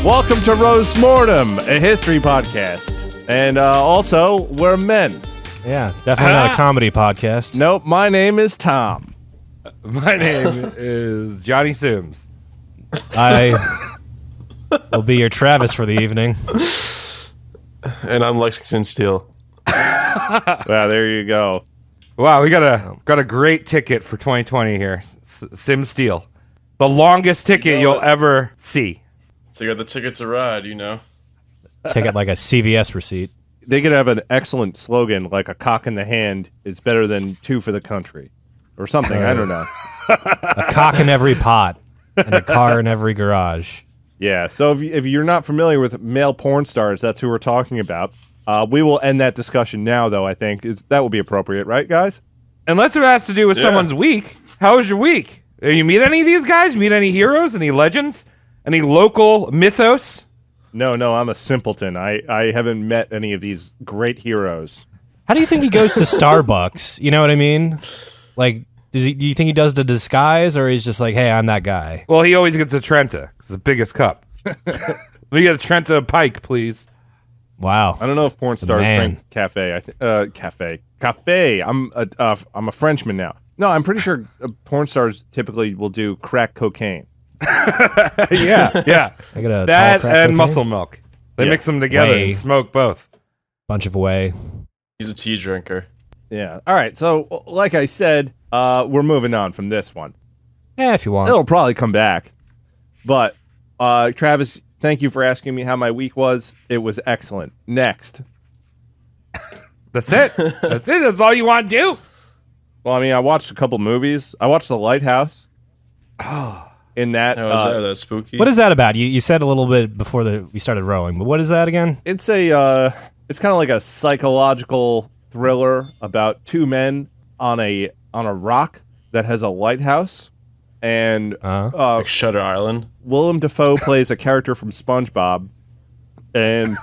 Welcome to Roast Mortem, a history podcast. And also, we're men. Yeah, definitely not a comedy podcast. Nope, my name is Tom. My name is Johnny Sims. I will be your Travis for the evening. And I'm Lexington Steele. Well, there you go. Wow, we got a great ticket for 2020 here. Sim Steel. The longest ticket you'll ever see. So you got the ticket to ride, you know. Take it like a CVS receipt. They could have an excellent slogan like a cock in the hand is better than two for the country. Or something, I don't know. A cock in every pot and a car in every garage. Yeah, so if you're not familiar with male porn stars, that's who we're talking about. We will end that discussion now, though, I think. That would be appropriate, right, guys? Unless it has to do with someone's week. How was your week? You meet any of these guys? Meet any heroes? Any legends? Any local mythos? No, I'm a simpleton. I haven't met any of these great heroes. How do you think he goes to Starbucks? You know what I mean? Like, do you think he does the disguise, or he's just like, hey, I'm that guy? Well, he always gets a Trenta. It's the biggest cup. We get a Trenta Pike, please. Wow. I don't know if porn stars drink cafe. Cafe. I'm a Frenchman now. No, I'm pretty sure porn stars typically will do crack cocaine. Yeah. I got a That tall crack and cocaine? muscle milk. They mix them together Whey. and smoke both. Bunch of whey. He's a tea drinker. Yeah. All right. So, like I said, we're moving on from this one. Yeah, if you want. It'll probably come back. But, Travis, thank you for asking me how my week was. It was excellent. Next. That's it. That's it. That's all you want to do. Well, I mean, I watched a couple movies. I watched The Lighthouse. Oh. In that. That's spooky. What is that about? You said a little bit before we started rowing, but what is that again? It's it's kind of like a psychological thriller about two men on a rock that has a lighthouse, and like Shutter Island? Willem Dafoe plays a character from SpongeBob, and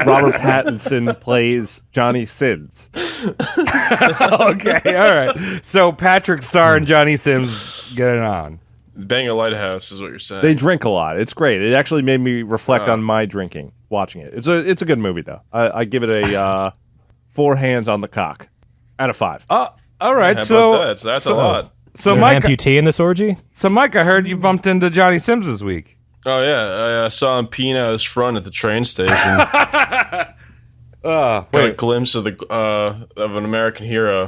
Robert Pattinson plays Johnny Sins. Okay, all right. So Patrick Starr and Johnny Sims get it on. Bang a lighthouse is what you're saying. They drink a lot. It's great. It actually made me reflect on my drinking watching it. It's a good movie though. I give it a 4 hands on the cock out of 5. All right. How So about that? So that's a lot. So You're Mike, an amputee in this orgy? I heard you bumped into Johnny Sims this week. Oh, yeah. I saw him peeing out his front at the train station. Got a glimpse of an American hero.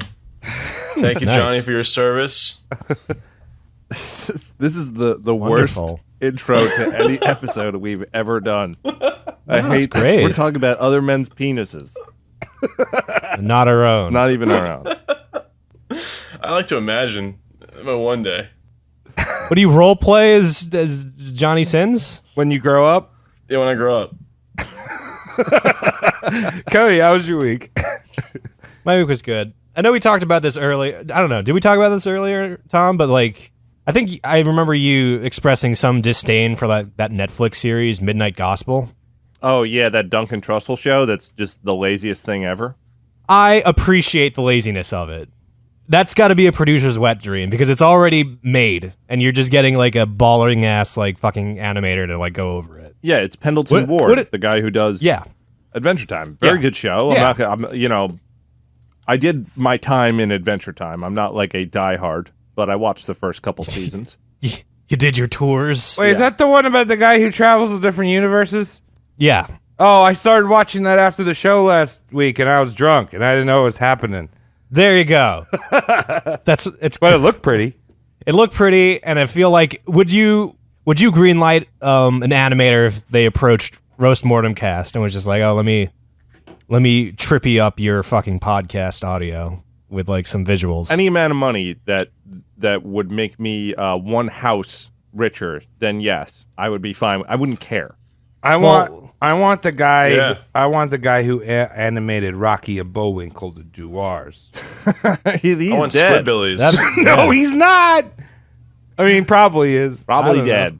Thank you, Nice. Johnny, for your service. This is the worst Wonderful. intro to any episode we've ever done. I hate great. this. We're talking about other men's penises, Not our own. not even our own. I like to imagine, but one day. What do you role play as Johnny Sins? When you grow up, Yeah, when I grow up. Cody, how was your week? My week was good. I know we talked about this earlier. I don't know. Did we talk about this earlier, Tom? But like, I think I remember you expressing some disdain for that Netflix series, Midnight Gospel. Oh yeah, that Duncan Trussell show. That's just the laziest thing ever. I appreciate the laziness of it. That's got to be a producer's wet dream because it's already made, and you're just getting like a balling ass like fucking animator to like go over it. Yeah, it's Pendleton Ward, the guy who does Adventure Time. Very good show. Yeah. I did my time in Adventure Time. I'm not like a diehard, but I watched the first couple seasons. You did your tours. Wait, is that the one about the guy who travels to different universes? Yeah. Oh, I started watching that after the show last week, and I was drunk, and I didn't know what was happening. There you go. But it looked pretty. It looked pretty, and I feel like would you greenlight an animator if they approached Roast Mortem Cast and was just like, oh, let me trippy up your fucking podcast audio with like some visuals. Any amount of money that would make me one house richer, then yes, I would be fine. I wouldn't care. I want the guy. Yeah. I want the guy who animated Rocky and Bullwinkle to do ours. He's I want dead. Squidbillies. No, he's not. I mean, probably is. Probably I don't know. dead.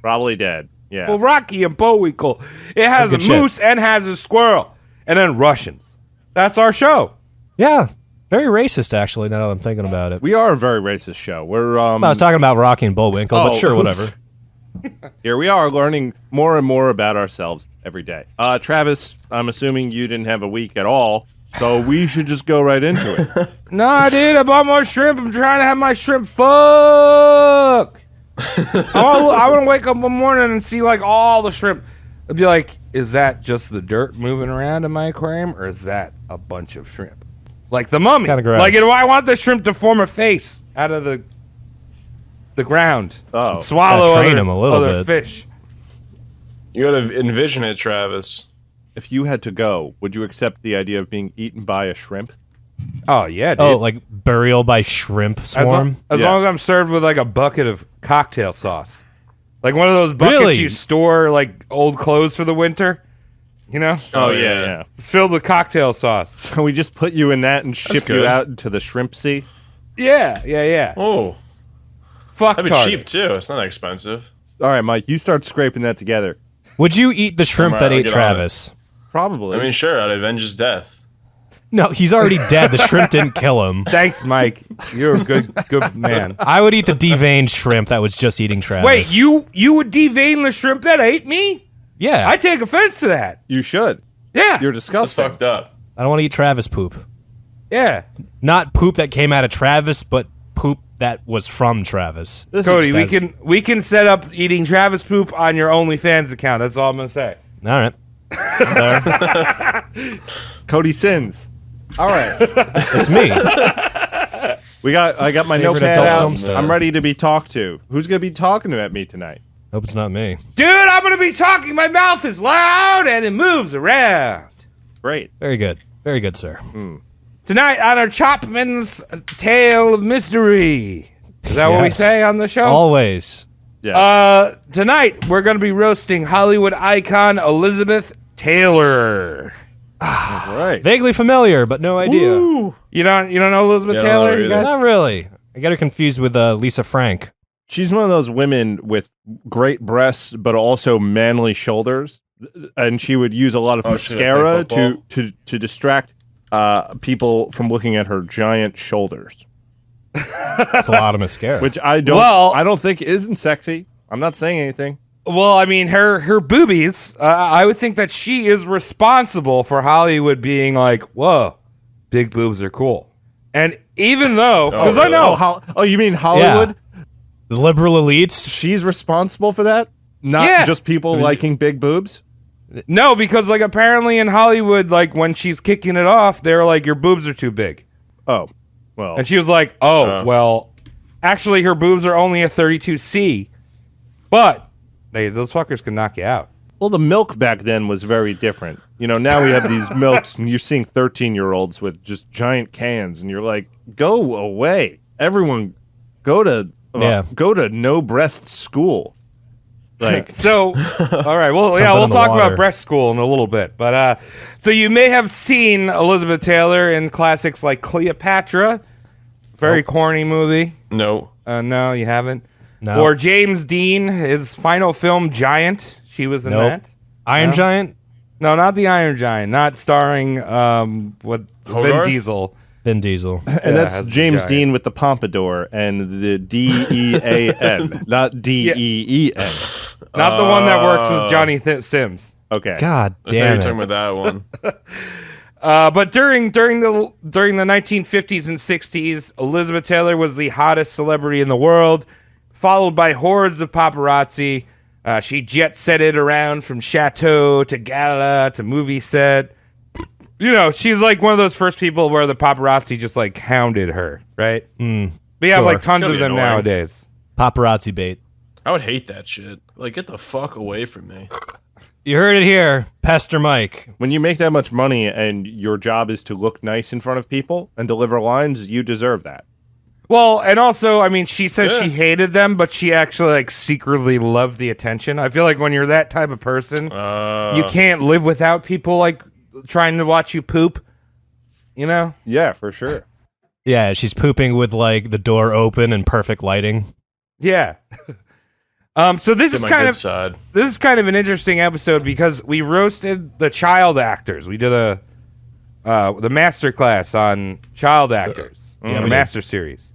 Probably dead. Yeah. Well, Rocky and Bullwinkle. It has a That's good moose and has a squirrel, and then Russians. That's our show. Yeah. Very racist, actually, now that I'm thinking about it. We are a very racist show. We're I was talking about Rocky and Bullwinkle, but sure, whatever. Here we are learning more and more about ourselves every day. Travis, I'm assuming you didn't have a week at all, so we should just go right into it. Nah, dude, I bought more shrimp. I'm trying to have my shrimp fuck. I want to wake up one morning and see like all the shrimp. I'd be like, is that just the dirt moving around in my aquarium, or is that a bunch of shrimp? Like the mummy. Kinda gross. Like, do I want the shrimp to form a face out of the ground? Oh. And swallow Gotta train other, him a little other bit. fish. You gotta envision it, Travis. If you had to go, would you accept the idea of being eaten by a shrimp? Oh yeah, dude. Oh, like burial by shrimp swarm? As Yeah. long as I'm served with like a bucket of cocktail sauce, like one of those buckets Really? you store like old clothes for the winter. You know, Oh, yeah. it's filled with cocktail sauce. So we just put you in that and ship you good. out into the shrimp sea? Yeah. Oh, Fuck that'd be target. cheap too. It's not that expensive. All right, Mike, you start scraping that together. Would you eat the shrimp Alright, that I'll ate get on Travis? Probably. I mean, sure, I'd avenge his death. No, he's already dead. The shrimp didn't kill him. Thanks, Mike. You're a good man. I would eat the deveined shrimp that was just eating Travis. Wait, you would devein the shrimp that ate me? Yeah. I take offense to that. you should. Yeah, You're That's disgusting. fucked up. I don't want to eat Travis poop. yeah. Not poop that came out of Travis, but poop that was from Travis. This Cody, is just we can set up eating Travis poop on your OnlyFans account. That's all I'm gonna say. All right. Cody Sins. All right. It's me. I got my Favorite notepad adult out. film star. I'm ready to be talked to. Who's going to be talking at me tonight? Hope it's not me. Dude, I'm gonna be talking. My mouth is loud and it moves around. Great. Very good. Very good, sir. Tonight on our Chopman's Tale of Mystery. Is that what we Yes. say on the show? Always. Yeah. Tonight we're going to be roasting Hollywood icon Elizabeth Taylor. All right. Vaguely familiar, but no idea. You don't know Elizabeth Yeah, I don't Taylor? know You either. guys? Not really. I get her confused with Lisa Frank. She's one of those women with great breasts, but also manly shoulders. And she would use a lot of Oh, she mascara would play to distract people from looking at her giant shoulders, That's a lot of mascara. which I don't think isn't sexy. I'm not saying anything. Well, I mean, her boobies, I would think that she is responsible for Hollywood being like, whoa, big boobs are cool. And even though, because I really? know, You mean Hollywood? The liberal elites. She's responsible for that? Not Yeah. just people liking big boobs? no, because like apparently in Hollywood, like when she's kicking it off, they're like, your boobs are too big. Oh, well. And she was like, well, actually her boobs are only a 32C, but those fuckers can knock you out. Well, the milk back then was very different. You know, now we have these milks, and you're seeing 13-year-olds with just giant cans, and you're like, go away. Everyone, go to no breast school. Like, So, all right, well, yeah, Something we'll in the talk water. about breast school in a little bit. But so you may have seen Elizabeth Taylor in classics like Cleopatra, very corny movie. No. No, you haven't. No. Or James Dean, his final film Giant. She was in Nope. that. Iron Giant. No, not the Iron Giant. Not starring Vin Hogarth? Diesel. Vin Diesel. and that's has the James giant. Dean with the pompadour and the DEAN, not DEEN. Not the one that worked with Johnny Sims. Okay. God I thought you damn were talking it. about that one. But during the 1950s and 60s, Elizabeth Taylor was the hottest celebrity in the world, followed by hordes of paparazzi. She jet-setted around from chateau to gala to movie set. You know, she's like one of those first people where the paparazzi just like hounded her, right? We have sure. like tons It's of gotta be them annoying. nowadays. Paparazzi bait. I would hate that shit. Like, get the fuck away from me. You heard it here. Pester Mike. When you make that much money and your job is to look nice in front of people and deliver lines, you deserve that. Well, and also, I mean, she says Yeah. she hated them, but she actually like secretly loved the attention. I feel like when you're that type of person, you can't live without people like trying to watch you poop. You know? Yeah, for sure. Yeah, she's pooping with like the door open and perfect lighting. Yeah. So this Get is my kind good of side. an interesting episode because we roasted the child actors. We did the master class on child actors, Yeah, the we did. master series.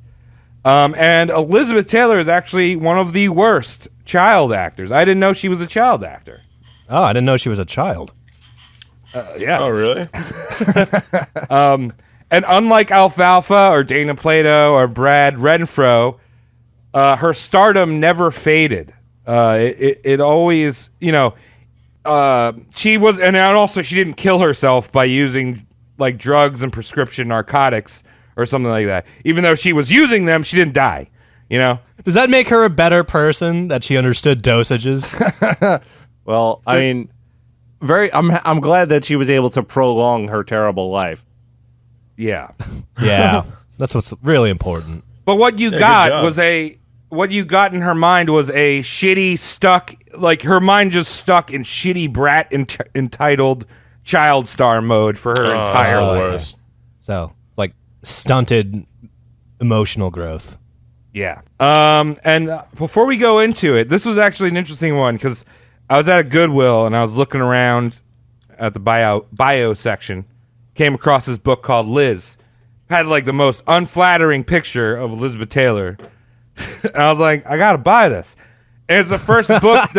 And Elizabeth Taylor is actually one of the worst child actors. I didn't know she was a child actor. Oh, I didn't know she was a child. Yeah. Oh, really? And unlike Alfalfa or Dana Plato or Brad Renfro, her stardom never faded. It always, she was, and also she didn't kill herself by using like drugs and prescription narcotics or something like that. Even though she was using them, she didn't die. Does that make her a better person that she understood dosages? Well, I mean, I'm glad that she was able to prolong her terrible life. Yeah. Yeah, that's what's really important. But what you good got job. was what you got in her mind was a shitty her mind just stuck in shitty brat entitled child star mode for her entire the life. worst. So, like, stunted emotional growth. Yeah. And before we go into it, this was actually an interesting one because I was at a Goodwill and I was looking around at the bio section, came across this book called Liz. Had like the most unflattering picture of Elizabeth Taylor. And I was like, I gotta buy this. And it's the first book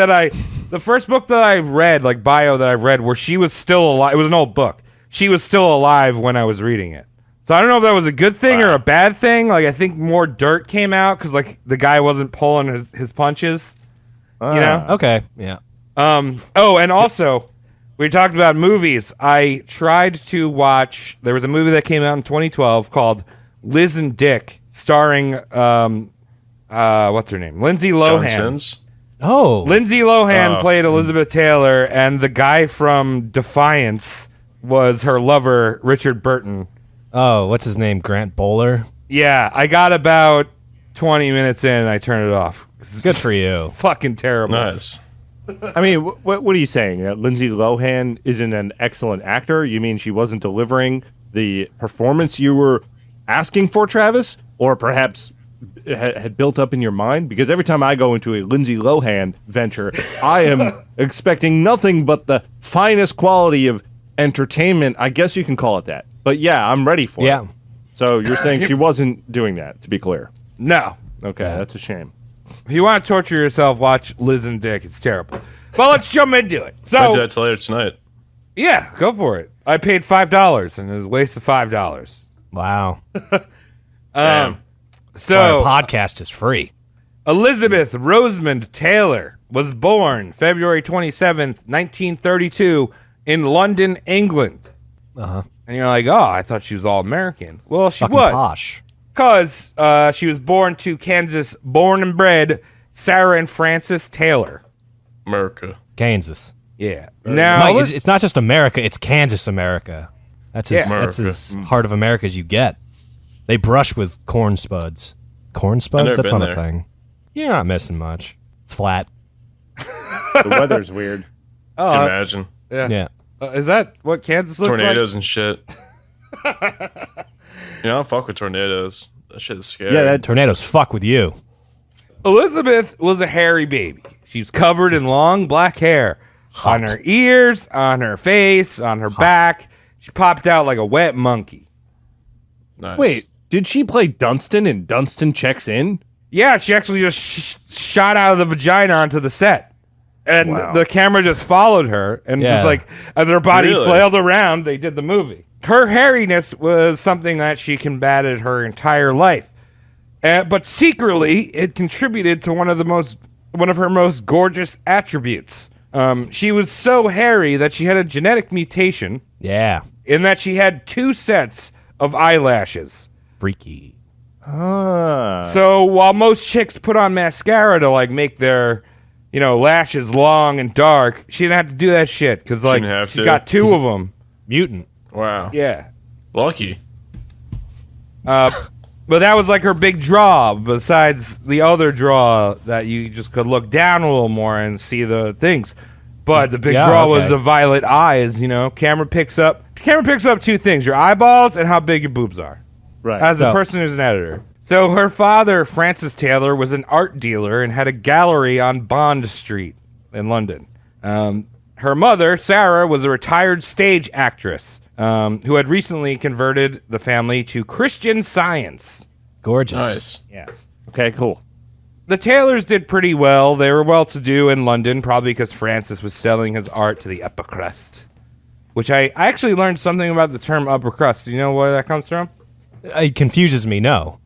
that I've read, like bio that I've read, where she was still alive. It was an old book. She was still alive when I was reading it. So I don't know if that was a good thing or a bad thing. Like, I think more dirt came out because like the guy wasn't pulling his punches. Okay, yeah. Oh, and also, we talked about movies. I tried to watch. There was a movie that came out in 2012 called Liz and Dick, starring what's her name, Lindsay Lohan. Johnson's? Oh, Lindsay Lohan played Elizabeth Taylor, and the guy from Defiance was her lover, Richard Burton. oh, what's his name? Grant Bowler. Yeah, I got about 20 minutes in, and I turned it off. It's Good for you. fucking terrible. Nice. I mean, what are you saying? That Lindsay Lohan isn't an excellent actor? You mean she wasn't delivering the performance you were asking for, Travis? Or perhaps had built up in your mind? Because every time I go into a Lindsay Lohan venture, I am expecting nothing but the finest quality of entertainment. I guess you can call it that. But yeah, I'm ready for Yeah. it. So you're saying she wasn't doing that, to be clear. No. Okay, that's a shame. If you want to torture yourself, watch Liz and Dick. It's terrible. But let's jump into it. Might do So, that till later tonight. yeah, go for it. I paid $5, and it was a waste of $5. Wow. Damn. So, Our podcast is free. Elizabeth Rosamond Taylor was born February 27th, 1932, in London, England. Uh-huh. And you're like, oh, I thought she was all American. Well, she Fucking was. posh. Because she was born to Kansas, born and bred Sarah and Francis Taylor. America. Kansas. Yeah. Now, Mike, it's not just America, it's Kansas America. That's as, Yeah. that's as heart of America as you get. They brush with corn spuds. Corn spuds? never That's been not a there. thing. You're not missing much. It's flat. The weather's weird. Oh, Can you imagine? Yeah. is that what Kansas looks Tornadoes and shit. I don't fuck with tornadoes. That shit's scary. Yeah, that Tornadoes fuck with you. like? Elizabeth was a hairy baby. She was covered in long black hair on her ears, on her face, on her back. She popped out like a wet monkey. Nice. Wait, did she play Dunstan in Dunstan Checks In? Yeah, she actually just shot out of the vagina onto the set. And Wow. the camera just followed her. And Yeah. just like, as her body Really? flailed around, they did the movie. Her hairiness was something that she combated her entire life. But secretly, it contributed to one of her most gorgeous attributes. She was so hairy that she had a genetic mutation Yeah. in that she had 2 sets of eyelashes. Freaky. So while most chicks put on mascara to like make their, lashes long and dark, she didn't have to do that shit because like didn't have she to. got 2 of them. Mutant. Wow. Yeah. Lucky. But that was like her big draw, besides the other draw that you just could look down a little more and see the things. But the big Yeah, draw okay. was the violet eyes, Camera picks up 2 things, your eyeballs and how big your boobs are. Right. As a So- person who's an editor. So her father, Francis Taylor, was an art dealer and had a gallery on Bond Street in London. Her mother, Sarah, was a retired stage actress who had recently converted the family to Christian Science. Gorgeous. Nice. Yes. Okay, cool. The Taylors did pretty well. They were well-to-do in London, probably because Francis was selling his art to the upper crust. Which I actually learned something about the term upper crust. Do you know where that comes from? It confuses me, no.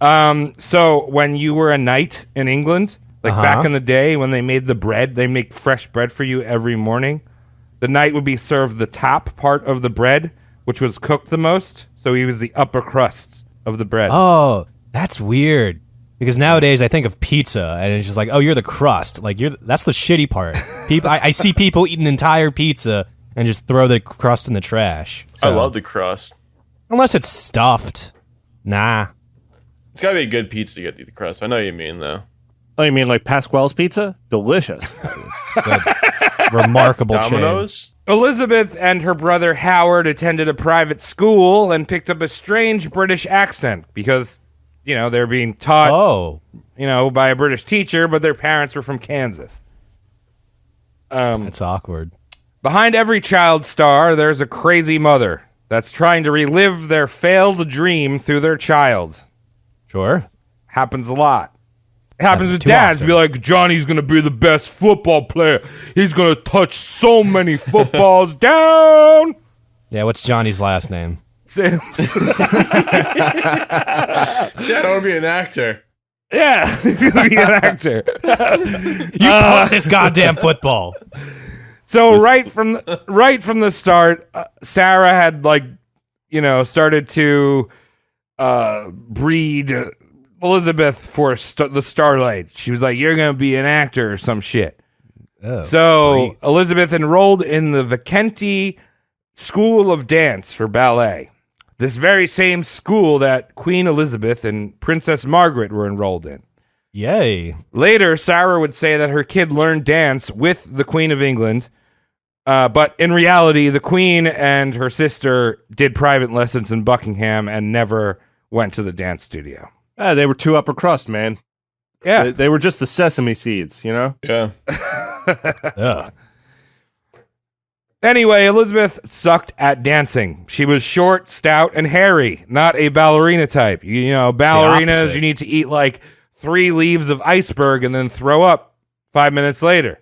So when you were a knight in England, like back in the day when they made the bread, they make fresh bread for you every morning. The knight would be served the top part of the bread, which was cooked the most. So he was the upper crust of the bread. Oh, that's weird. Because nowadays I think of pizza and it's just like, oh, you're the crust. Like that's the shitty part. People, I see people eat an entire pizza and just throw the crust in the trash. I So, love the crust. unless it's stuffed. Nah. It's gotta be a good pizza to get the crust. I know what you mean though. Oh, you mean like Pasquale's Pizza? Delicious. Remarkable chain. Domino's? Elizabeth and her brother Howard attended a private school and picked up a strange British accent because, they're being taught, Oh. by a British teacher, but their parents were from Kansas. That's awkward. Behind every child star, there's a crazy mother that's trying to relive their failed dream through their child. Sure. Happens a lot. Happens with too dads. often. Be like, Johnny's going to be the best football player. He's going to touch so many footballs down. Yeah, what's Johnny's last name? Sims. Dad, I want to be an actor. Yeah, he's going to be an actor. You punt this goddamn football. So right from the start, Sarah had started to breed Elizabeth for the Starlight. She was like, "You're gonna be an actor or some shit." Oh, So great. Elizabeth enrolled in the Vicenty School of Dance for ballet. This very same school that Queen Elizabeth and Princess Margaret were enrolled in. Yay. Later, Sarah would say that her kid learned dance with the Queen of England, but in reality, the Queen and her sister did private lessons in Buckingham and never went to the dance studio. They were too upper crust, man. Yeah. They were just the sesame seeds, Yeah. Ugh. Anyway, Elizabeth sucked at dancing. She was short, stout, and hairy, not a ballerina type. Ballerinas, opposite. you need to eat like 3 leaves of iceberg and then throw up 5 minutes later.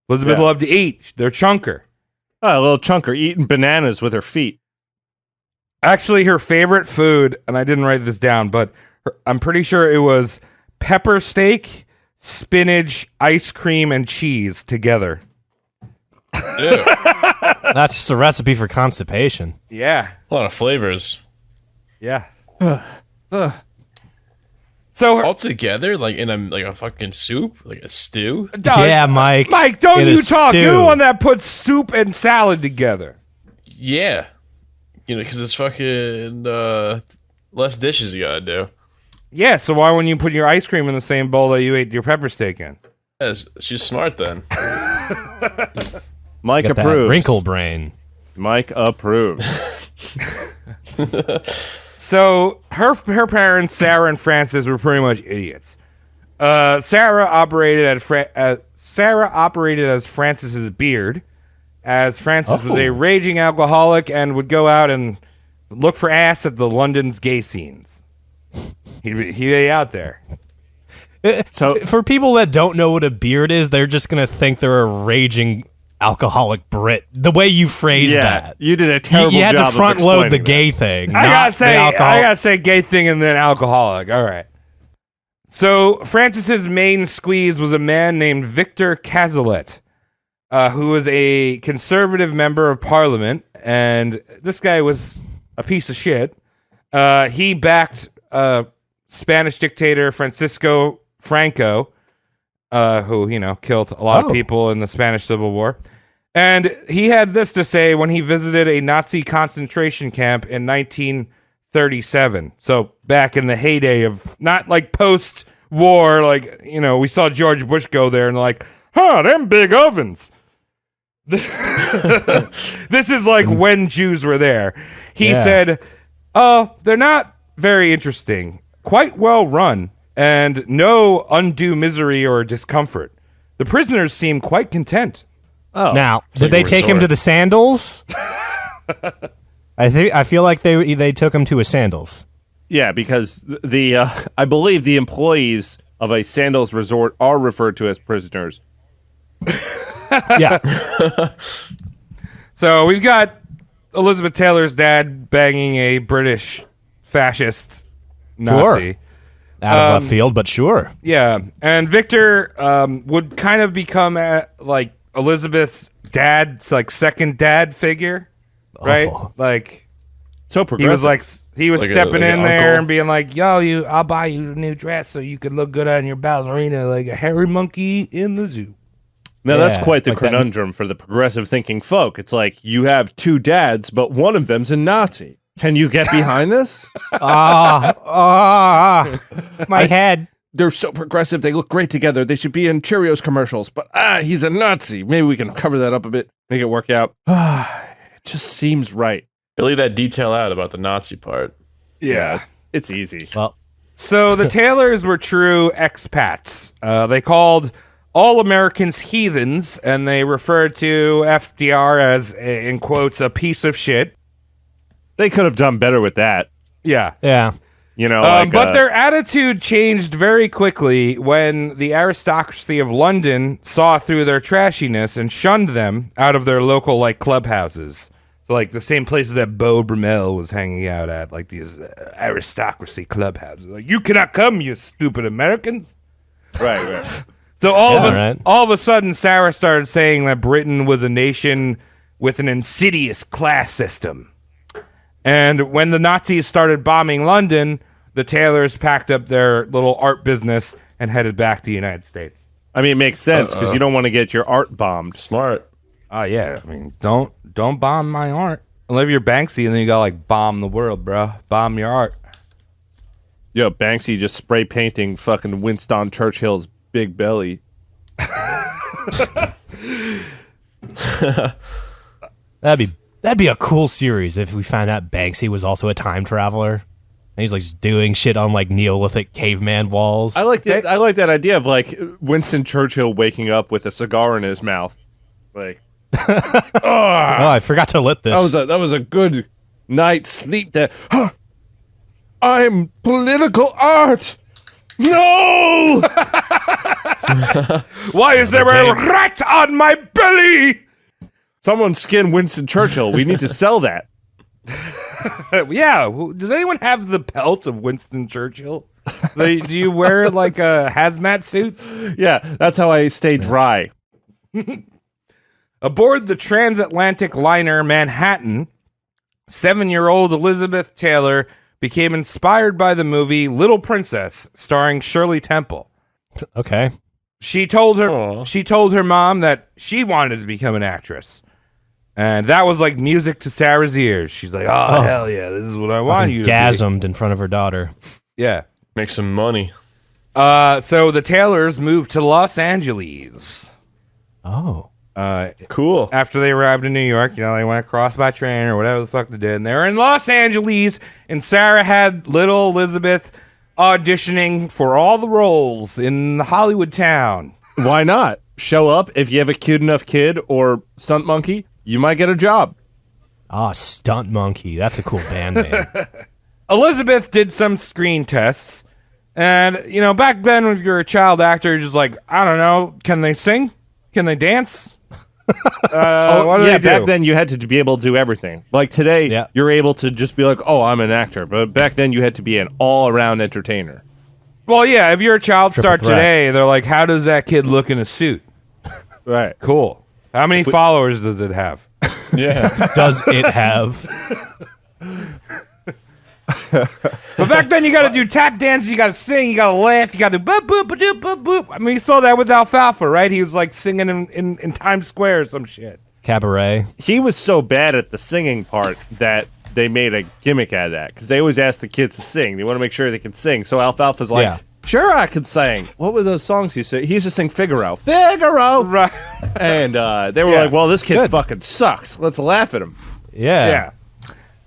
Elizabeth Yeah. loved to eat. They're chunker. Oh, a little chunker eating bananas with her feet. Actually, her favorite food, and I didn't write this down, but I'm pretty sure it was pepper steak, spinach, ice cream, and cheese together. Ew. That's just a recipe for constipation. Yeah. A lot of flavors. Yeah. So, All together, like in a fucking soup? Like a stew? Yeah, Mike. Mike, don't In a you talk. stew. You're the one that puts soup and salad together. Yeah. Because it's fucking less dishes you gotta do. Yeah, so why wouldn't you put your ice cream in the same bowl that you ate your pepper steak in? Yeah, she's smart then. Mike Got that approves. wrinkle brain. Mike approves. So her parents, Sarah and Francis, were pretty much idiots. Sarah operated as Francis's beard, as Francis was a raging alcoholic and would go out and look for ass at the London's gay scenes. He'd be out there. So For people that don't know what a beard is, they're just going to think they're a raging alcoholic Brit. The way you phrased that. you did a terrible You had job to front load the explaining gay thing. I not gotta the say, alcohol. I gotta say gay thing and then alcoholic. All right. So Francis's main squeeze was a man named Victor Cazalet, who was a conservative member of parliament, and this guy was a piece of shit. He backed Spanish dictator Francisco Franco, who killed a lot of people in the Spanish Civil War. And he had this to say when he visited a Nazi concentration camp in 1937. So back in the heyday of not like post-war, we saw George Bush go there and like, them big ovens. This is like when Jews were there. He said, they're not very interesting, quite well run, and no undue misery or discomfort. The prisoners seem quite content. Now, did they take him to the sandals? I feel like they took him to a sandals. Yeah, because I believe the employees of a Sandals resort are referred to as prisoners. Yeah. So we've got Elizabeth Taylor's dad banging a British fascist Nazi. Out of left field, but sure. Yeah, and Victor would kind of become like Elizabeth's dad's like second dad figure, right? Oh. Like So progressive. he was Like stepping an in there uncle. and being like, "Yo, I'll buy you a new dress so you could look good on your ballerina like a hairy monkey in the zoo." Now, that's Yeah, quite the like that- conundrum for the progressive thinking folk. It's like, you have two dads, but one of them's a Nazi. Can you get behind this? My head. They're so progressive. They look great together. They should be in Cheerios commercials. But, he's a Nazi. Maybe we can cover that up a bit, make it work out. It just seems right. They leave that detail out about the Nazi part. Yeah. It's easy. Well, So the Taylors were true expats. They called all Americans heathens, and they referred to FDR as, in quotes, a piece of shit. They could have done better with that. Yeah. yeah. You know, But their attitude changed very quickly when the aristocracy of London saw through their trashiness and shunned them out of their local like clubhouses. So like the same places that Beau Brummel was hanging out at, like these aristocracy clubhouses. Like, you cannot come, you stupid Americans. right. So right. all of a sudden, Sarah started saying that Britain was a nation with an insidious class system. And when the Nazis started bombing London, the Taylors packed up their little art business and headed back to the United States. I mean, it makes sense because you don't want to get your art bombed. Smart. Oh yeah, I mean, don't bomb my art. Unless you're Banksy, and then you gotta like bomb the world, bro. Bomb your art. Yo, Banksy just spray painting fucking Winston Churchill's big belly. That'd be a cool series if we found out Banksy was also a time traveler. And he's like just doing shit on like Neolithic caveman walls. I like that idea of like Winston Churchill waking up with a cigar in his mouth. Like, Oh, I forgot to lit this. that was a good night's sleep there. I'm political art. No! Why is there a rat on my belly? Someone skin Winston Churchill. We need to sell that. Yeah. Does anyone have the pelt of Winston Churchill? Do you wear like a hazmat suit? Yeah, that's how I stay dry. Aboard the transatlantic liner Manhattan, 7-year-old Elizabeth Taylor became inspired by the movie Little Princess, starring Shirley Temple. Okay. She told her Aw. mom that she wanted to become an actress. And that was like music to Sarah's ears. She's like, oh, hell yeah, this is what I want you to be. Gasmed in front of her daughter. Yeah. Make some money. So the Taylors moved to Los Angeles. Oh. Cool. After they arrived in New York, they went across by train or whatever the fuck they did. And they were in Los Angeles, and Sarah had little Elizabeth auditioning for all the roles in the Hollywood town. Why not? Show up. If you have a cute enough kid or stunt monkey, you might get a job. Ah, Stunt Monkey. That's a cool band name. Elizabeth did some screen tests. And, back then when you're a child actor, you're just like, I don't know, can they sing? Can they dance? What do they do? Back then you had to be able to do everything. Like today, Yeah. you're able to just be like, oh, I'm an actor. But back then you had to be an all-around entertainer. Well, yeah, if you're a child star threat. today, they're like, how does that kid look in a suit? Right. Cool. How many followers does it have? Yeah. Does it have? But back then, you got to do tap dance, you got to sing, you got to laugh, you got to boop, boop, boop, boop, boop. I mean, you saw that with Alfalfa, right? He was like singing in Times Square or some shit. Cabaret. He was so bad at the singing part that they made a gimmick out of that because they always ask the kids to sing. They want to make sure they can sing. So Alfalfa's like, Yeah. sure, I can sing. What were those songs he said? He used to sing Figaro. Figaro! Right. And they were Yeah. like, well, this kid Good. fucking sucks. Let's laugh at him. Yeah. Yeah.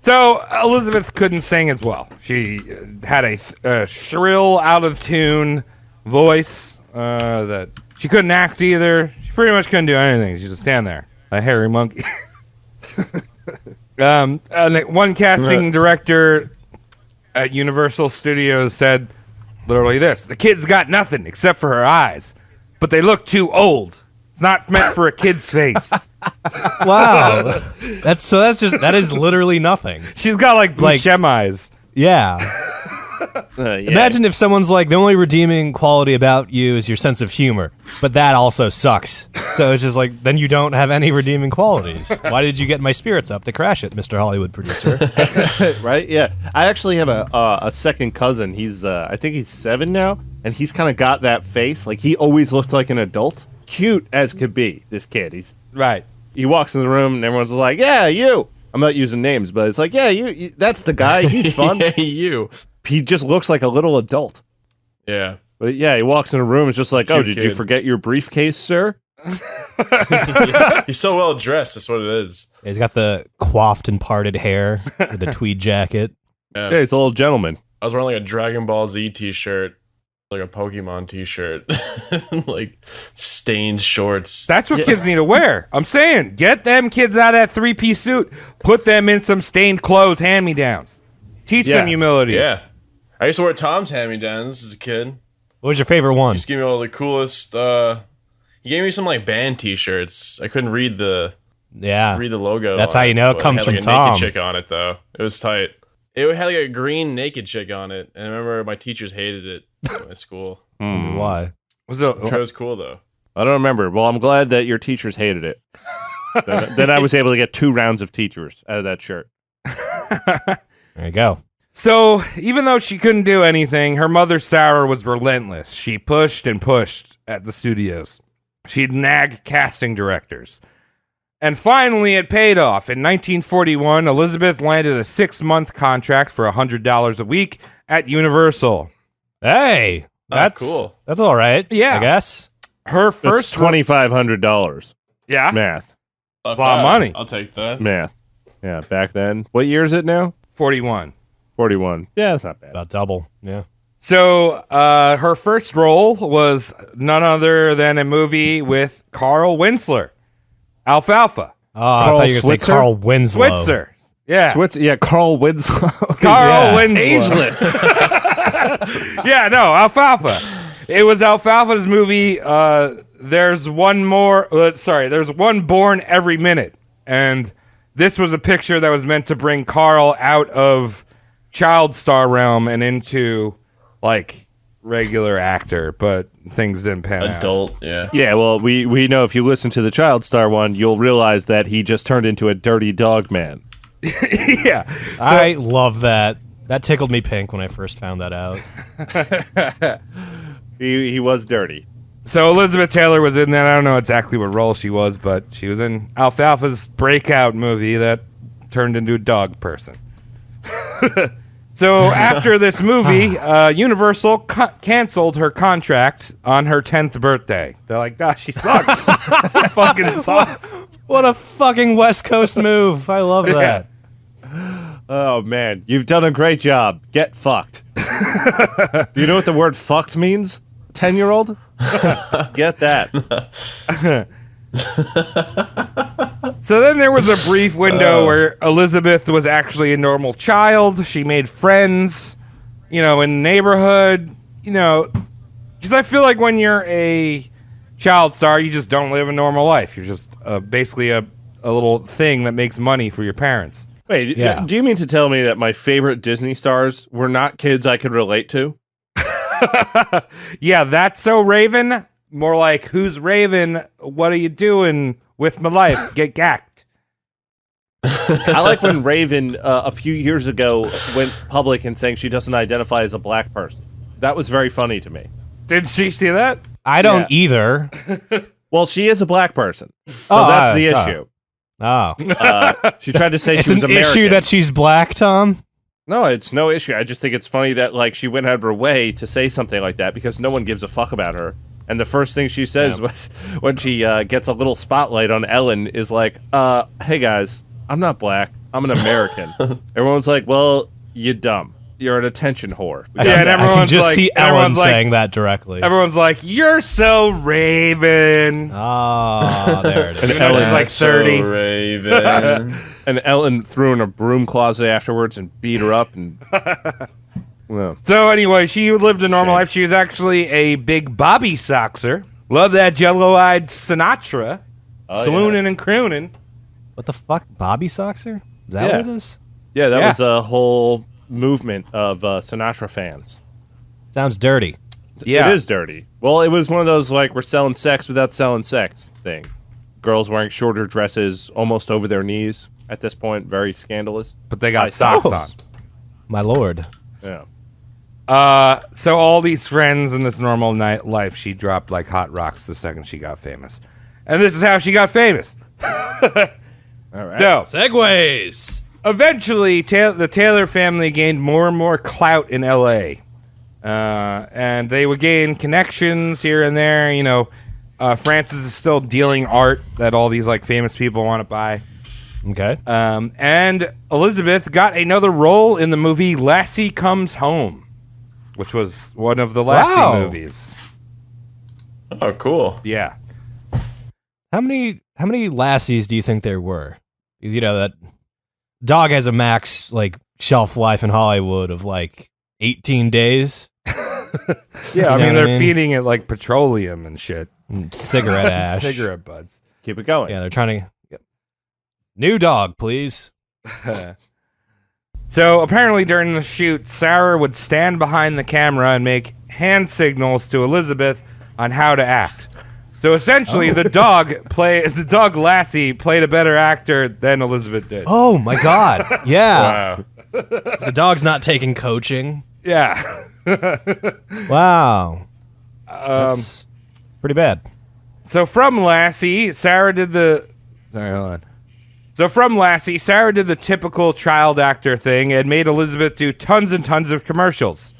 So Elizabeth couldn't sing as well. She had a shrill, out of tune voice that she couldn't act either. She pretty much couldn't do anything. She just stand there, a hairy monkey. And one casting director at Universal Studios said literally this: "The kid's got nothing except for her eyes, but they look too old. It's not meant for a kid's face." Wow. That is literally nothing. She's got like Buscemi eyes. Yeah. Yeah. Imagine if someone's like, the only redeeming quality about you is your sense of humor, but that also sucks. So it's just like, then you don't have any redeeming qualities. Why did you get my spirits up to crash it, Mr. Hollywood producer? Right? Yeah. I actually have a second cousin. He's I think he's 7 now, and he's kind of got that face. Like, he always looked like an adult. Cute as could be, this kid. He walks in the room, and everyone's like, yeah, you. I'm not using names, but it's like, yeah, you that's the guy. He's fun. Yeah, you. He just looks like a little adult. Yeah. But yeah, he walks in a room, it's just like, oh, did you kid. forget your briefcase, sir? He's so well dressed. That's what it is. He's got the coiffed and parted hair with the tweed jacket. Yeah, he's a little gentleman. I was wearing like a Dragon Ball Z t-shirt, like a Pokemon t-shirt, like stained shorts. That's what kids need to wear. I'm saying, get them kids out of that 3-piece suit, put them in some stained clothes, hand-me-downs. Teach them humility. Yeah. I used to wear Tom's hand-me-downs as a kid. What was your favorite one? He just gave me all the coolest. He gave me some like band T-shirts. I couldn't read the logo. That's on how you know it but comes had, from like, a Tom. naked chick on it though. It was tight. It had like a green naked chick on it, and I remember my teachers hated it at my school. Why? It was cool though. I don't remember. Well, I'm glad that your teachers hated it. then I was able to get 2 rounds of teachers out of that shirt. There you go. So, even though she couldn't do anything, her mother, Sarah, was relentless. She pushed and pushed at the studios. She'd nag casting directors. And finally, it paid off. In 1941, Elizabeth landed a 6-month contract for $100 a week at Universal. Hey, that's cool. That's all right. Yeah. I guess. Her That's first $2,500. Yeah. Math. That's a lot of money. I'll take that. Math. Yeah, back then. What year is it now? 41. 41. Yeah, that's not bad. About double. Yeah. So, her first role was none other than a movie with Carl Winsler, Alfalfa. Oh, I thought you were going to say Carl Winslow. Switzer. Yeah. Carl Winslow. Carl Yeah. Winslow. Ageless. Yeah, no, Alfalfa. It was Alfalfa's movie. There's one born every minute. And this was a picture that was meant to bring Carl out of child star realm and into, like, regular actor, but things didn't pan out. Adult, yeah. Yeah, well, we know if you listen to the Child Star one, you'll realize that he just turned into a dirty dog man. Yeah. I love that. That tickled me pink when I first found that out. He was dirty. So Elizabeth Taylor was in that. I don't know exactly what role she was, but she was in Alfalfa's breakout movie that turned into a dog person. So after this movie, Universal canceled her contract on her 10th birthday. They're like, gosh, she sucks. She fucking sucks. What a fucking West Coast move. I love that. Oh, man. You've done a great job. Get fucked. Do you know what the word fucked means? 10-year-old? Get that. So then there was a brief window where Elizabeth was actually a normal child. She made friends, in the neighborhood, because I feel like when you're a child star, you just don't live a normal life. You're just basically a little thing that makes money for your parents. Wait, Yeah. do you mean to tell me that my favorite Disney stars were not kids I could relate to? Yeah, that's so Raven. More like, who's Raven? What are you doing with my life? Get gacked. I like when Raven, a few years ago, went public and saying she doesn't identify as a black person. That was very funny to me. Did she see that? I don't either. Well, she is a black person. So Oh, that's the oh. issue. Oh. She tried to say It's she was an American. issue that she's black, Tom? No, it's no issue. I just think it's funny that she went out of her way to say something like that because no one gives a fuck about her. And the first thing she says when she gets a little spotlight on Ellen is like, hey guys, I'm not black. I'm an American. Everyone's like, well, you dumb. You're an attention whore. And I can everyone's just like, see and Ellen everyone's like- saying that directly. Everyone's like, you're so Raven. Ah, there it is. Even though she's like That's so 30. Raven. And Ellen threw in a broom closet afterwards and beat her up. And well, So anyway, she lived a normal life. She was actually a big Bobby Soxer. Love that jello-eyed Sinatra. Swooning and crooning. What the fuck? Bobby Soxer? Is that Yeah. what it is? yeah, that Yeah. was a whole movement of Sinatra fans. Sounds dirty. Yeah. It is dirty. Well, it was one of those, like, we're selling sex without selling sex thing. Girls wearing shorter dresses almost over their knees at this point. Very scandalous. But they got High socks socks. on. My lord. Yeah. So all these friends in this normal night life, she dropped like hot rocks the second she got famous. And this is how she got famous. All right. So Segways. eventually, the Taylor family gained more and more clout in L.A. And they would gain connections here and there. You know, Francis is still dealing art that all these like famous people want to buy. Okay. And Elizabeth got another role in the movie Lassie Comes Home, which was one of the Lassie Wow. movies. Oh, cool. Yeah. How many lassies do you think there were? Because you know that dog has a max like shelf life in Hollywood of like 18 days. Yeah, I know mean, what they're I mean? feeding it like petroleum and shit. Cigarette ash. Cigarette butts. Keep it going. Yeah, they're trying to. New dog, please. So apparently during the shoot, Sarah would stand behind the camera and make hand signals to Elizabeth on how to act. So essentially, the dog Lassie played a better actor than Elizabeth did. Oh my god. Yeah. Wow. The dog's not taking coaching. Yeah. Wow. That's pretty bad. So from Lassie, Sarah did the. Sorry, hold on. So from Lassie, Sarah did the typical child actor thing and made Elizabeth do tons and tons of commercials.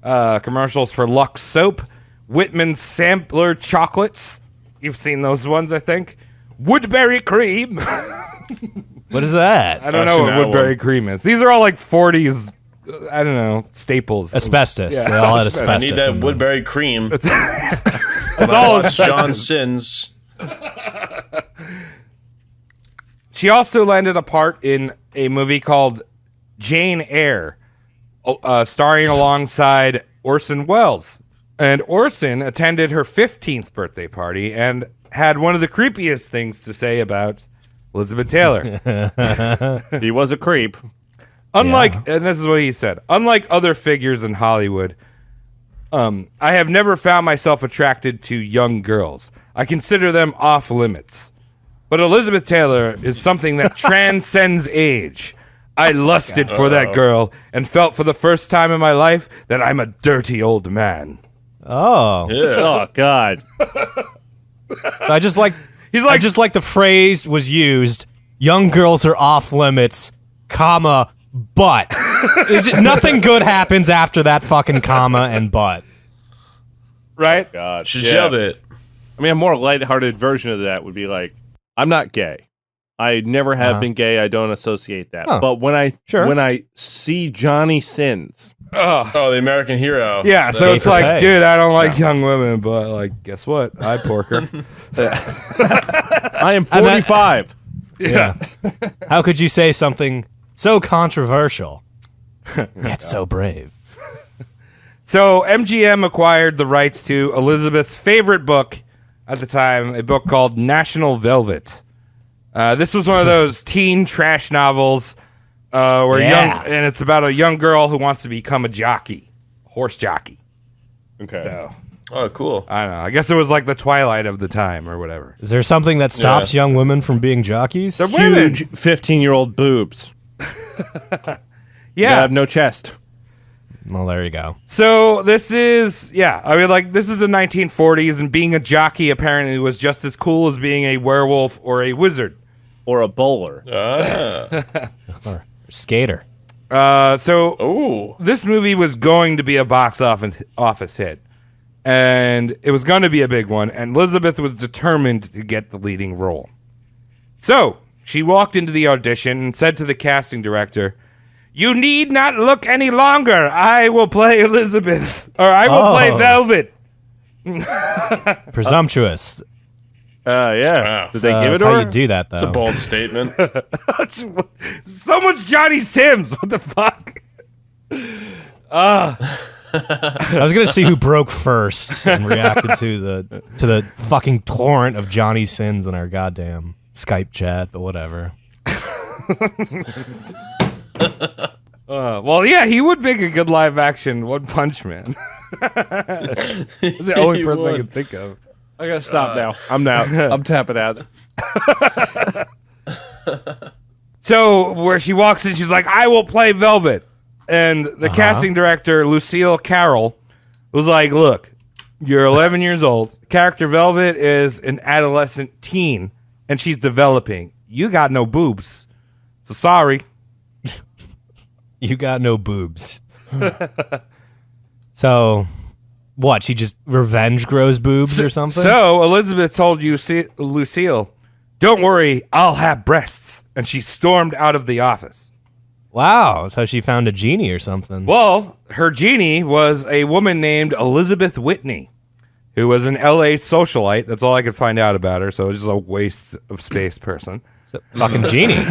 Commercials for Lux Soap, Whitman Sampler Chocolates. You've seen those ones, I think. Woodbury Cream. What is that? I don't I've know seen what that Woodbury one. Cream is. These are all like 40s, I don't know, staples. Asbestos. Yeah. They all had I asbestos. I need that in them. Woodbury cream. It's all Watch John asbestos. Sins. She also landed a part in a movie called Jane Eyre, starring alongside Orson Welles. And Orson attended her 15th birthday party and had one of the creepiest things to say about Elizabeth Taylor. He was a creep. Unlike, and this is what he said, unlike other figures in Hollywood, I have never found myself attracted to young girls. I consider them off limits. But Elizabeth Taylor is something that transcends age. I lusted for that girl and felt for the first time in my life that I'm a dirty old man. Oh. Oh God. I just like He's like, I just like the phrase was used, young girls are off limits, comma, but. Nothing good happens after that fucking comma and but. right? God. Should Yeah. jail it. I mean, a more lighthearted version of that would be like, I'm not gay. I never have been gay. I don't associate that. Huh. But when Sure. I see Johnny Sins, Oh, the American hero. Yeah, so Gay it's for like, pay. dude, I don't like young women, but like, guess what? I pork her. I am 45. Yeah. How could you say something so controversial, yet so brave? So MGM acquired the rights to Elizabeth's favorite book at the time, a book called National Velvet. This was one of those teen trash novels where and it's about a young girl who wants to become a jockey, horse jockey. Okay. So Oh, cool. I don't know. I guess it was like the twilight of the time or whatever. Is there something that stops young women from being jockeys? They're women. Huge 15-year-old boobs. You Yeah. have no chest. Well, there you go. So this is, I mean, like, this is the 1940s, and being a jockey apparently was just as cool as being a werewolf or a wizard. Or a bowler. Or skater. So Ooh. this movie was going to be a box office hit, and it was going to be a big one, and Elizabeth was determined to get the leading role. So she walked into the audition and said to the casting director, "You need not look any longer. I will play Elizabeth, or I will play Oh. Velvet." Presumptuous. Yeah. Wow. Did they give it That's to how her? you do that, though. It's a bold statement. So much Johnny Sims. What the fuck? I was gonna see who broke first and reacted to the fucking torrent of Johnny Sins in our goddamn Skype chat, but whatever. Well, yeah, he would make a good live action One Punch Man. That's the only He person I would. can think of. I gotta stop now. I'm out. I'm tapping out. So where she walks in, she's like, "I will play Velvet," and the casting director Lucille Carroll was like, "Look, you're 11 years old. Character Velvet is an adolescent teen, and she's developing. You got no boobs, so sorry." You got no boobs. So, what? She just revenge grows boobs or something? So Elizabeth told Lucille, "Don't worry, I'll have breasts," and she stormed out of the office. Wow, so she found a genie or something. Well, her genie was a woman named Elizabeth Whitney, who was an LA socialite. That's all I could find out about her, so it was just a waste of space person. Fucking genie.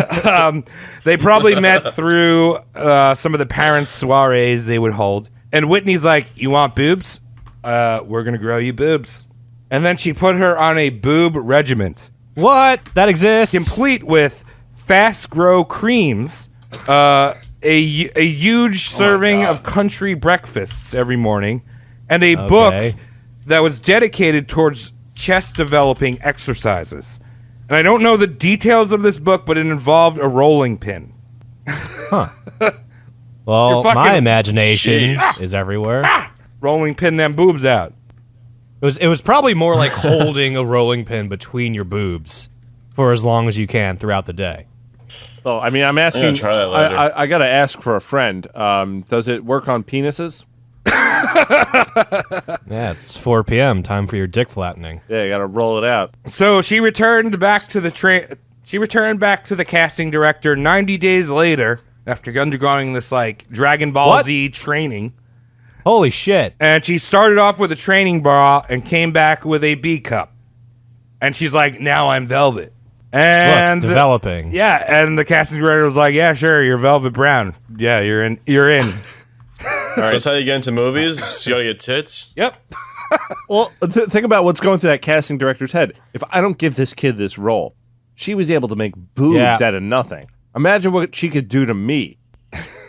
They probably met through some of the parents' soirees they would hold. And Whitney's like, "You want boobs? We're going to grow you boobs." And then she put her on a boob regiment, What? That exists? complete with fast grow creams, a huge serving of country breakfasts every morning, and a book that was dedicated towards chest developing exercises. And I don't know the details of this book, but it involved a rolling pin. Well, fucking- my imagination is everywhere. Rolling pin them boobs out. It was probably more like holding a rolling pin between your boobs for as long as you can throughout the day. Oh, I mean, I'm asking. gonna try that later. I gotta ask for a friend. Does it work on penises? Yeah, it's 4 p.m. Time for your dick flattening. Yeah, you gotta roll it out. So she returned back to the casting director 90 days later after undergoing this like Dragon Ball What? Z training. Holy shit. And she started off with a training bra and came back with a B cup. And she's like, "Now I'm Velvet." And Look, developing. yeah, and the casting director was like, "Yeah, sure, you're Velvet Brown. Yeah, you're in. You're in." So that's how you get into movies? You gotta get tits? Yep. Well, think about what's going through that casting director's head. If I don't give this kid this role, she was able to make boobs Yeah. out of nothing. Imagine what she could do to me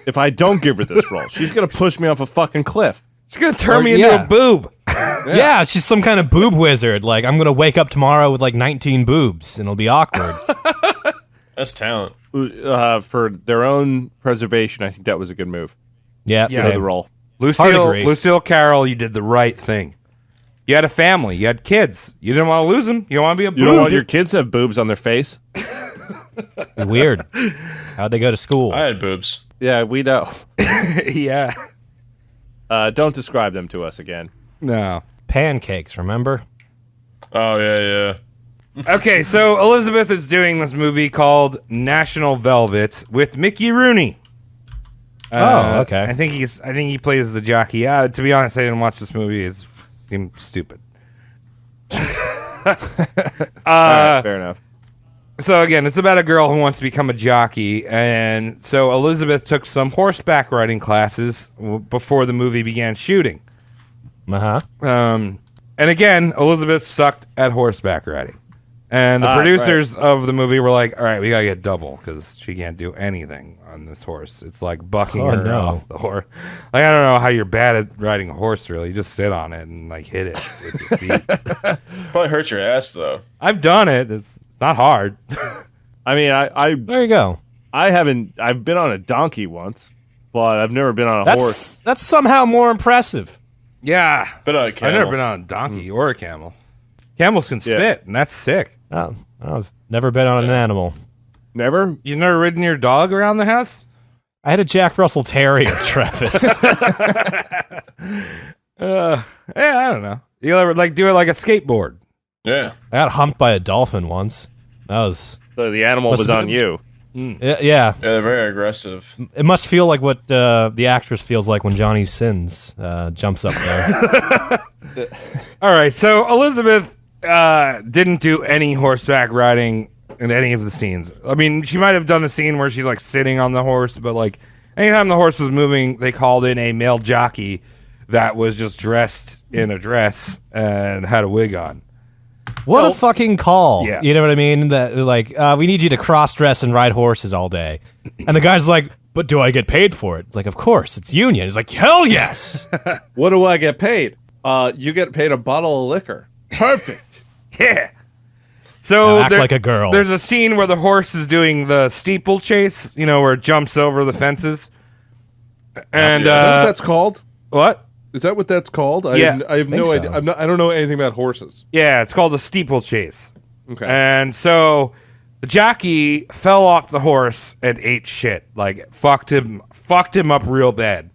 if I don't give her this role. She's gonna push me off a fucking cliff. She's gonna turn me yeah. into a boob. Yeah, she's some kind of boob wizard. Like, I'm going to wake up tomorrow with like 19 boobs and it'll be awkward. That's talent. For their own preservation, I think that was a good move. Yeah, For the role. Lucille Carroll, you did the right thing. You had a family. You had kids. You didn't want to lose them. You don't want to be a boob. You don't want your kids to have boobs on their face? Weird. How'd they go to school? I had boobs. Yeah, we know. Yeah. Don't describe them to us again. No. Pancakes, remember? Oh, yeah. Okay, so Elizabeth is doing this movie called National Velvet with Mickey Rooney. Oh, okay. I think he plays the jockey. To be honest, I didn't watch this movie. It seemed stupid. All right, fair enough. So again, it's about a girl who wants to become a jockey, and so Elizabeth took some horseback riding classes before the movie began shooting. Uh-huh. And again, Elizabeth sucked at horseback riding. And the producers of the movie were like, "All right, we gotta get double because she can't do anything on this horse. It's like bucking her off the horse. Like, I don't know how you're bad at riding a horse. Really, you just sit on it and like hit it with your feet. Probably hurt your ass, though. I've done it. It's not hard. I mean, I There you go. haven't. I've been on a donkey once, but I've never been on a horse. That's somehow more impressive. Yeah, But I've never been on a donkey or a camel. Camels can spit, and that's sick. Oh, I've never been on an animal. Never. You've never ridden your dog around the house? I had a Jack Russell Terrier, Travis. Yeah, I don't know. You ever like do it like a skateboard? Yeah. I got humped by a dolphin once. That was... So the animal Must was have on been- you. Yeah. Yeah, they're very aggressive. It must feel like what the actress feels like when Johnny Sins jumps up there. All right, so Elizabeth didn't do any horseback riding in any of the scenes. I mean, she might have done a scene where she's like sitting on the horse, but like anytime the horse was moving, they called in a male jockey that was just dressed in a dress and had a wig on. What a fucking call. Yeah. You know what I mean? That like, we need you to cross-dress and ride horses all day. And the guy's like, but do I get paid for it? It's like, of course, it's union. He's like, hell yes. What do I get paid? You get paid a bottle of liquor. Perfect. Yeah. So Now act like a girl. There's a scene where the horse is doing the steeplechase, where it jumps over the fences. And Is that what that's called? what? Is that what that's called? Yeah. I have no so. idea. I don't know anything about horses. Yeah, it's called the steeplechase. Okay. And so the jockey fell off the horse and ate shit. Like fucked him up real bad.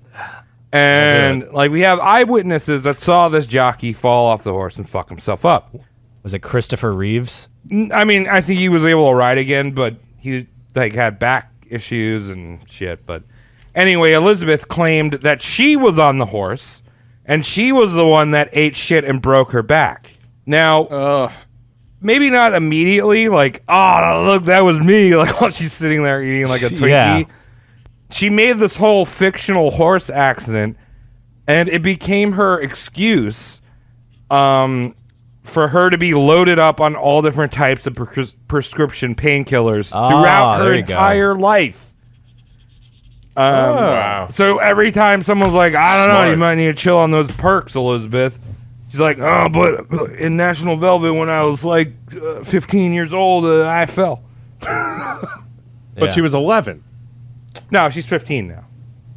And like we have eyewitnesses that saw this jockey fall off the horse and fuck himself up. Was it Christopher Reeves? I mean, I think he was able to ride again, but he like had back issues and shit. But anyway, Elizabeth claimed that she was on the horse and she was the one that ate shit and broke her back. Now, maybe not immediately, like, oh, look, that was me, like while she's sitting there eating like a Twinkie. Yeah. She made this whole fictional horse accident, and it became her excuse for her to be loaded up on all different types of prescription painkillers throughout her there you go. entire life. Wow. So every time someone's like, I don't know, Smart. you might need to chill on those perks, Elizabeth. She's like, oh, but in National Velvet when I was like 15 years old, I fell. But she was 11. No, she's 15 now.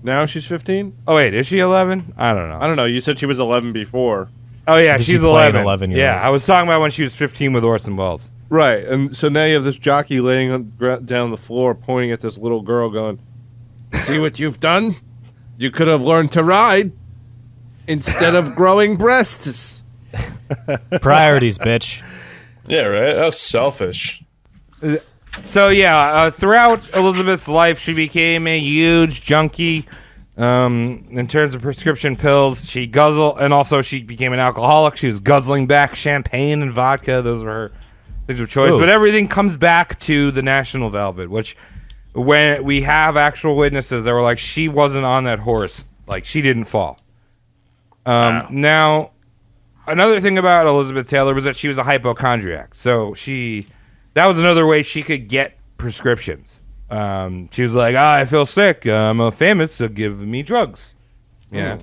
Now she's 15? Oh, wait, is she 11? I don't know. I don't know. You said she was 11 before. Oh, yeah, Did she she's play an 11. 11-year-old? Yeah, I was talking about when she was 15 with Orson Welles. Right. And so now you have this jockey laying down on the floor pointing at this little girl going, see what you've done? You could have learned to ride instead of growing breasts. Priorities, bitch. Yeah, right? That's selfish. So, yeah, throughout Elizabeth's life, she became a huge junkie. In terms of prescription pills, she became an alcoholic. She was guzzling back champagne and vodka. Those were her things of choice. Ooh. But everything comes back to the National Velvet, which when we have actual witnesses that were like, she wasn't on that horse. Like, she didn't fall. Now, another thing about Elizabeth Taylor was that she was a hypochondriac. So that was another way she could get prescriptions. She was like, I feel sick. I'm famous, so give me drugs. Yeah.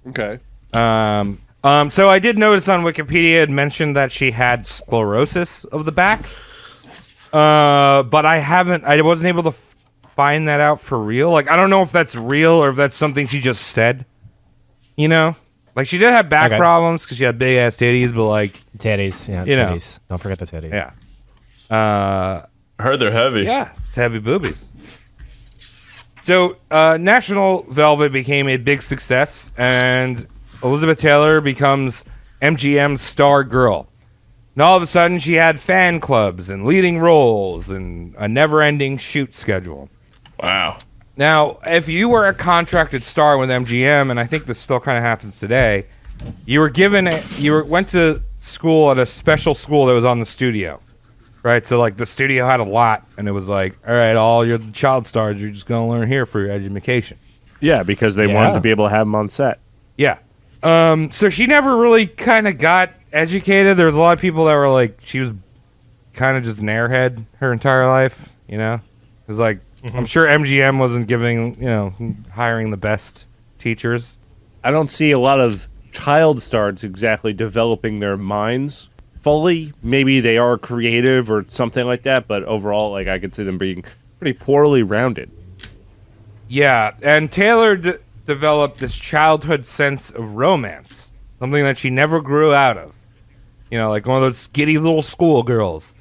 Okay. So I did notice on Wikipedia it mentioned that she had sclerosis of the back. But I wasn't able to find that out for real. Like, I don't know if that's real or if that's something she just said. Like, she did have back problems because she had big ass titties, but like, Titties. Yeah, You know. titties. Don't forget the titties. yeah. I heard they're heavy. Yeah, it's heavy boobies. So, National Velvet became a big success, and Elizabeth Taylor becomes MGM's star girl. And all of a sudden, she had fan clubs and leading roles and a never-ending shoot schedule. Wow. Now, if you were a contracted star with MGM, and I think this still kind of happens today, you went to school at a special school that was on the studio. Right, so like the studio had a lot, and it was like, all right, all your child stars, you're just gonna learn here for your education. Yeah, because they wanted to be able to have them on set. Yeah. So she never really kind of got educated. There was a lot of people that were like, she was kind of just an airhead her entire life. It was like, I'm sure MGM wasn't hiring the best teachers. I don't see a lot of child stars exactly developing their minds fully. Maybe they are creative or something like that, but overall, like, I could see them being pretty poorly rounded. Yeah, and Taylor developed this childhood sense of romance, something that she never grew out of. Like one of those giddy little schoolgirls.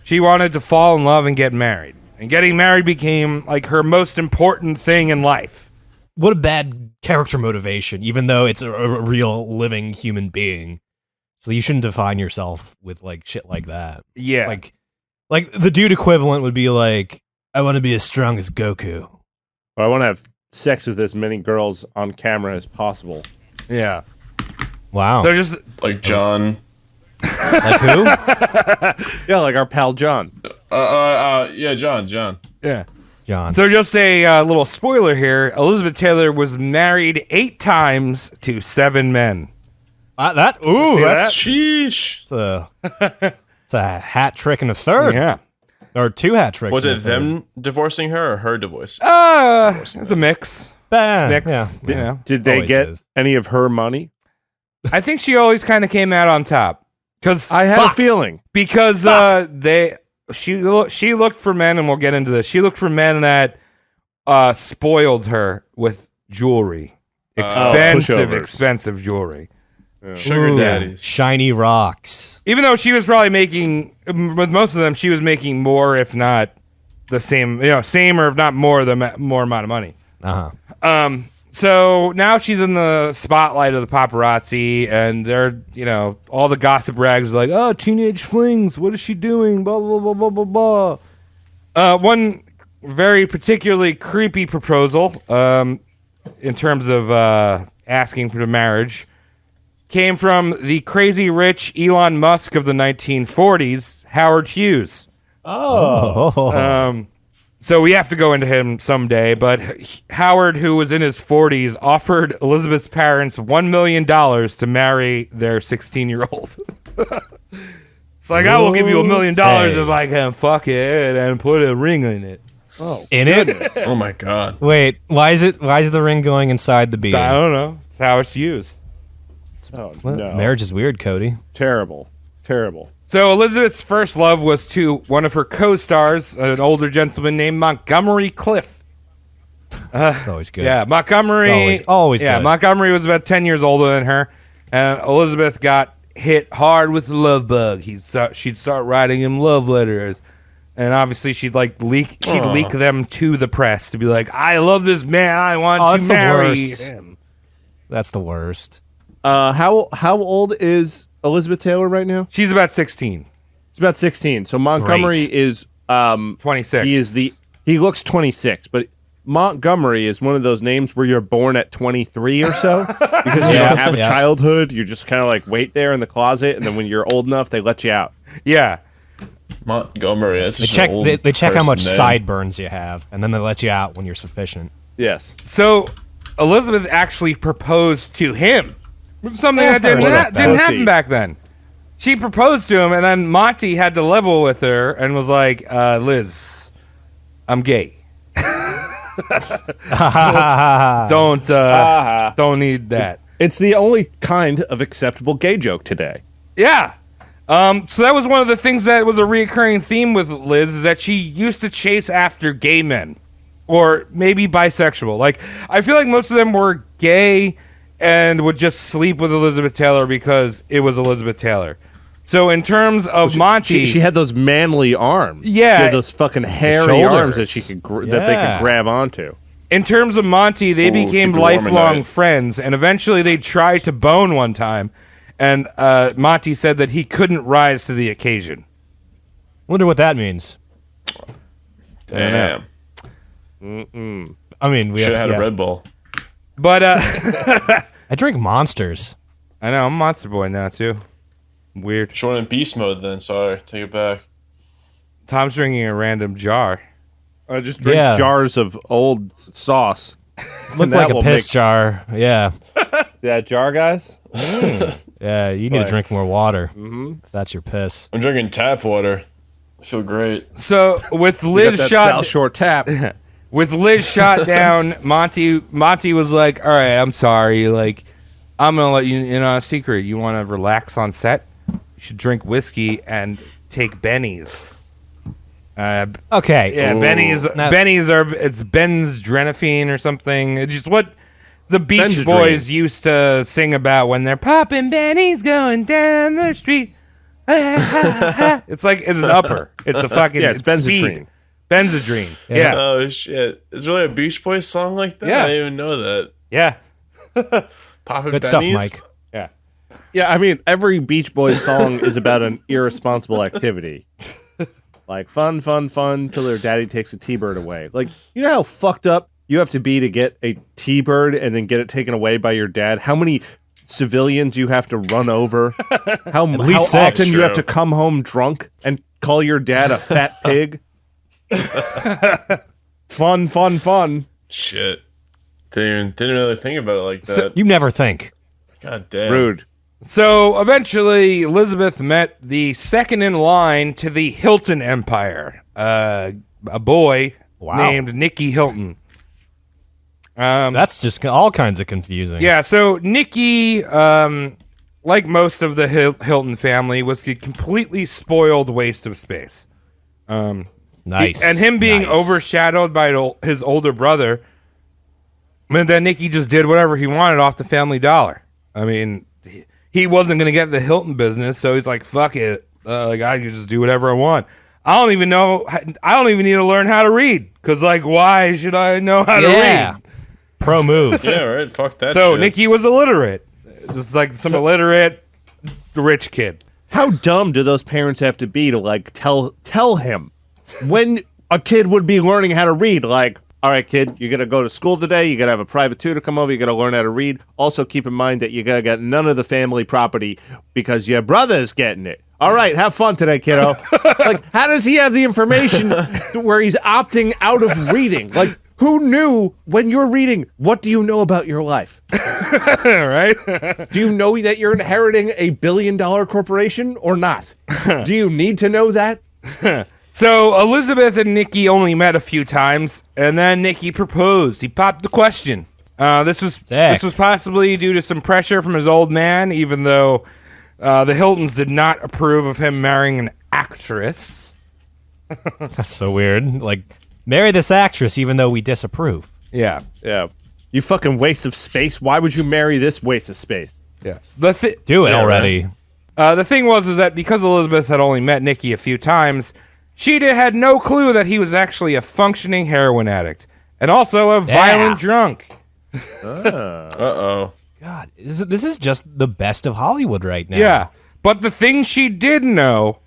She wanted to fall in love and get married. And getting married became, like, her most important thing in life. What a bad character motivation, even though it's a real living human being. So you shouldn't define yourself with like shit like that. Yeah. Like the dude equivalent would be like, I want to be as strong as Goku. But I want to have sex with as many girls on camera as possible. Yeah. Wow. They're just... Like John. Like who? Yeah, like our pal John. Yeah, John. Yeah. John. So just a little spoiler here. Elizabeth Taylor was married 8 times to 7 men. That's Sheesh. it's a hat trick and a third. Yeah. Or 2 hat tricks. Was and it a third. them divorcing her or her divorce? It's a mix. Yeah. You know. Did they Always get is. any of her money? I think she always kind of came out on top. I had a feeling. Because she looked for men, and we'll get into this. She looked for men that spoiled her with jewelry, pushovers. expensive jewelry. Sugar Ooh, daddies. Shiny rocks. Even though she was probably making, with most of them, she was making more, if not the same, same or if not more, more amount of money. So now she's in the spotlight of the paparazzi, and they're, all the gossip rags are like, oh, teenage flings, what is she doing? Blah, blah, blah, blah, blah, blah. One very particularly creepy proposal, in terms of asking for the marriage, came from the crazy rich Elon Musk of the 1940s, Howard Hughes. So we have to go into him someday, but Howard, who was in his 40s, offered Elizabeth's parents $1 million to marry their 16-year-old. It's like, I will give you $1 million if I can fuck it and put a ring in it. Oh, In it? Oh my god. Wait, why is the ring going inside the being? I don't know. It's how it's used. oh Well, no. Marriage is weird, Cody. Terrible. So Elizabeth's first love was to one of her co-stars, an older gentleman named Montgomery Cliff. It's always good. Yeah, Montgomery. Always Yeah, good. Montgomery was about 10 years older than her, and Elizabeth got hit hard with the love bug. She'd start writing him love letters, and obviously she'd leak them to the press to be like, "I love this man. I want that's to the marry worst. him." That's the worst. How old is Elizabeth Taylor right now? She's about 16, She's about 16. So Montgomery Great. is 26. he looks 26, but Montgomery is one of those names where you're born at 23 or so because you don't have a childhood. You just kind of wait there in the closet, and then when you're old enough, they let you out. Yeah. Montgomery. That's They such check. an old They check how much person name. sideburns you have, and then they let you out when you're sufficient. Yes. So Elizabeth actually proposed to him. Something that didn't What a happen pussy. back then. She proposed to him, and then Monty had to level with her and was like, Liz, I'm gay. Don't need that. It's the only kind of acceptable gay joke today. Yeah. So that was one of the things that was a reoccurring theme with Liz, is that she used to chase after gay men, or maybe bisexual. I feel like most of them were gay and would just sleep with Elizabeth Taylor because it was Elizabeth Taylor. So in terms of Monty, She had those manly arms. Yeah. She had those fucking hairy shoulders. arms that she could that they could grab onto. in terms of Monty, they became keep it warm at lifelong night. friends, and eventually they tried to bone one time, and Monty said that he couldn't rise to the occasion. Wonder what that means. Damn. I mean, we Should have have had a Red Bull. But I drink Monsters. I know, I'm Monster Boy now, too. Weird. Should went in beast mode then. Sorry, take it back. Tom's drinking a random jar. I just drink Yeah. jars of old sauce. Looks that like a will piss make- jar. Yeah. Yeah, jar guys. Yeah, you need to Right. drink more water. If that's your piss. I'm drinking tap water. I feel great. So with Got Liz that shot South Shore tap. with Liz shot down, Monty was like, "All right, I'm sorry. I'm gonna let you in on a secret. You want to relax on set? You should drink whiskey and take bennies." Okay. Yeah, Ooh. bennies. Now- Bennies it's benzdranophine or something. It's just what the Beach Benzedrine. Boys used to sing about when they're popping bennies going down the street. It's an upper. It's a fucking Yeah, it's speed. Benzedrine. Yeah. Oh shit! Is there really a Beach Boys song like that? Yeah. I didn't even know that. Yeah. Poppin' Good stuff, Bennies? Mike. Yeah. Yeah, I mean, every Beach Boys song is about an irresponsible activity. Fun, fun, fun, till their daddy takes a T-bird away. You know how fucked up you have to be to get a T-bird and then get it taken away by your dad? How many civilians you have to run over, how least how six. often you have to come home drunk and call your dad a fat pig. Fun. Shit. Didn't really think about it like that. So- You never think. God damn. Rude. So eventually, Elizabeth met the second in line to the Hilton Empire, a boy named Nicky Hilton. That's just all kinds of confusing. Yeah, so Nicky, like most of the Hilton family, was a completely spoiled waste of space. Nice. And him being Nice. overshadowed by his older brother meant that Nicky just did whatever he wanted off the family dollar. I mean, he wasn't going to get the Hilton business, so he's like, fuck it. Like, I can just do whatever I want. I don't even need to learn how to read, because, like, why should I know how to read? Pro move. Yeah, right. Fuck that So shit. Nicky was illiterate, just like some illiterate rich kid. How dumb do those parents have to be to like tell him when a kid would be learning how to read? Like, all right, kid, you're gonna go to school today. You gotta have a private tutor come over. You gotta learn how to read. Also, keep in mind that you gotta get none of the family property because your brother's getting it. All right, have fun today, kiddo. Like, how does he have the information where he's opting out of reading? Like, who knew when you're reading? What do you know about your life? Right? Do you know that you're inheriting $1 billion corporation or not? Do you need to know that? So Elizabeth and Nicky only met a few times, and then Nicky proposed. He popped the question. This was possibly due to some pressure from his old man, even though the Hiltons did not approve of him marrying an actress. That's so weird. Like, marry this actress even though we disapprove. Yeah. Yeah. You fucking waste of space. Why would you marry this waste of space? Yeah. Do it already. The thing was that because Elizabeth had only met Nicky a few times, she had no clue that he was actually a functioning heroin addict and also a violent drunk. Uh-oh. God, this is just the best of Hollywood right now. Yeah. But the thing she did know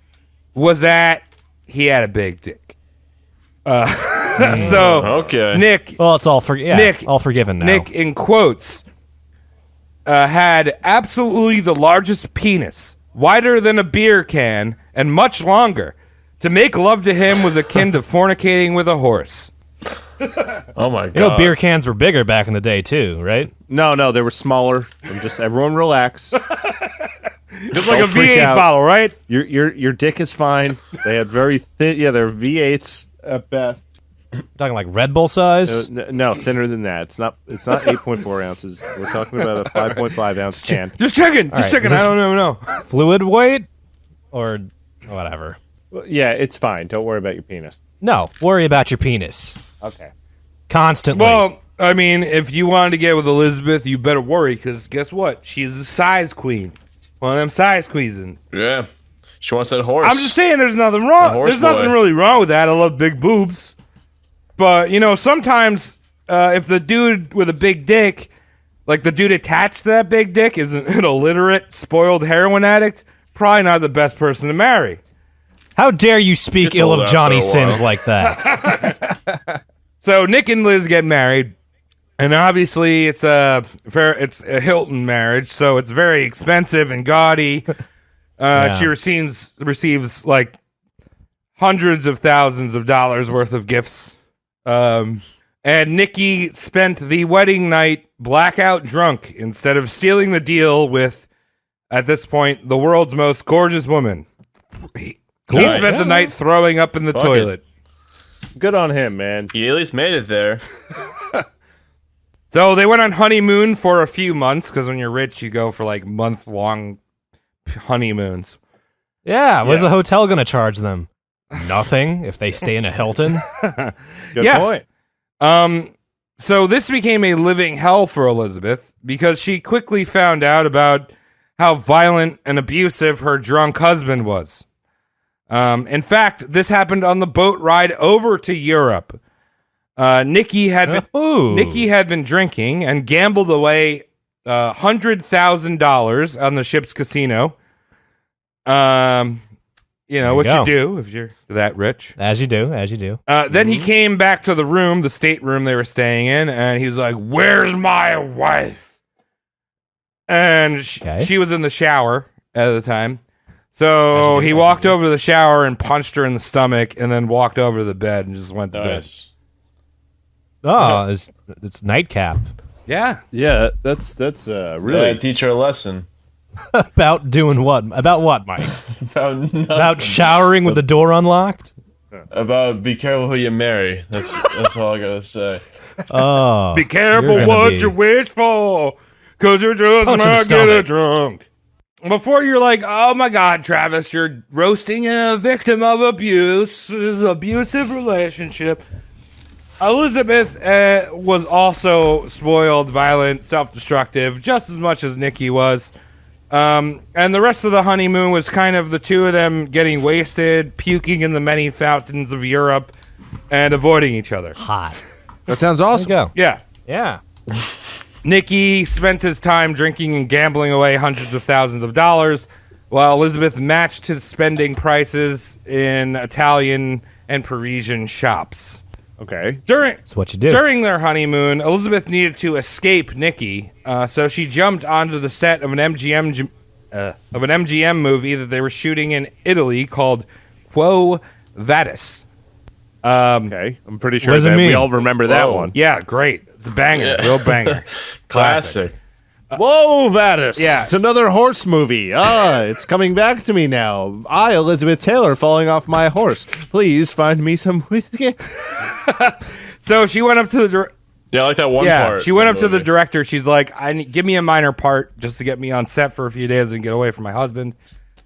was that he had a big dick. So, Okay. Nick, Well, it's all Nick, all forgiven now. Nick, in quotes, had absolutely the largest penis, wider than a beer can, and much longer. To make love to him was akin to fornicating with a horse. Oh my god. You know, beer cans were bigger back in the day too, right? No, they were smaller. And just everyone relax. Just like a freak V8 out. bottle, right? Your dick is fine. They had very thin. Yeah, they're V8s at best. Talking like Red Bull size. No, thinner than that. It's not 8.4 ounces. We're talking about a 5.5 ounce can. Just checking. right, Checking. is I this- don't know. Fluid weight or whatever. Yeah, it's fine. Don't worry about your penis. No, worry about your penis Okay. constantly. Well, I mean, if you wanted to get with Elizabeth, you better worry, because guess what? She's a size queen. One of them size queens. Yeah. She wants that horse. I'm just saying there's nothing wrong. horse There's nothing boy. really wrong with that. I love big boobs. But, you know, sometimes if the dude with a big dick, like the dude attached to that big dick, is an illiterate, spoiled heroin addict, probably not the best person to marry. How dare you speak Gets ill old of after Johnny a Sins while. like that? So Nick and Liz get married, and obviously it's a Hilton marriage, so it's very expensive and gaudy. She receives like hundreds of thousands of dollars worth of gifts. And Nicky spent the wedding night blackout drunk instead of sealing the deal with, at this point, the world's most gorgeous woman. He Nice. spent the night throwing up in the Fuck toilet. Good on him, man. He at least made it there. So they went on honeymoon for a few months, because when you're rich, you go for like month-long honeymoons. Yeah, what's the hotel going to charge them? Nothing if they stay in a Hilton. Good Yeah. point. So this became a living hell for Elizabeth, because she quickly found out about how violent and abusive her drunk husband was. In fact, this happened on the boat ride over to Europe. Nicky had been drinking and gambled away $100,000 on the ship's casino. You know what you do if you're that rich. As you do. Then he came back to the room, the stateroom they were staying in, and he was like, "Where's my wife?" and Okay. she was in the shower at the time. So he walked over to the shower and punched her in the stomach, and then walked over to the bed and just went to bed. Nice. Oh, it's nightcap. Yeah. Yeah, that's Really? really. Teach her a lesson. About doing what? About what, Mike? About nothing. About showering with the door unlocked? About be careful who you marry. That's all I gotta say. Oh. Be careful you're gonna what be- you wish for, because you're just Punch in the not get stomach. drunk. Before you're like, oh my God, Travis, you're roasting a victim of abuse. This is an abusive relationship. Elizabeth was also spoiled, violent, self-destructive, just as much as Nikki was. And the rest of the honeymoon was kind of the two of them getting wasted, puking in the many fountains of Europe, and avoiding each other. Hot. That sounds There you awesome. go. Yeah. Yeah. Nikki spent his time drinking and gambling away hundreds of thousands of dollars, while Elizabeth matched his spending prices in Italian and Parisian shops. Okay. That's what you do. During their honeymoon, Elizabeth needed to escape Nikki, so she jumped onto the set of an MGM movie that they were shooting in Italy called Quo Vadis. Okay. I'm pretty sure What does it that we mean? all remember that Whoa. one. Yeah, great. It's a banger, real banger. Classic. Whoa, Vadis. Yeah. It's another horse movie. It's coming back to me now. I, Elizabeth Taylor, falling off my horse. Please find me some whiskey. So she went up to the Yeah, I like that one part. she went of up to the movie. director. She's like, give me a minor part just to get me on set for a few days and get away from my husband.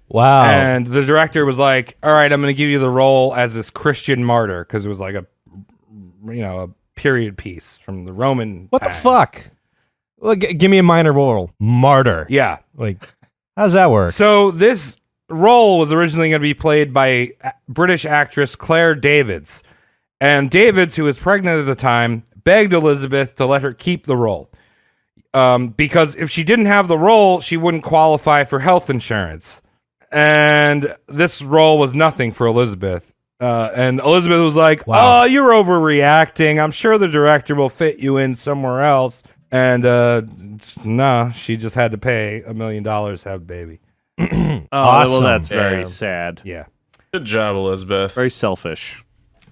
Wow. And the director was like, all right, I'm going to give you the role as this Christian martyr, because it was like a period piece from the Roman What the times. fuck? Well, give me a minor role. Martyr. Yeah. Like, how's that work? So this role was originally going to be played by British actress Claire Davids. And Davids, who was pregnant at the time, begged Elizabeth to let her keep the role. Because if she didn't have the role, she wouldn't qualify for health insurance. And this role was nothing for Elizabeth. And Elizabeth was like, Wow. oh, you're overreacting. I'm sure the director will fit you in somewhere else. And no, she just had to pay $1 million to have a baby. Oh, Awesome. well, that's very Damn. sad. Yeah. Good job, Elizabeth. Very selfish.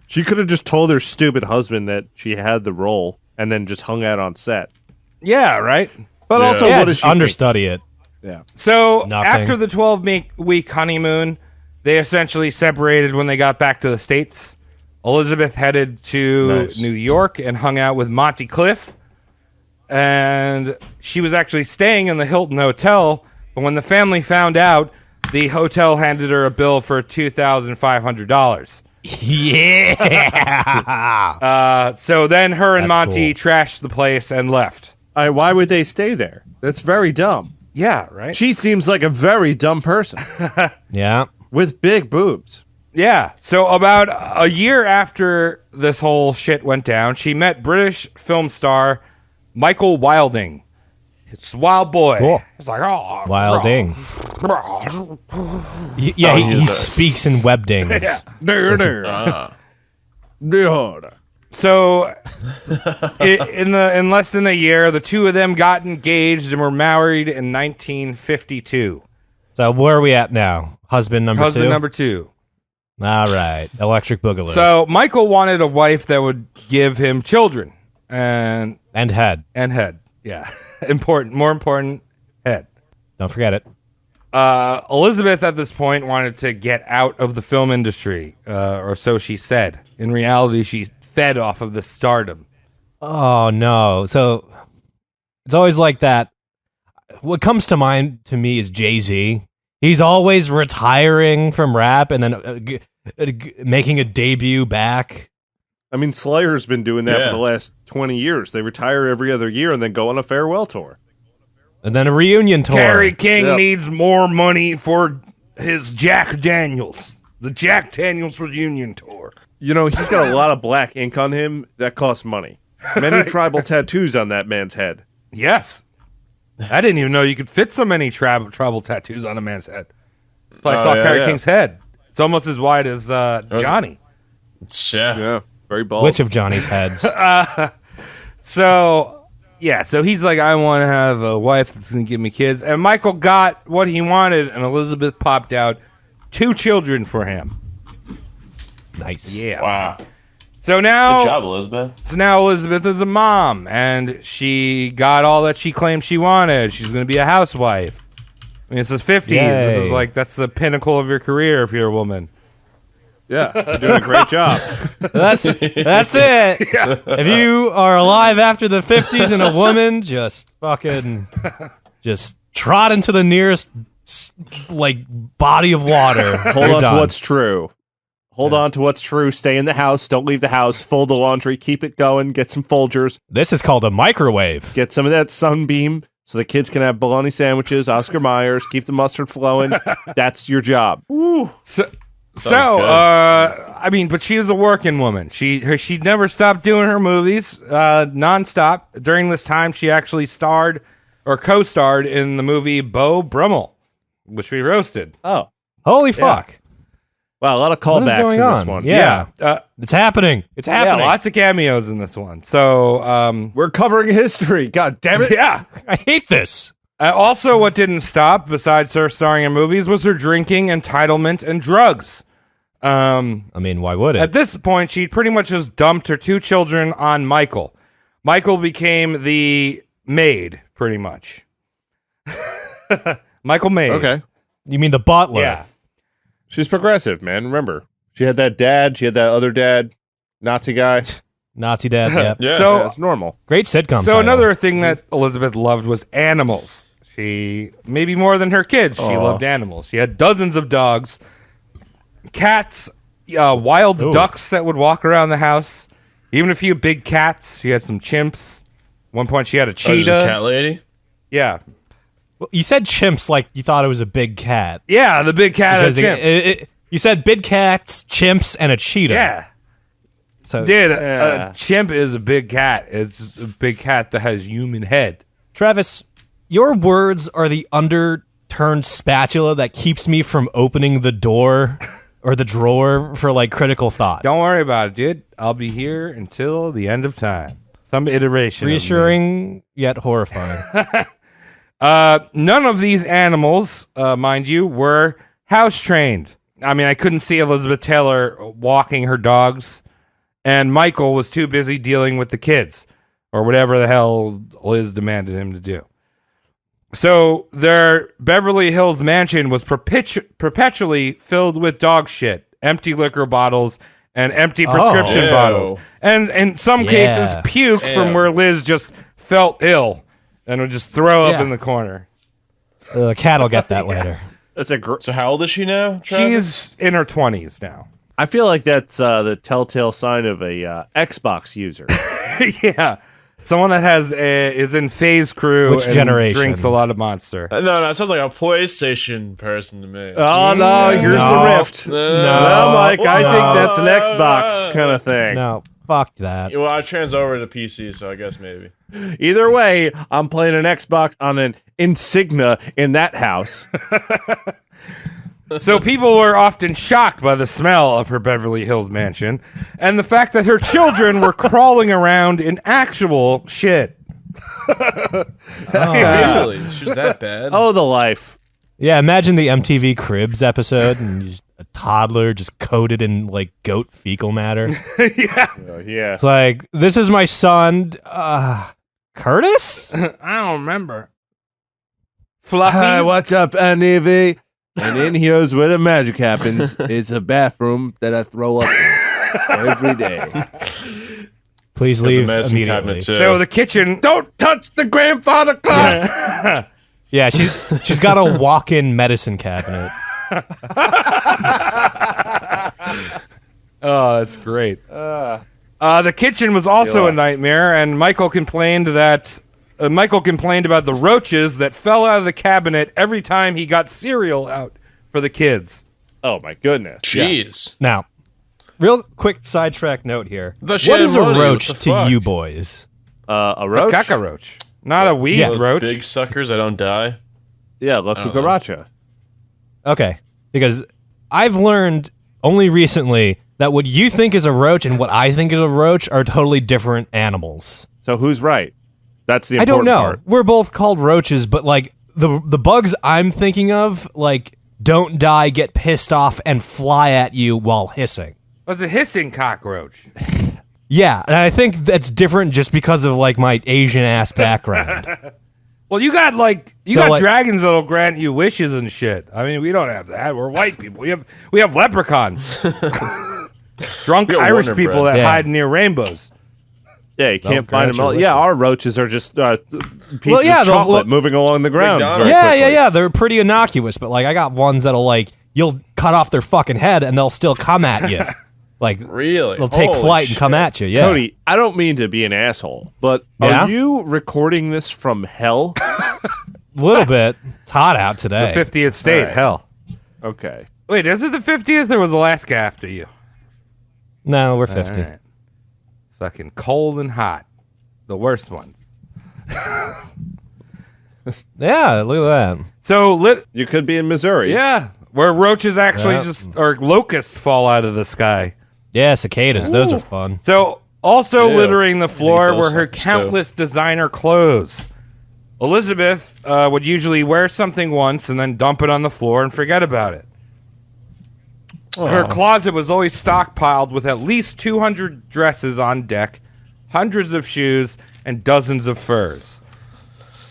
She could have just told her stupid husband that she had the role and then just hung out on set. Yeah, right? But Yeah. also, yeah, what does just she understudy it. think? Yeah. So Nothing. after the 12-week honeymoon, they essentially separated when they got back to the States. Elizabeth headed to Nice. New York and hung out with Monty Cliff. And she was actually staying in the Hilton Hotel. But when the family found out, the hotel handed her a bill for $2,500. Yeah. So then her and That's Monty trashed the place and left. Why would they stay there? That's very dumb. Yeah, right? She seems like a very dumb person Yeah. with big boobs. Yeah. So about a year after this whole shit went down, she met British film star Michael Wilding. It's Wild Boy. Cool. It's like, oh, Wilding. Yeah, he speaks in webdings. So in less than a year, the two of them got engaged and were married in 1952. So where are we at now? Husband number Husband two? number two. All right. Electric Boogaloo. So Michael wanted a wife that would give him children and head. head. Yeah. More important, head. Don't forget it. Elizabeth at this point wanted to get out of the film industry, or so she said. In reality, she fed off of the stardom. Oh, no. So it's always like that. What comes to mind to me is Jay-Z. He's always retiring from rap and then making a debut back. I mean, Slayer's been doing that Yeah. for the last 20 years. They retire every other year and then go on a farewell tour. And then a reunion tour. Carrie King Yep. needs more money for his Jack Daniels. The Jack Daniels reunion tour. You know, he's got a lot of black ink on him that costs money. Many tribal tattoos on that man's head. Yes. I didn't even know you could fit so many tribal tattoos on a man's head. So I Oh, saw yeah, Carrie yeah. King's head. It's almost as wide as Johnny. Yeah. Yeah, very bald. Which of Johnny's heads? So Yeah, so he's like, I want to have a wife that's going to give me kids. And Michael got what he wanted, and Elizabeth popped out 2 children for him. Nice. Yeah. Wow. So now, Good job, Elizabeth. So now Elizabeth is a mom, and she got all that she claimed she wanted. She's going to be a housewife. I mean, this is 50s. Yay. This is like, that's the pinnacle of your career if you're a woman. Yeah, you're doing a great job. That's it. If you are alive after the 50s and a woman, just fucking just trot into the nearest like body of water. Hold on to what's true. Hold on to what's true. Stay in the house. Don't leave the house. Fold the laundry. Keep it going. Get some Folgers. This is called a microwave. Get some of that Sunbeam so the kids can have bologna sandwiches, Oscar Myers. Keep the mustard flowing. That's your job. I mean, but she was a working woman. She never stopped doing her movies nonstop. During this time, she actually starred or co-starred in the movie Beau Brummel, which we roasted. Oh. Holy fuck. Wow, a lot of What is callbacks going in this on? one. Yeah. It's happening. It's happening. Yeah, lots of cameos in this one. So, We're covering history. God damn it. yeah. I hate this. Also, what didn't stop, besides her starring in movies, was her drinking, entitlement, and drugs. I mean, why would it? At this point, she pretty much just dumped her 2 children on Michael. Michael became the maid, pretty much. Michael Maid. Okay. You mean the butler? Yeah. She's progressive, man. Remember, she had that dad. She had that other dad, Nazi guy. Nazi dad. Yep. Yeah. So, That's normal. Great sitcom. So title. another thing that Elizabeth loved was animals. She, maybe more than her kids, she loved animals. She had dozens of dogs, cats, wild ducks that would walk around the house, even a few big cats. She had some chimps. At one point, she had a cheetah. Oh, cat lady. Yeah. Well, you said chimps like you thought it was a big cat. Yeah, the big cat and a Because chimp. you said big cats, chimps, and a cheetah. Yeah. So, Dude, a chimp is a big cat. It's a big cat that has human head. Travis, your words are the underturned spatula that keeps me from opening the door or the drawer for like critical thought. Don't worry about it, dude. I'll be here until the end of time. Some iteration. Reassuring yet horrifying. None of these animals, mind you, were house trained. I mean, I couldn't see Elizabeth Taylor walking her dogs, and Michael was too busy dealing with the kids, or whatever the hell Liz demanded him to do. So their Beverly Hills mansion was perpetually filled with dog shit, empty liquor bottles, and empty prescription Ew. bottles. And in some cases, puke from Ew. where Liz just felt ill and would just throw up Yeah. in the corner. The cat will get that later. That's a. So how old is she now? Travis? She's in her 20s now. I feel like that's the telltale sign of a Xbox user. Yeah. Someone that is in Phase Crew Which and generation? drinks a lot of Monster. No, it sounds like a PlayStation person to me. Oh no, here's No. the Rift. No, Mike, I think that's an Xbox kind of thing. No, fuck that. Well, I trans over to PC, so I guess maybe. Either way, I'm playing an Xbox on an Insignia in that house. So people were often shocked by the smell of her Beverly Hills mansion and the fact that her children were crawling around in actual shit. Really? She's that bad? Oh, the life. Yeah, imagine the MTV Cribs episode and just a toddler just coated in like goat fecal matter. Yeah. Yeah. It's like, this is my son, Curtis? I don't remember. Fluffy. Hi, what's up, NEV? And in here's where the magic happens. It's a bathroom that I throw up in every day. Please Got the leave medicine immediately. cabinet, too. So the kitchen. Don't touch the grandfather clock. Yeah, she's got a walk-in medicine cabinet. Oh, that's great. The kitchen was also a nightmare, and Michael complained about the roaches that fell out of the cabinet every time he got cereal out for the kids. Oh my goodness. Jeez. Now, real quick sidetrack note here. Thought she What had is a money. roach What the to fuck? you boys? A roach? A cockroach, not a weed Yeah. Those roach. big suckers that don't die. Yeah, La Cucaracha. Okay, because I've learned only recently that what you think is a roach and what I think is a roach are totally different animals. So who's right? That's the I don't important know. part. We're both called roaches, but like the bugs I'm thinking of, like don't die, get pissed off, and fly at you while hissing. What's a hissing cockroach? Yeah, and I think that's different just because of like my Asian ass background. Well, you got So, like- dragons that'll grant you wishes and shit. I mean, we don't have that. We're white people. We have leprechauns, drunk We got Irish Wonder people Bread. that Yeah. hide near rainbows. Yeah, you can't grant find them your all. wishes. Yeah, our roaches are just pieces yeah, of they'll- chocolate moving along the ground. McDonald's. very Yeah, quickly. they're pretty innocuous, but like I got ones that'll like you'll cut off their fucking head and they'll still come at you. Like Really? they'll take Holy flight and come shit. at you. Yeah. Cody, I don't mean to be an asshole, but Yeah? are you recording this from hell? A little bit. It's hot out today. 50th state, right. hell. Okay. Wait, is it the 50th or was Alaska after you? No, we're 50. All right. Fucking cold and hot. The worst ones. Yeah, look at that. So, You could be in Missouri. yeah, where roaches actually Yeah. or locusts fall out of the sky. Yeah, cicadas. Those are fun. So, also Ew. littering the floor those were her suckers, too. countless designer clothes. Elizabeth would usually wear something once and then dump it on the floor and forget about it. Her closet was always stockpiled with at least 200 dresses on deck, hundreds of shoes, and dozens of furs.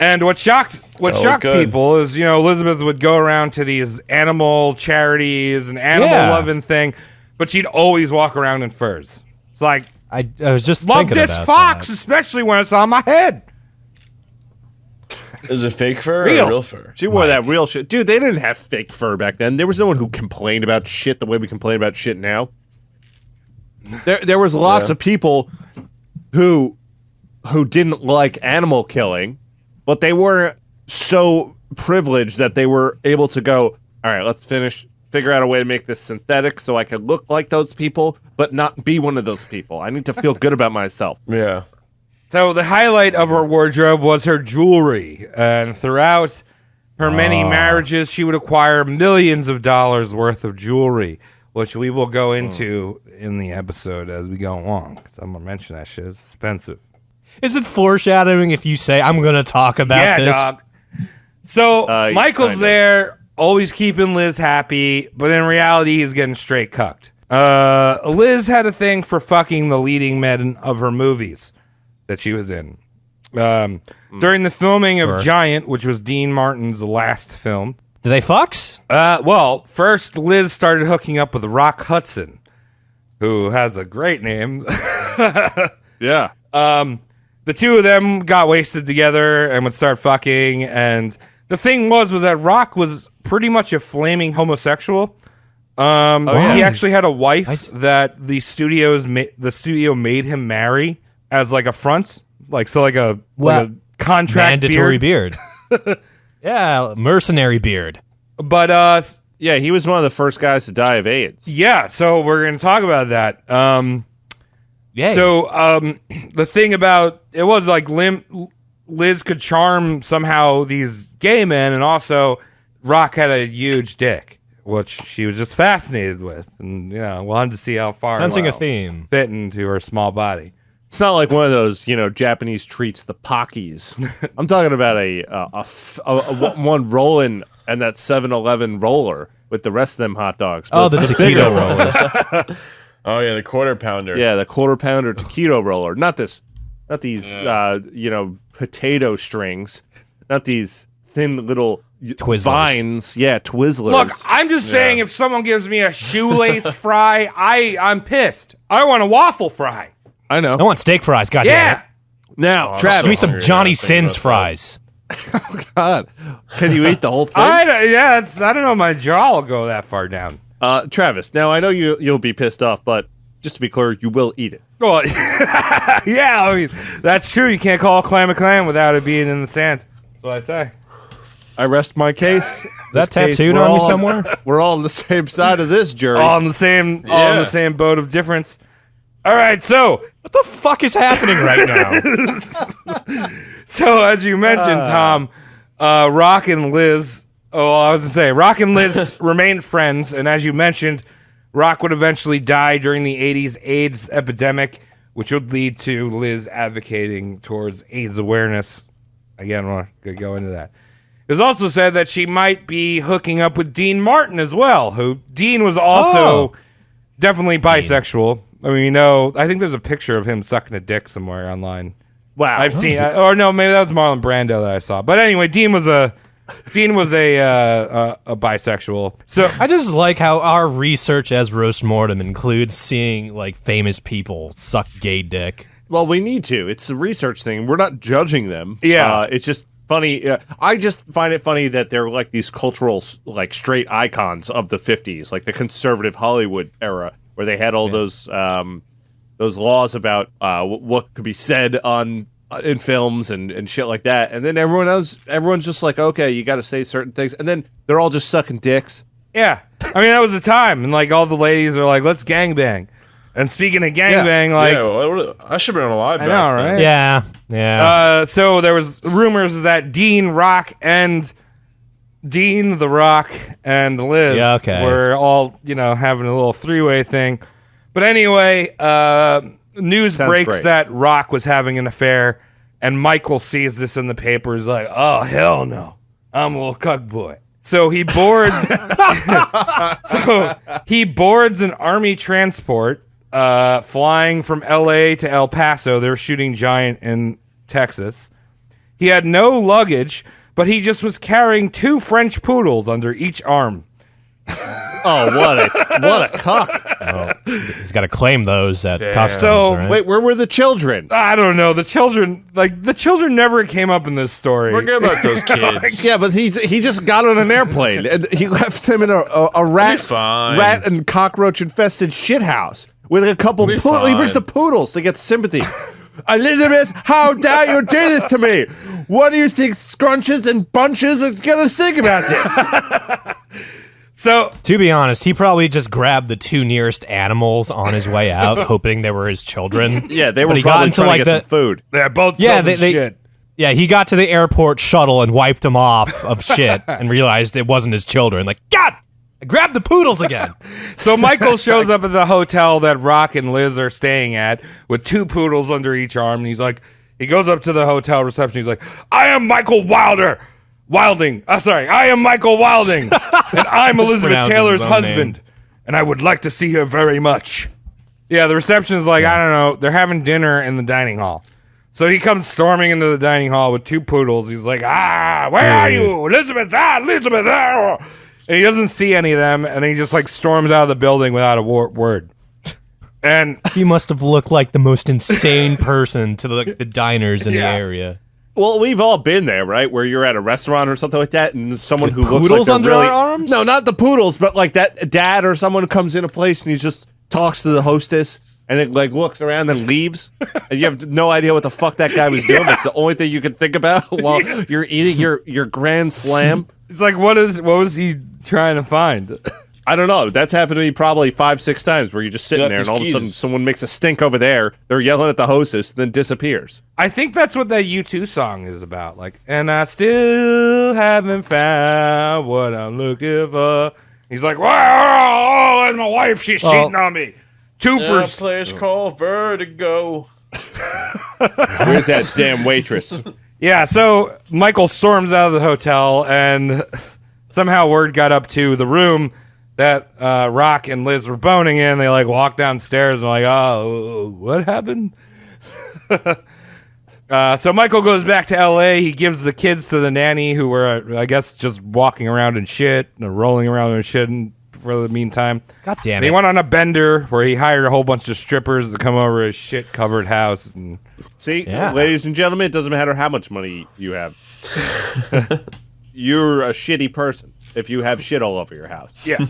And what shocked was good. people is, Elizabeth would go around to these animal charities and animal Yeah. loving thing, but she'd always walk around in furs. It's like, I was just love thinking this about fox, that. especially when it's on my head. Is it fake fur Real. or real fur? She wore that real shit. Dude, they didn't have fake fur back then. There was no one who complained about shit the way we complain about shit now. There was lots Yeah. of people who didn't like animal killing, but they weren't so privileged that they were able to go, all right, let's figure out a way to make this synthetic so I can look like those people, but not be one of those people. I need to feel good about myself. Yeah. So the highlight of her wardrobe was her jewelry, and throughout her many marriages, she would acquire millions of dollars worth of jewelry, which we will go into in the episode as we go along. Because I'm gonna mention that shit is expensive. Is it foreshadowing if you say I'm going to talk about this? Dog. So Michael's kinda. there, always keeping Liz happy, but in reality, he's getting straight cucked. Liz had a thing for fucking the leading men of her movies that she was in. During the filming of Giant, which was Dean Martin's last film, Do they fucks? well, first Liz started hooking up with Rock Hudson, who has a great name. Yeah. The two of them got wasted together and would start fucking. And the thing was that Rock was pretty much a flaming homosexual. He actually had a wife that the studio made him marry as like a front, like a contract Mandatory beard. beard. Yeah, mercenary beard. But Yeah, he was one of the first guys to die of AIDS. yeah, so we're gonna talk about that. Yeah. So the thing about it was like Liz could charm somehow these gay men, and also Rock had a huge dick, which she was just fascinated with, and wanted to see how far Sensing it a theme. fit into her small body. It's not like one of those, Japanese treats, the Pockies. I'm talking about one rolling and that 7-Eleven roller with the rest of them hot dogs. But Oh, the it's taquito rollers. Oh yeah, the quarter pounder. Yeah, the quarter pounder taquito roller. Not these, potato strings. Not these thin little Twizzlers. vines. Yeah, Twizzlers. Look, I'm just saying, if someone gives me a shoelace fry, I'm pissed. I want a waffle fry. I know. I want steak fries, goddamn Yeah. it. Now, Oh, Travis, Give me some hungry Johnny now, thinking Sins about fries. God, can you eat the whole thing? I don't know. My jaw will go that far down. Travis, now I know you'll be pissed off, but just to be clear, you will eat it. Well, yeah, I mean, that's true. You can't call a clam a clam without it being in the sand. That's what I say. I rest my case. That This case, tattooed we're on me all somewhere? We're all on the same side of this jury. All in the same boat of difference. All right, so What the fuck is happening right now? as you mentioned, Tom, Rock and Liz. Oh, I was gonna say Rock and Liz remained friends, and as you mentioned, Rock would eventually die during the '80s AIDS epidemic, which would lead to Liz advocating towards AIDS awareness. Again, we're going to go into that. It was also said that she might be hooking up with Dean Martin as well, who Dean was also definitely bisexual. I mean, I think there's a picture of him sucking a dick somewhere online. Wow. I've seen, or no, maybe that was Marlon Brando that I saw. But anyway, Dean was a bisexual. So I just like how our research as Roast Mortem includes seeing like famous people suck gay dick. Well, we need to. It's a research thing. We're not judging them. Yeah. It's just funny. I just find it funny that they're like these cultural, like straight icons of the 50s, like the conservative Hollywood era, where they had all those laws about what could be said in films and shit like that. And then everyone's just like, okay, you got to say certain things. And then they're all just sucking dicks. yeah, I mean that was the time, and like all the ladies are like, let's gangbang. And speaking of gangbang, I should have been alive. I know, right? Yeah. So there was rumors that Dean the Rock and Liz were all, having a little three-way thing. But anyway, news breaks great. that Rock was having an affair, and Michael sees this in the papers like, oh, hell no, I'm a little cuck boy. So he boards an army transport flying from L.A. to El Paso. They were shooting Giant in Texas. He had no luggage, but he just was carrying 2 French poodles under each arm. Oh, what a cock. Oh, he's got to claim those at customs. So, right? Wait, where were the children? I don't know. The children never came up in this story. Forget about those kids. Yeah, but he just got on an airplane and he left them in a rat and cockroach infested shithouse with a couple he brings the poodles to get sympathy. Elizabeth, how dare you do this to me? What do you think Scrunches and Bunches is gonna think about this? So, to be honest, he probably just grabbed the 2 nearest animals on his way out, hoping they were his children. Yeah, they were But he probably got into, trying like, to get some food. they're both shit. Yeah, he got to the airport shuttle and wiped them off of shit and realized it wasn't his children. Like, God, I grabbed the poodles again. So Michael shows up at the hotel that Rock and Liz are staying at with 2 poodles under each arm, and he goes up to the hotel reception. He's like, I am Michael Wilding. I am Michael Wilding, and I'm Elizabeth Taylor's husband, and I would like to see her very much. Yeah, the reception's like, I don't know, they're having dinner in the dining hall. So he comes storming into the dining hall with 2 poodles. He's like, where are you? Elizabeth, Elizabeth, And he doesn't see any of them, and he just like storms out of the building without a word. And he must have looked like the most insane person to the diners in the area. Well, we've all been there, right? Where you're at a restaurant or something like that, and someone who looks poodles like under really, our arms? No, not the poodles, but like that dad or someone who comes in a place and he just talks to the hostess and then like looks around and leaves, and you have no idea what the fuck that guy was doing. It's the only thing you can think about while you're eating your grand slam. It's like, what was he trying to find? I don't know. That's happened to me probably 5-6 times where you're just sitting there and all of a sudden someone makes a stink over there. They're yelling at the hostess, then disappears. I think that's what that U2 song is about. Like, and I still haven't found what I'm looking for. He's like, wow, and my wife, she's cheating on me. 2 for a place called Vertigo. Where's that damn waitress? Yeah, so Michael storms out of the hotel, and somehow word got up to the room that Rock and Liz were boning in. They like walk downstairs and like, oh, what happened? So Michael goes back to L.A. He gives the kids to the nanny, who were, I guess, just walking around in shit, rolling around in shit for the meantime. God damn And it. he went on a bender where he hired a whole bunch of strippers to come over his shit-covered house. And See, ladies and gentlemen, it doesn't matter how much money you have. You're a shitty person if you have shit all over your house. yeah.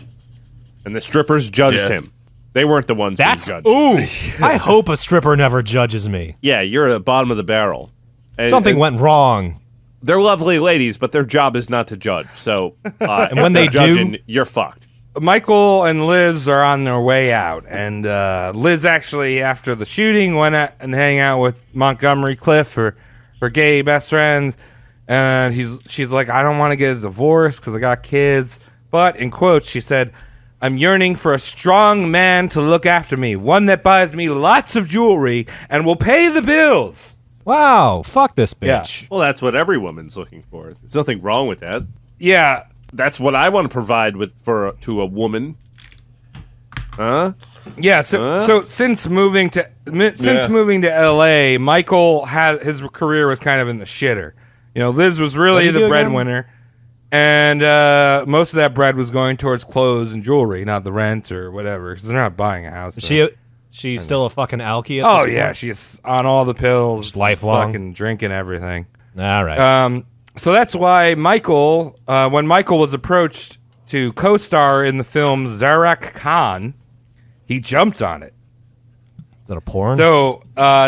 And the strippers judged him. They weren't the ones being judged. Ooh. I hope a stripper never judges me. Yeah, you're at the bottom of the barrel. And, Something went wrong. They're lovely ladies, but their job is not to judge. So, and when they do, you're fucked. Michael and Liz are on their way out, and Liz actually, after the shooting, went out and hang out with Montgomery Clift, her gay best friends, and she's like, I don't want to get a divorce because I got kids, but in quotes she said, I'm yearning for a strong man to look after me, one that buys me lots of jewelry and will pay the bills. Wow, fuck this bitch. Yeah. Well, that's what every woman's looking for. There's nothing wrong with that. Yeah. That's what I want to provide to a woman. Huh? Yeah, so since moving to LA, Michael his career was kind of in the shitter. You know, Liz was really the breadwinner, and most of that bread was going towards clothes and jewelry, not the rent or whatever, because they're not buying a house. She's still a fucking alkie. Oh yeah, she's on all the pills, just lifelong, fucking drinking everything. All right. So that's why Michael, when Michael was approached to co-star in the film Zarak Khan, he jumped on it. Is that a porn? So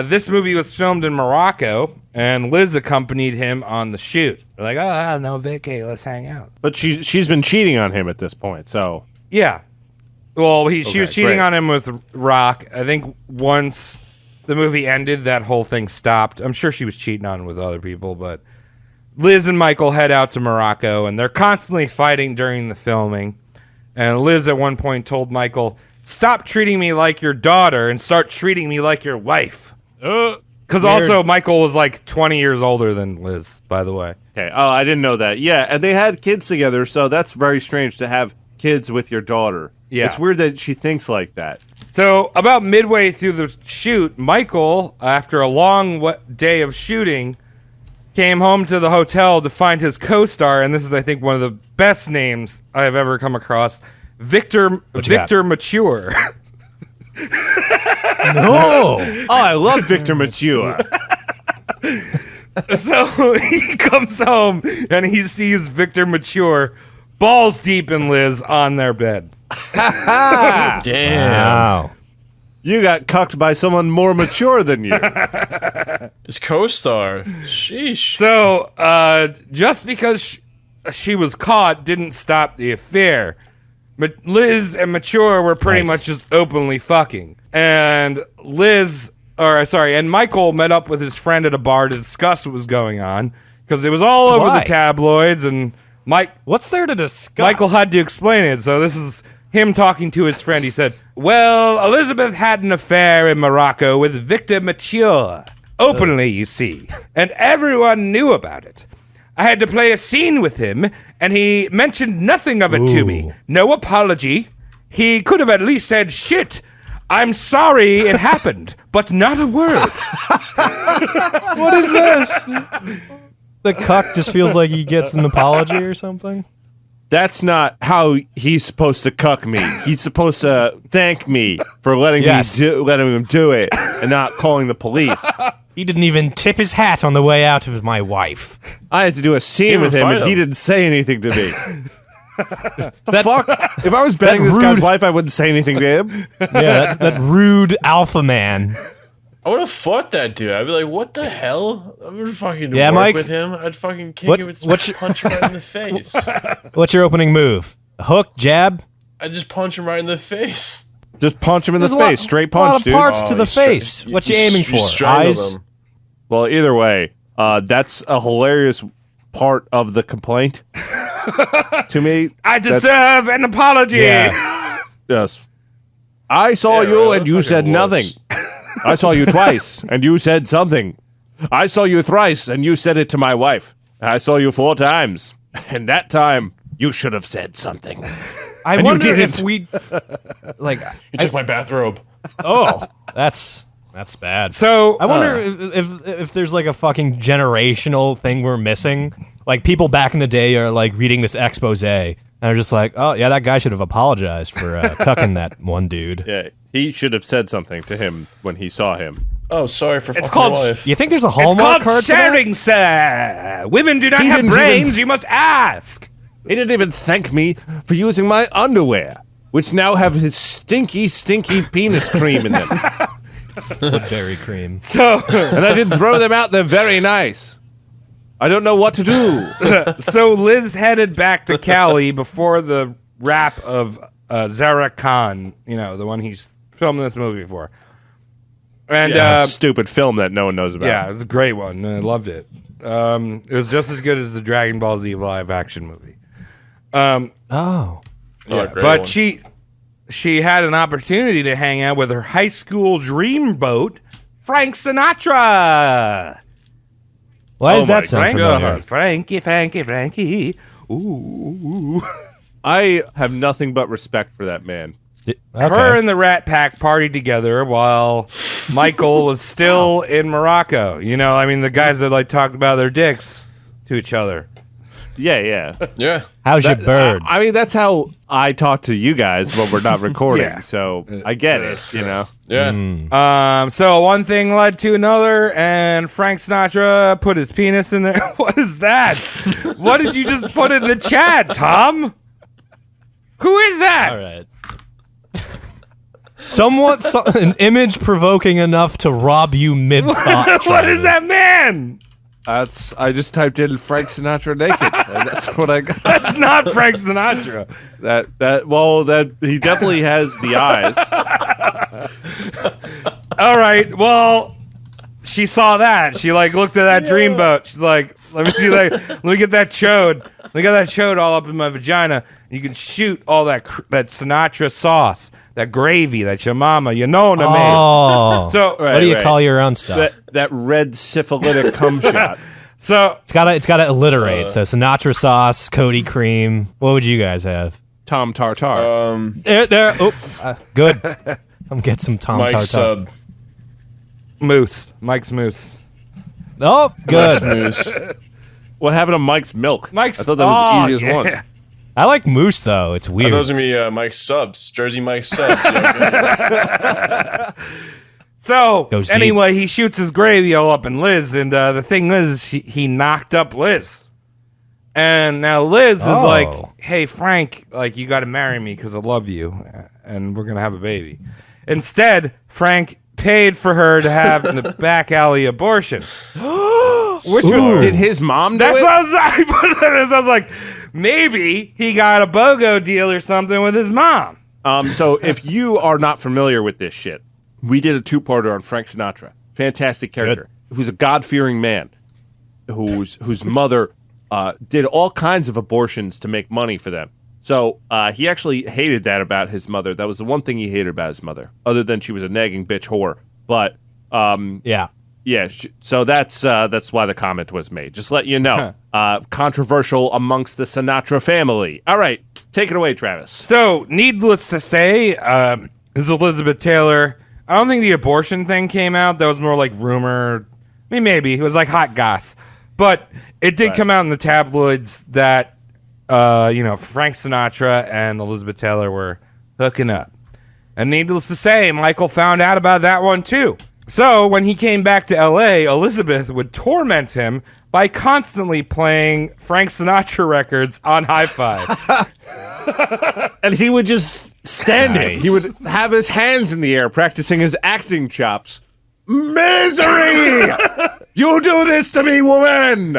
this movie was filmed in Morocco, and Liz accompanied him on the shoot. They're like, oh, no, Vicky, let's hang out. But she's been cheating on him at this point, so... Yeah. Well, she was cheating great. on him with Rock. I think once the movie ended, that whole thing stopped. I'm sure she was cheating on him with other people, but Liz and Michael head out to Morocco, and they're constantly fighting during the filming. And Liz at one point told Michael, stop treating me like your daughter and start treating me like your wife. Because also Michael was like 20 years older than Liz, by the way. Okay. Oh, I didn't know that. Yeah, and they had kids together, so that's very strange to have kids with your daughter. Yeah. It's weird that she thinks like that. So about midway through the shoot, Michael, after a long day of shooting, came home to the hotel to find his co-star, and this is, I think, one of the best names I've ever come across, Victor Mature. No. Oh, I love Victor Mature. So he comes home and he sees Victor Mature balls deep in Liz on their bed. Damn. Wow. You got cucked by someone more mature than you. His co-star. Sheesh. So just because she was caught didn't stop the affair. Liz and Mature were pretty much just openly fucking. And and Michael met up with his friend at a bar to discuss what was going on, because it was all over the tabloids, and what's there to discuss? Michael had to explain it, so this is him talking to his friend. He said, well, Elizabeth had an affair in Morocco with Victor Mature. Openly, you see. And everyone knew about it. I had to play a scene with him, and he mentioned nothing of it to me. No apology. He could have at least said, shit, I'm sorry it happened, but not a word. What is this? The cuck just feels like he gets an apology or something? That's not how he's supposed to cuck me. He's supposed to thank me for letting him do it and not calling the police. He didn't even tip his hat on the way out of my wife. I had to do a scene with him, and he didn't say anything to me. Fuck? If I was betting this guy's wife, I wouldn't say anything to him. Yeah, that rude alpha man. I would have fought that dude. I'd be like, what the hell? I'm gonna fucking work Mike? with him. I'd fucking kick him with punch him right in the face. What's your opening move? A hook, jab? I'd just punch him right in the face. Just punch him in the face. Straight punch, a lot of dude. parts to the face. What you aiming for? Eyes? Him. Well, either way, that's a hilarious part of the complaint. To me, I deserve an apology. Yeah. Yes. I saw you and you said nothing. I saw you twice and you said something. I saw you thrice and you said it to my wife. I saw you 4 times. And that time, you should have said something. I wonder if we... like, You took my bathrobe. Oh, that's bad. So I wonder if there's like a fucking generational thing we're missing. Like, people back in the day are like reading this expose and are just like, oh yeah, that guy should have apologized for cucking that one dude. Yeah, he should have said something to him when he saw him. Oh, sorry for fucking called my wife. You think there's a it's Hallmark called card for that? sharing, sir. Women do not He have didn't brains. even- You must ask. He didn't even thank me for using my underwear, which now have his stinky, stinky penis cream in them. Berry cream. So And I didn't throw them out. They're very nice. I don't know what to do. So Liz headed back to Cali before the wrap of Zarak Khan, you know, the one he's filming this movie for. And Stupid film that no one knows about. yeah, it was a great one. I loved it. It was just as good as the Dragon Ball Z live action movie. Oh. Yeah, great but one. she had an opportunity to hang out with her high school dreamboat, Frank Sinatra. Why does that sound familiar? Frankie. Ooh. I have nothing but respect for that man. Her and the Rat Pack partied together while Michael was still in Morocco. You know, I mean, the guys that like talked about their dicks to each other. Yeah. Yeah. How's your bird? I mean, that's how I talk to you guys when we're not recording. Yeah. So I get it, you know. Yeah. So one thing led to another, and Frank Sinatra put his penis in there. What is that? What did you just put in the chat, Tom? Who is that? All right. An image provoking enough to rob you mid thought. What is that man? I just typed in Frank Sinatra naked. And that's what I got. That's not Frank Sinatra. That he definitely has the eyes. All right. Well, she saw that. She like looked at that dreamboat. She's like, let me see. Let me get that chode. Let me get that chode all up in my vagina. You can shoot all that Sinatra sauce, that gravy, that your mama, you know what I mean? Oh. So what do you call your own stuff? That red syphilitic cum shot. So it's gotta alliterate. So Sinatra sauce, Cody cream. What would you guys have? Tom Tartar. There. Oh, good. I'm get some Tom Mike's Tartar. sub. Mousse. Mike's mousse. Oh, good. Moose. What happened to Mike's milk? I thought that was the easiest one. I like moose though. It's weird. Those are me, Mike's subs. Jersey Mike's subs. So Goes anyway, he shoots his gravy all up in Liz, and the thing is, he knocked up Liz. And now Liz is like, hey, Frank, like, you got to marry me because I love you, and we're going to have a baby. Instead, Frank paid for her to have the back alley abortion. Did his mom do That's it? what I was like, maybe he got a BOGO deal or something with his mom. So if you are not familiar with this shit, we did a two-parter on Frank Sinatra. Fantastic character. Who's a God-fearing man whose mother did all kinds of abortions to make money for them. So he actually hated that about his mother. That was the one thing he hated about his mother, other than she was a nagging bitch whore. But so that's why the comment was made. Just let you know. Controversial amongst the Sinatra family. All right, take it away, Travis. So, needless to say, this is Elizabeth Taylor. I don't think the abortion thing came out. That was more like rumor. I mean, maybe. It was like hot goss. But it did come out in the tabloids that, Frank Sinatra and Elizabeth Taylor were hooking up. And needless to say, Michael found out about that one too. So when he came back to L.A., Elizabeth would torment him by constantly playing Frank Sinatra records on hi-fi. And he would just stand it. He would have his hands in the air practicing his acting chops. Misery! You do this to me, woman!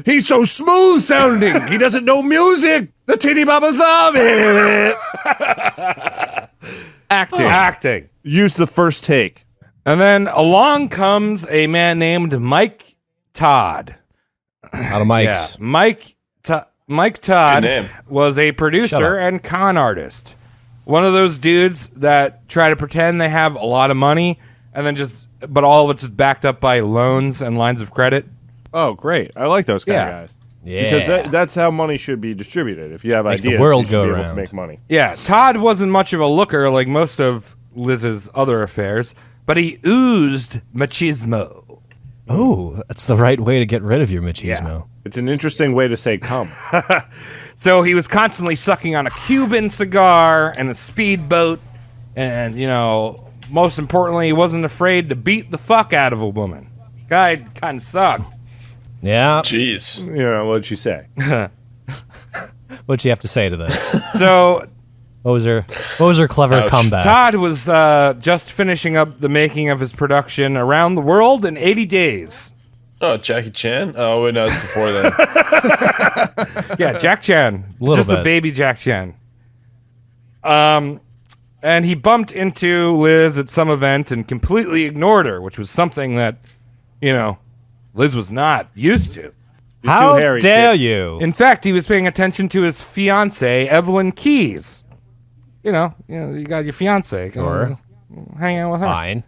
He's so smooth sounding. He doesn't know music. The titty bobbers love it. Acting. Use the first take. And then along comes a man named Mike Todd. Out of Mike's. Yeah, Mike Todd Good name. was a producer and con artist. One of those dudes that try to pretend they have a lot of money and then but all of it's backed up by loans and lines of credit. Oh, great. I like those kind of guys. Yeah. Because that's how money should be distributed. If you have Makes the ideas, world you should go be able round. to make money. Yeah, Todd wasn't much of a looker like most of Liz's other affairs, but he oozed machismo. Oh, that's the right way to get rid of your machismo. Yeah. It's an interesting way to say cum. So he was constantly sucking on a Cuban cigar and a speedboat, and, most importantly, he wasn't afraid to beat the fuck out of a woman. Guy kind of sucked. Yeah. Jeez. What'd she say? What'd you have to say to this? So What was her clever Ouch. comeback? Todd was just finishing up the making of his production Around the World in 80 Days. Oh, Jackie Chan? Oh, wait, no, it's before then. Yeah, Jack Chan. Little Just a bit. baby Jack Chan. And he bumped into Liz at some event and completely ignored her, which was something that, Liz was not used to. How too hairy, dare kid. you? In fact, he was paying attention to his fiancée, Evelyn Keyes. you got your fiance. Sure. Hang out with her. Fine.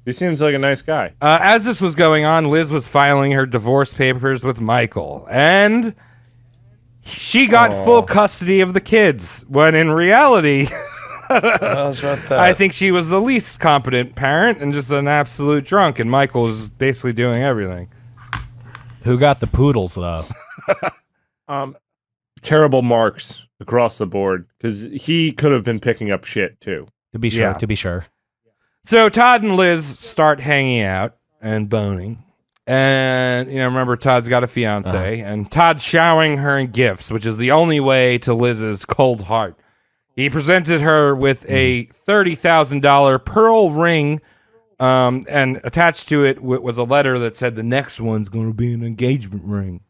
He seems like a nice guy. As this was going on, Liz was filing her divorce papers with Michael, and she got full custody of the kids, when in reality, How's about that? I think she was the least competent parent and just an absolute drunk, and Michael was basically doing everything. Who got the poodles though? Terrible marks across the board because he could have been picking up shit too. To be sure. Yeah. To be sure. So Todd and Liz start hanging out and boning. And, remember, Todd's got a fiance, and Todd's showering her in gifts, which is the only way to Liz's cold heart. He presented her with a $30,000 pearl ring, and attached to it was a letter that said the next one's going to be an engagement ring.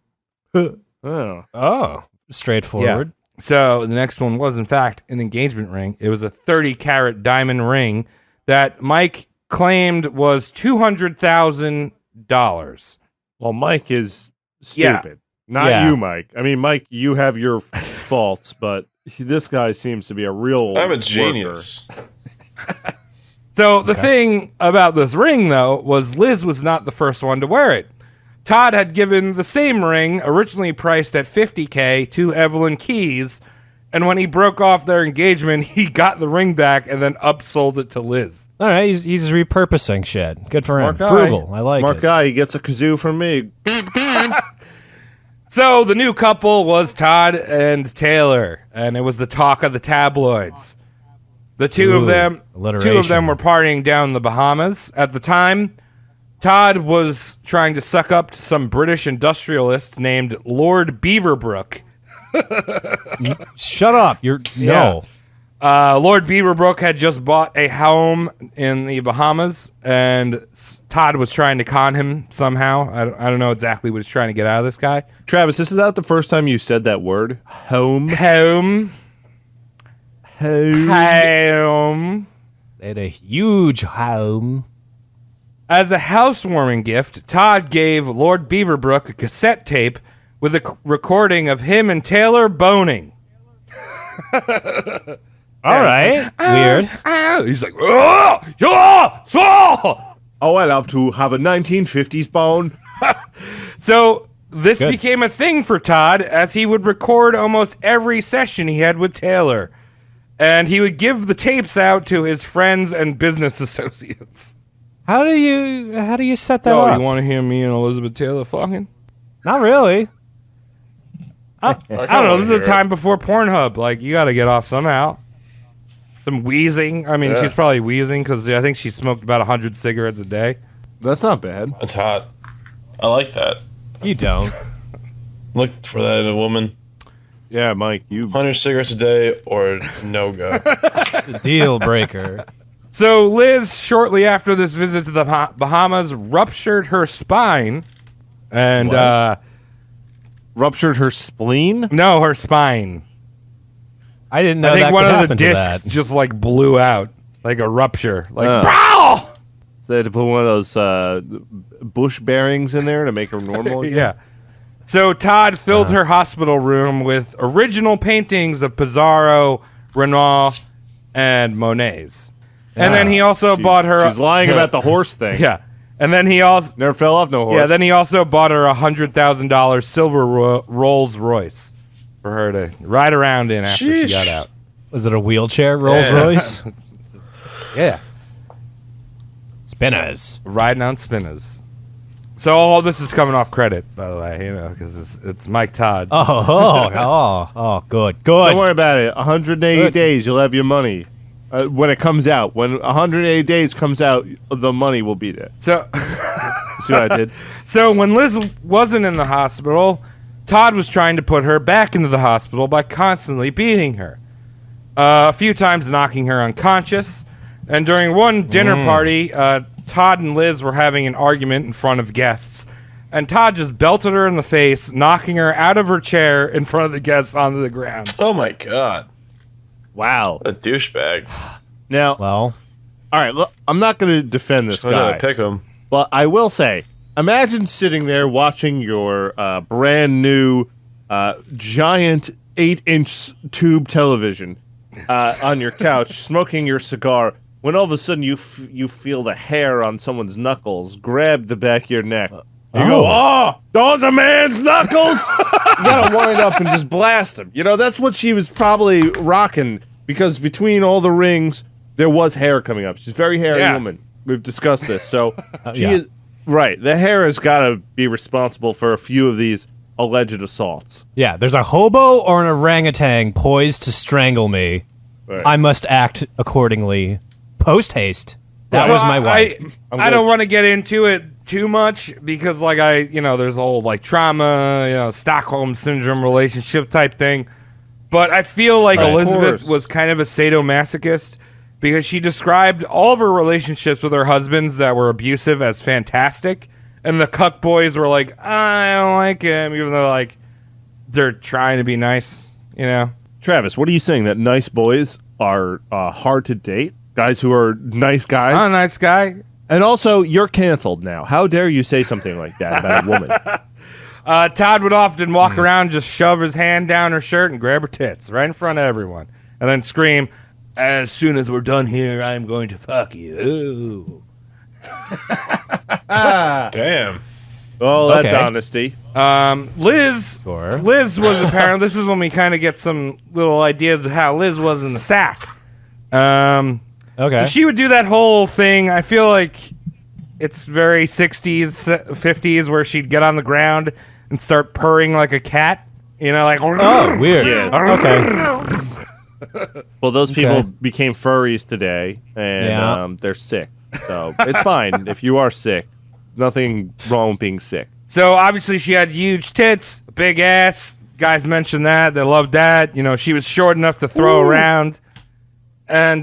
Oh. Straightforward. So the next one was, in fact, an engagement ring. It was a 30-carat diamond ring that Mike claimed was $200,000. Well, Mike is stupid. Not you, Mike. I mean, Mike, you have your faults, but this guy seems to be a real I'm a worker. genius. So the thing about this ring, though, was Liz was not the first one to wear it. Todd had given the same ring, originally priced at $50K, to Evelyn Keyes, and when he broke off their engagement, he got the ring back and then upsold it to Liz. All right, he's repurposing shit. Good for him. Smart guy. Frugal. I like Smart it. guy. He gets a kazoo from me. So the new couple was Todd and Taylor, and it was the talk of the tabloids. The two of them were partying down in the Bahamas. At the time, Todd was trying to suck up to some British industrialist named Lord Beaverbrook. Shut up. No. Lord Beaverbrook had just bought a home in the Bahamas, and Todd was trying to con him somehow. I don't know exactly what he's trying to get out of this guy. Travis, this is not the first time you said that word. Home. Home. Home. They had a huge home. As a housewarming gift, Todd gave Lord Beaverbrook a cassette tape with a recording of him and Taylor boning. All right. Weird. He's like, oh, yeah, so. Oh, I love to have a 1950s bone. So this Good. became a thing for Todd, as he would record almost every session he had with Taylor. And he would give the tapes out to his friends and business associates. How do you set that Oh, up? you want to hear me and Elizabeth Taylor fucking? Not really. I don't know. This is a time before Pornhub. Like, you got to get off somehow. Some wheezing. I mean, she's probably wheezing because I think she smoked about 100 cigarettes a day. That's not bad. That's hot. I like that. You don't. Look for that in a woman. Yeah, Mike, you. 100 cigarettes a day or no go. It's a deal breaker. So Liz, shortly after this visit to the Bahamas, ruptured her spine. And, Ruptured her spleen? no, her spine. I didn't know I think that one could of the happen to discs that. just like blew out, like a rupture. Like, So they had to put one of those bush bearings in there to make her normal again? yeah. So Todd filled her hospital room with original paintings of Pizarro, Renoir, and Monet's. And then he also bought her. She's lying about the horse thing. Yeah. And then he also. Never fell off no horse. Yeah, then he also bought her a $100,000 silver Rolls Royce for her to ride around in after she got out. Was it a wheelchair Rolls Royce? Yeah. Spinners. Riding on spinners. So all this is coming off credit, by the way, because it's Mike Todd. Oh, good. Don't worry about it. 180 days, you'll have your money. When it comes out. When 180 days comes out, the money will be there. So, See what I did? so when Liz wasn't in the hospital, Todd was trying to put her back into the hospital by constantly beating her. A few times knocking her unconscious. And during one dinner party, Todd and Liz were having an argument in front of guests. And Todd just belted her in the face, knocking her out of her chair in front of the guests onto the ground. Oh my god. Wow. A douchebag. Now, Well, all right, look, I'm not going to defend this I guy. to pick him. But I will say, imagine sitting there watching your brand new giant 8-inch tube television, on your couch, smoking your cigar, when all of a sudden you feel the hair on someone's knuckles grab the back of your neck. You go, oh, those are man's knuckles! You gotta wind up and just blast him. You know, that's what she was probably rocking, because between all the rings, there was hair coming up. She's a very hairy woman. We've discussed this. So, she is, right, the hair has got to be responsible for a few of these alleged assaults. Yeah, there's a hobo or an orangutan poised to strangle me. Right. I must act accordingly. Post haste. That was my wife. I don't want to get into it too much because, like, there's a whole, like, trauma, Stockholm Syndrome relationship type thing. But I feel like Elizabeth was kind of a sadomasochist because she described all of her relationships with her husbands that were abusive as fantastic. And the cuck boys were like, I don't like him, even though, like, they're trying to be nice, Travis, what are you saying? That nice boys are hard to date? Guys who are nice guys? I'm a nice guy. And also, you're canceled now. How dare you say something like that about a woman? Todd would often walk around, just shove his hand down her shirt and grab her tits right in front of everyone. And then scream, as soon as we're done here, I'm going to fuck you. Ooh. Damn. Oh, that's Okay. honesty. Liz was apparently, this is when we kind of get some little ideas of how Liz was in the sack. Okay. She would do that whole thing. I feel like it's very 60s, 50s, where she'd get on the ground and start purring like a cat. Like, Oh, weird. Yeah. Okay. Well, those people Okay. became furries today, and Yeah. they're sick. So it's fine if you are sick. Nothing wrong with being sick. So obviously she had huge tits, a big ass. Guys mentioned that. They loved that. She was short enough to throw around. And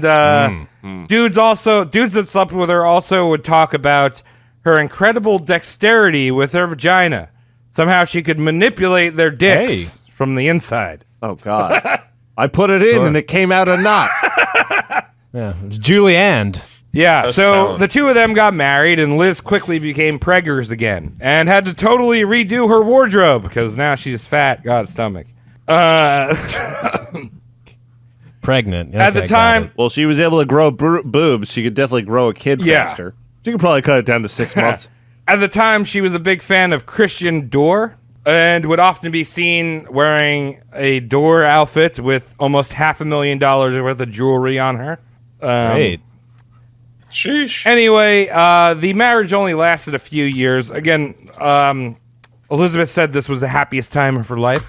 dudes that slept with her also would talk about her incredible dexterity with her vagina. Somehow she could manipulate their dicks from the inside. Oh, God. I put it in, and it came out a knot. Yeah. It's Julianne. Yeah, That's so talent. the two of them got married, and Liz quickly became preggers again and had to totally redo her wardrobe because now she's fat, got a stomach. Pregnant. At the Okay, got time, it. Well, she was able to grow boobs. She could definitely grow a kid faster. She could probably cut it down to 6 months. at the time, she was a big fan of Christian Dior and would often be seen wearing a Dior outfit with almost $500,000 worth of jewelry on her. Great. Sheesh. Anyway, the marriage only lasted a few years. Again, Elizabeth said this was the happiest time of her life,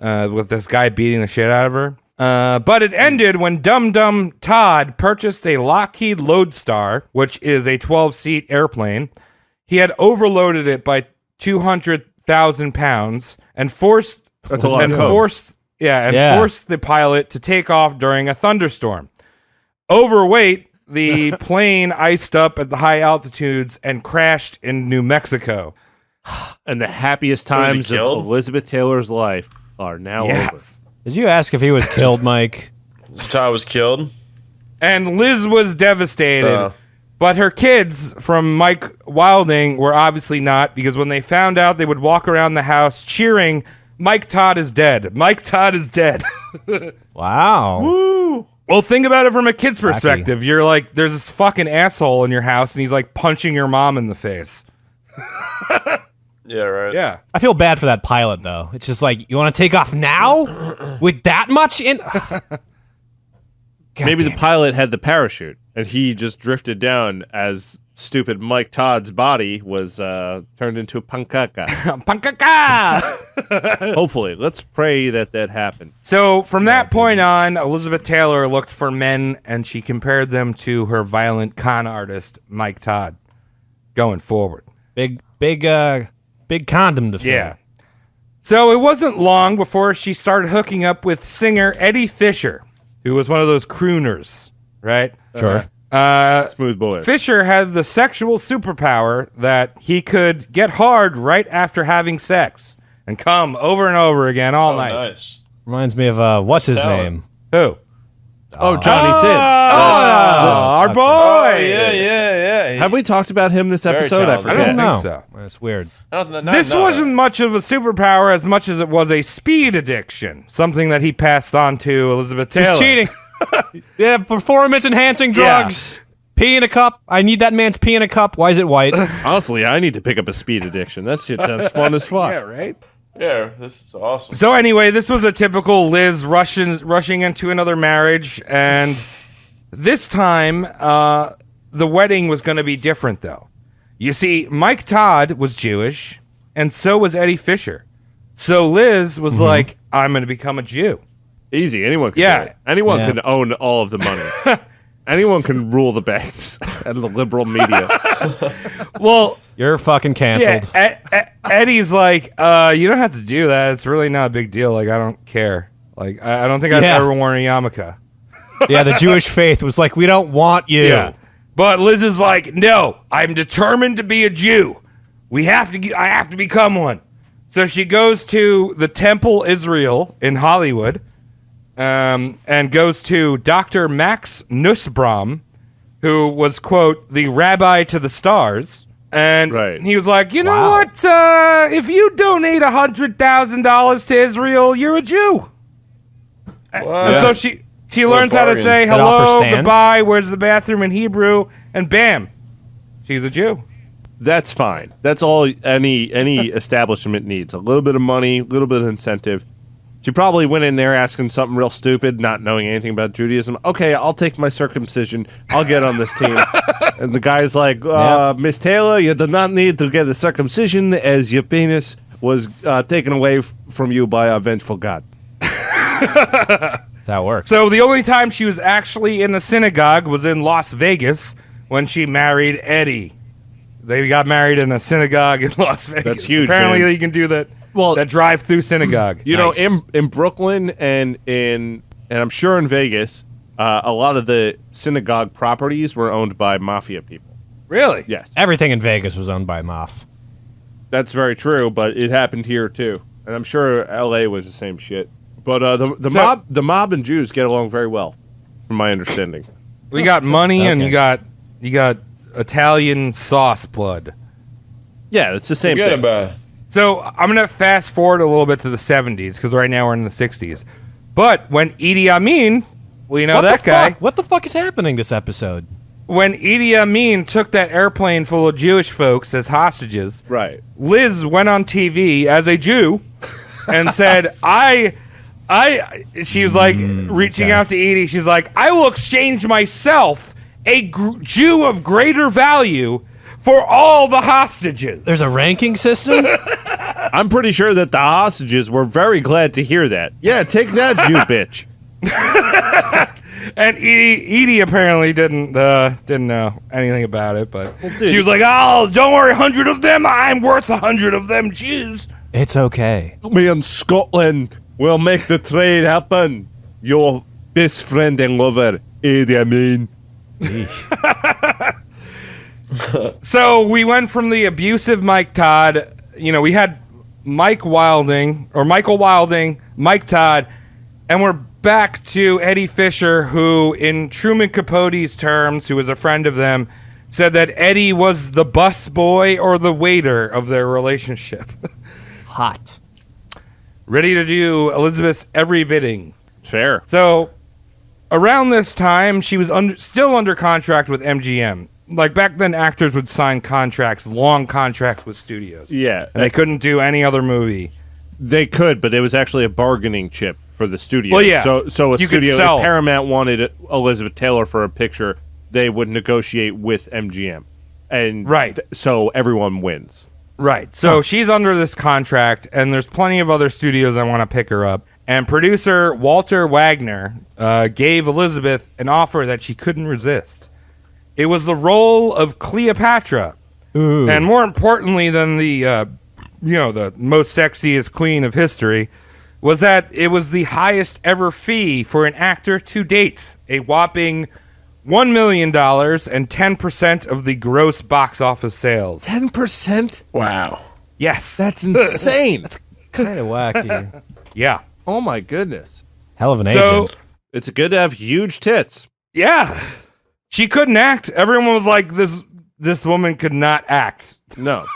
with this guy beating the shit out of her. But it ended when Dum Dum Todd purchased a Lockheed Lodestar, which is a 12-seat airplane. He had overloaded it by 200,000 pounds and forced That's a lot of coke. forced the pilot to take off during a thunderstorm. Overweight, the plane iced up at the high altitudes and crashed in New Mexico. And the happiest Was he times of killed? Elizabeth Taylor's life are now over. Yes. Did you ask if he was killed, Mike? Todd was killed. And Liz was devastated. But her kids from Mike Wilding were obviously not, because when they found out, they would walk around the house cheering, Mike Todd is dead. Mike Todd is dead. Wow. Well, think about it from a kid's perspective. You're like, there's this fucking asshole in your house, and he's like punching your mom in the face. Yeah, right. Yeah. I feel bad for that pilot, though. It's just like, you want to take off now? With that much in? Maybe the pilot had the parachute, and he just drifted down as stupid Mike Todd's body was turned into a pankaka. Pankaka! Hopefully. Let's pray that happened. So from that point on, Elizabeth Taylor looked for men, and she compared them to her violent con artist, Mike Todd, going forward. Big condom to fill. Yeah. So it wasn't long before she started hooking up with singer Eddie Fisher, who was one of those crooners, right? Sure. Smooth boy. Fisher had the sexual superpower that he could get hard right after having sex and come over and over again all Oh, night. nice. Reminds me of, what's his Talent. name? Who? Oh, Johnny Sins. our boy. Oh, yeah. Have we talked about him this Very episode? I talented. I forget. don't No. think so. That's weird. This wasn't much of a superpower as much as it was a speed addiction, something that he passed on to Elizabeth Taylor. He's cheating. Yeah, performance-enhancing drugs. Pee in a cup. I need that man's pee in a cup. Why is it white? Honestly, I need to pick up a speed addiction. That shit sounds fun as fuck. Yeah, right? Yeah, this is awesome. So anyway, this was a typical Liz rushing into another marriage, and this time the wedding was going to be different, though. You see, Mike Todd was Jewish, and so was Eddie Fisher. So Liz was like, I'm going to become a Jew. Easy. Anyone can Yeah. do it. Anyone Yeah. can own all of the money. Anyone can rule the banks and the liberal media. Well, You're fucking canceled. yeah, Eddie's like, you don't have to do that. It's really not a big deal. Like, I don't care. Like, I don't think I've Yeah. ever worn a yarmulke. Yeah, the Jewish faith was like, we don't want you. Yeah. But Liz is like, no, I'm determined to be a Jew. I have to become one. So she goes to the Temple Israel in Hollywood, and goes to Dr. Max Nussbaum, who was, quote, the rabbi to the stars. And Right. he was like, you know Wow. what? If you donate $100,000 to Israel, you're a Jew. And so she learns how to bargain. say That offer hello, stand? goodbye, where's the bathroom in Hebrew, and bam, she's a Jew. That's fine. That's all any establishment needs. A little bit of money, a little bit of incentive. She probably went in there asking something real stupid, not knowing anything about Judaism. Okay, I'll take my circumcision. I'll get on this team. And the guy's like, Miss Taylor, you do not need to get the circumcision as your penis was taken away from you by a vengeful God. That works. So the only time she was actually in a synagogue was in Las Vegas when she married Eddie. They got married in a synagogue in Las Vegas. That's huge, Apparently man. you can do that. Well, that drive-through synagogue. You Nice. know, in Brooklyn and I'm sure in Vegas, a lot of the synagogue properties were owned by mafia people. Really? Yes, Everything in Vegas was owned by Moff. that's very true, but it happened here too, and I'm sure L.A. was the same shit. But the mob and Jews get along very well, from my understanding. We got money and Okay. you got Italian sauce blood. Yeah, it's the same Forget thing. about it. So I'm going to fast forward a little bit to the 70s because right now we're in the 60s. But when Idi Amin, well, you know What that the guy. fuck? What the fuck is happening this episode? When Idi Amin took that airplane full of Jewish folks as hostages, Right. Liz went on TV as a Jew and said, she was like reaching okay. out to Edie. She's like, I will exchange myself, a Jew of greater value, for all the hostages. There's a ranking system? I'm pretty sure that the hostages were very glad to hear that. Yeah, take that, you bitch. And Edie apparently didn't know anything about it, but dude. she was like, "Oh, don't worry, 100 of them. I'm worth 100 of them Jews." It's okay. Me and Scotland will make the trade happen. Your best friend and lover, Idi Amin. So we went from the abusive Mike Todd. You know, we had Michael Wilding, Mike Todd, and we're back to Eddie Fisher, who, in Truman Capote's terms, who was a friend of them, said that Eddie was the bus boy or the waiter of their relationship. Hot. Ready to do Elizabeth's every bidding. Fair. So, around this time, she was still under contract with MGM. Like, back then, actors would sign contracts, long contracts with studios. Yeah. And they couldn't do any other movie. They could, but it was actually a bargaining chip for the studio. Well, yeah. So a You could studio, sell. if Paramount wanted Elizabeth Taylor for a picture, they would negotiate with MGM. And Right. So everyone wins. Right. So she's under this contract, and there's plenty of other studios I want to pick her up. And producer Walter Wagner gave Elizabeth an offer that she couldn't resist. It was the role of Cleopatra. Ooh. And more importantly than the most sexiest queen of history, was that it was the highest ever fee for an actor to date, a whopping $1 million and 10% of the gross box office sales. 10%? Wow. Yes. That's insane. Kind of wacky. Yeah. Oh, my goodness. Hell of an So, agent. It's good to have huge tits. yeah. She couldn't act. Everyone was like, this this woman could not act. No.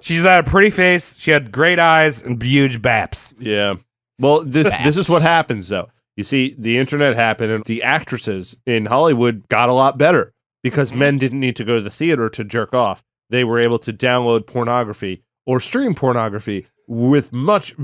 She's had a pretty face. She had great eyes and huge baps. Yeah. Well, this is what happens, though. You see, the internet happened, and the actresses in Hollywood got a lot better because men didn't need to go to the theater to jerk off. They were able to download pornography or stream pornography with much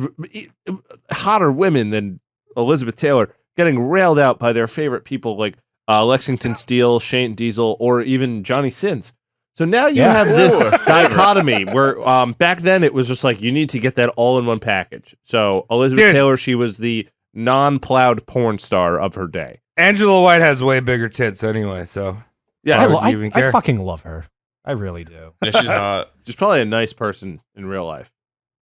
hotter women than Elizabeth Taylor, getting railed out by their favorite people like Lexington Steele, Shane Diesel, or even Johnny Sins. So now you have this dichotomy where back then it was just like you need to get that all in one package. So Elizabeth Taylor, she was the non-plowed porn star of her day. Angela White has way bigger tits anyway, so yeah, I fucking love her. I really do. Yeah, she's hot. She's probably a nice person in real life.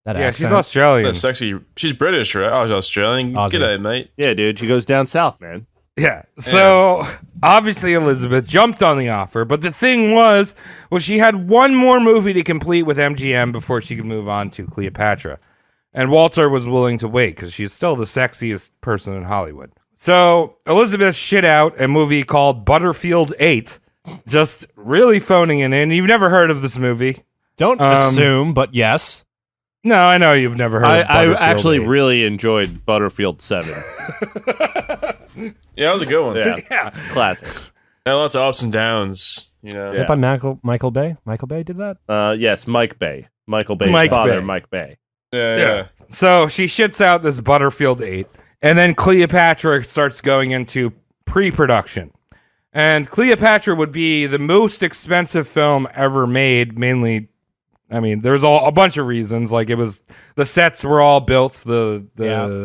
That yeah, accent. she's Australian. That's sexy. She's British, right? Oh, she's Australian. Aussie. G'day, mate. Yeah, dude, she goes down south, man. Yeah. So obviously Elizabeth jumped on the offer, but the thing was she had one more movie to complete with MGM before she could move on to Cleopatra. And Walter was willing to wait because she's still the sexiest person in Hollywood. So Elizabeth shit out a movie called Butterfield 8, just really phoning it in. You've never heard of this movie? Don't assume, but yes. No, I know you've never heard of Butterfield I actually 8. really enjoyed Butterfield 7. Yeah, that was a good one. Yeah, classic. Had lots of ups and downs, you know. Is it by Michael Bay? Michael Bay did that? Yes, Mike Bay. Michael Bay's Mike father, Bay. Mike Bay. Yeah. So she shits out this Butterfield 8, and then Cleopatra starts going into pre-production. And Cleopatra would be the most expensive film ever made, mainly, I mean, there's a bunch of reasons. Like, it was, the sets were all built, the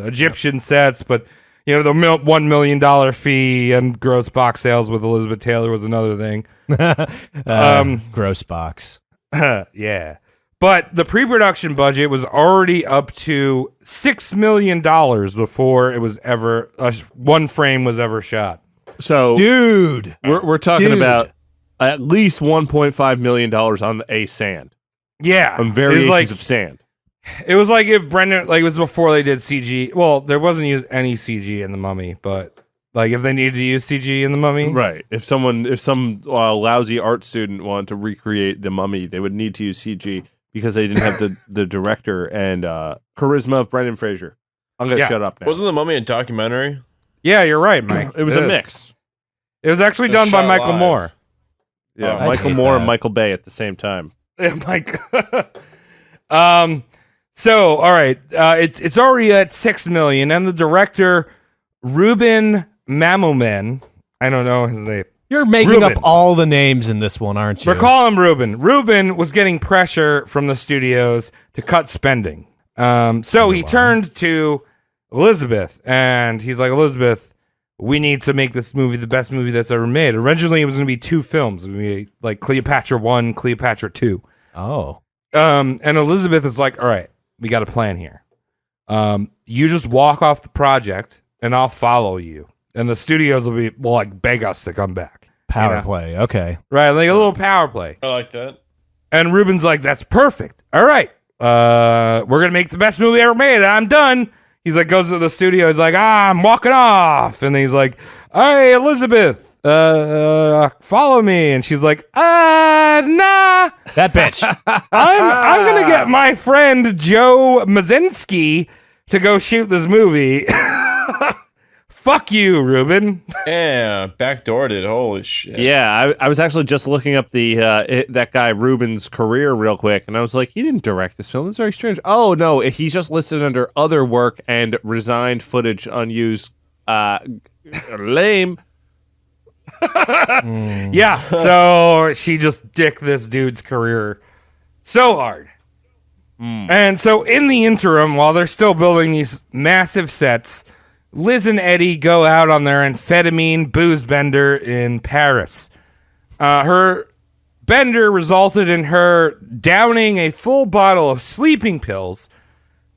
Egyptian sets, but, you know, the $1 million fee and gross box sales with Elizabeth Taylor was another thing. Gross box. Yeah. But the pre-production budget was already up to $6 million before it was ever, one frame was ever shot. So, Dude. we're talking about at least $1.5 million on a sand. Yeah. On variations of sand. It was like if Brendan, like, it was before they did CG. Well, there wasn't any CG in The Mummy, but like if they needed to use CG in The Mummy. Right. If some lousy art student wanted to recreate The Mummy, they would need to use CG because they didn't have the director and charisma of Brendan Fraser. I'm going to shut up now. Wasn't The Mummy a documentary? Yeah, you're right, Mike. It was a mix. It was actually done by shot Michael live. Moore. Yeah, I Michael hate Moore that. and Michael Bay at the same time. Yeah, Mike. So, all right, it's already at $6 million, and the director Ruben Mamoman, I don't know his name. You're making Ruben. up all the names in this one, aren't you? We're calling him Ruben. Ruben was getting pressure from the studios to cut spending. So he turned to Elizabeth, and he's like, Elizabeth, we need to make this movie the best movie that's ever made. Originally, it was going to be 2 films. It was going to be like Cleopatra 1, Cleopatra 2. Oh. And Elizabeth is like, all right, we got a plan here. You just walk off the project, and I'll follow you. And the studios will like beg us to come back. Power play. Okay. Right, like a little power play. I like that. And Ruben's like, that's perfect. All right. We're going to make the best movie ever made. I'm done. He's like, goes to the studio. He's like, I'm walking off. And he's like, hey, Elizabeth, follow me. And she's like, nah. That bitch. I'm going to get my friend Joe Mazinski to go shoot this movie. Fuck you, Ruben. Yeah, backdoored it. Holy shit. Yeah, I was actually just looking up that guy Ruben's career real quick, and I was like, he didn't direct this film. It's very strange. Oh no, he's just listed under other work and resigned footage unused. Lame. Yeah, so she just dicked this dude's career so hard. And so in the interim, while they're still building these massive sets, Liz and Eddie go out on their amphetamine booze bender in Paris. Her bender resulted in her downing a full bottle of sleeping pills,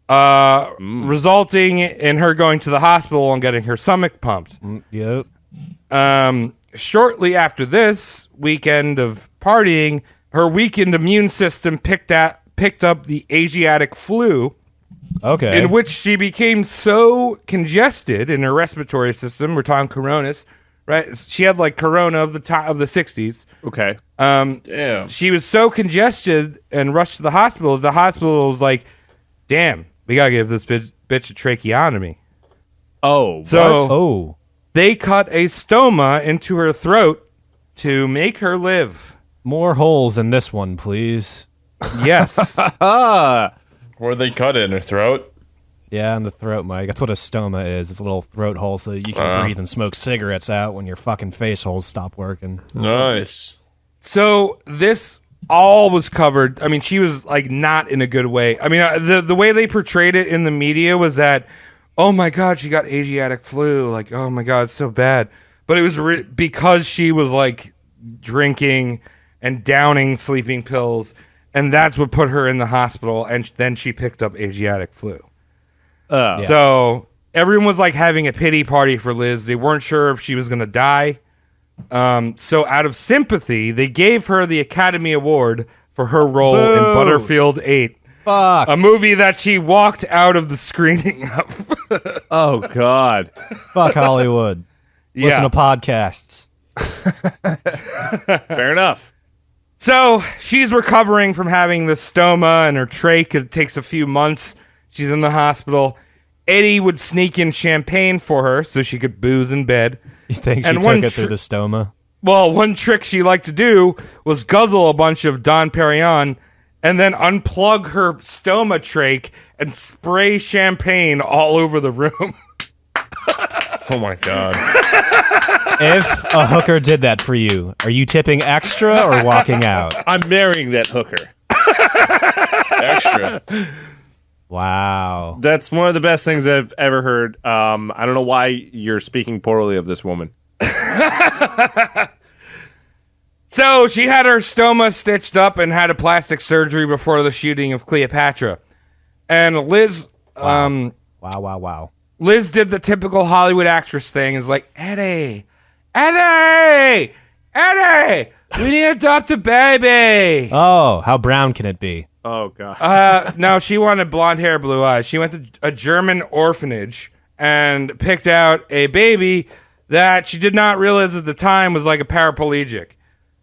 resulting in her going to the hospital and getting her stomach pumped. Yep. Shortly after this weekend of partying, her weakened immune system picked up the Asiatic flu, Okay. in which she became so congested in her respiratory system, we're talking coronas, right? She had like corona of the '60s. Okay. Damn. She was so congested and rushed to the hospital. The hospital was like, "Damn, we gotta give this bitch a tracheotomy." Oh, So Oh. they cut a stoma into her throat to make her live. More holes in this one, please. Yes. Where'd they cut it? In her throat? Yeah, in the throat, Mike. That's what a stoma is. It's a little throat hole so you can breathe and smoke cigarettes out when your fucking face holes stop working. Nice. So this all was covered. I mean, she was like not in a good way. I mean, the way they portrayed it in the media was that, oh my God, she got Asiatic flu. Like, oh my God, it's so bad. But it was because she was like drinking and downing sleeping pills, and that's what put her in the hospital. And then she picked up Asiatic flu. So everyone was like having a pity party for Liz. They weren't sure if she was going to die. So out of sympathy, they gave her the Academy Award for her role in Butterfield 8. Fuck. A movie that she walked out of the screening of. Oh God. Fuck Hollywood. Listen to podcasts. Fair enough. So she's recovering from having this stoma and her trach. It takes a few months. She's in the hospital. Eddie would sneak in champagne for her so she could booze in bed. You think she And took one it through the stoma? Well, one trick she liked to do was guzzle a bunch of Dom Perignon and then unplug her stoma trach and spray champagne all over the room. Oh my God. If a hooker did that for you, are you tipping extra or walking out? I'm marrying that hooker. Extra. Wow. That's one of the best things I've ever heard. I don't know why you're speaking poorly of this woman. So she had her stoma stitched up and had a plastic surgery before the shooting of Cleopatra. And Liz, Wow. Liz did the typical Hollywood actress thing, is like, Eddie, we need to adopt a baby. Oh, how brown can it be? Oh God. No, she wanted blonde hair, blue eyes. She went to a German orphanage and picked out a baby that she did not realize at the time was like a paraplegic.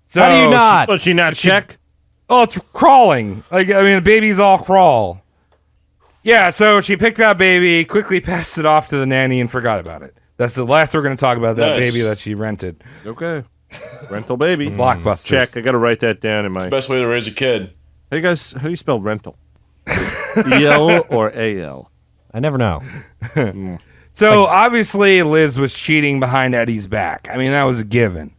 So How do you not? Was she not check? It's crawling. Like, I mean, babies all crawl. Yeah, so she picked that baby, quickly passed it off to the nanny, and forgot about it. That's the last we're going to talk about, that Nice. baby that she rented. Okay. Rental baby. Blockbusters. Check. I got to write that down in my. Best way to raise a kid. Hey guys, how do you spell rental? EL or AL? I never know. So obviously Liz was cheating behind Eddie's back. I mean, that was a given.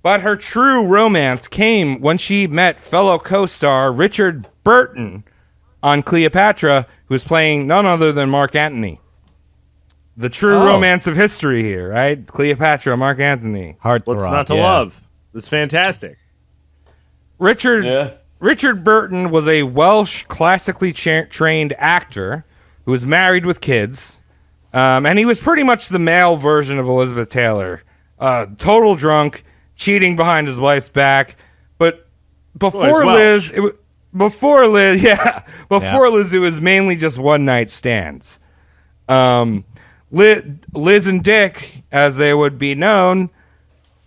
But her true romance came when she met fellow co-star Richard Burton on Cleopatra, who was playing none other than Mark Antony. The true romance of history here, right? Cleopatra, Mark Antony. Heartthrob. What's not to yeah. love? It's fantastic. Richard Burton was a Welsh classically trained actor who was married with kids, and he was pretty much the male version of Elizabeth Taylor. Total drunk, cheating behind his wife's back. But before Welsh. Liz, Liz, it was mainly just one night stands. Liz and Dick, as they would be known,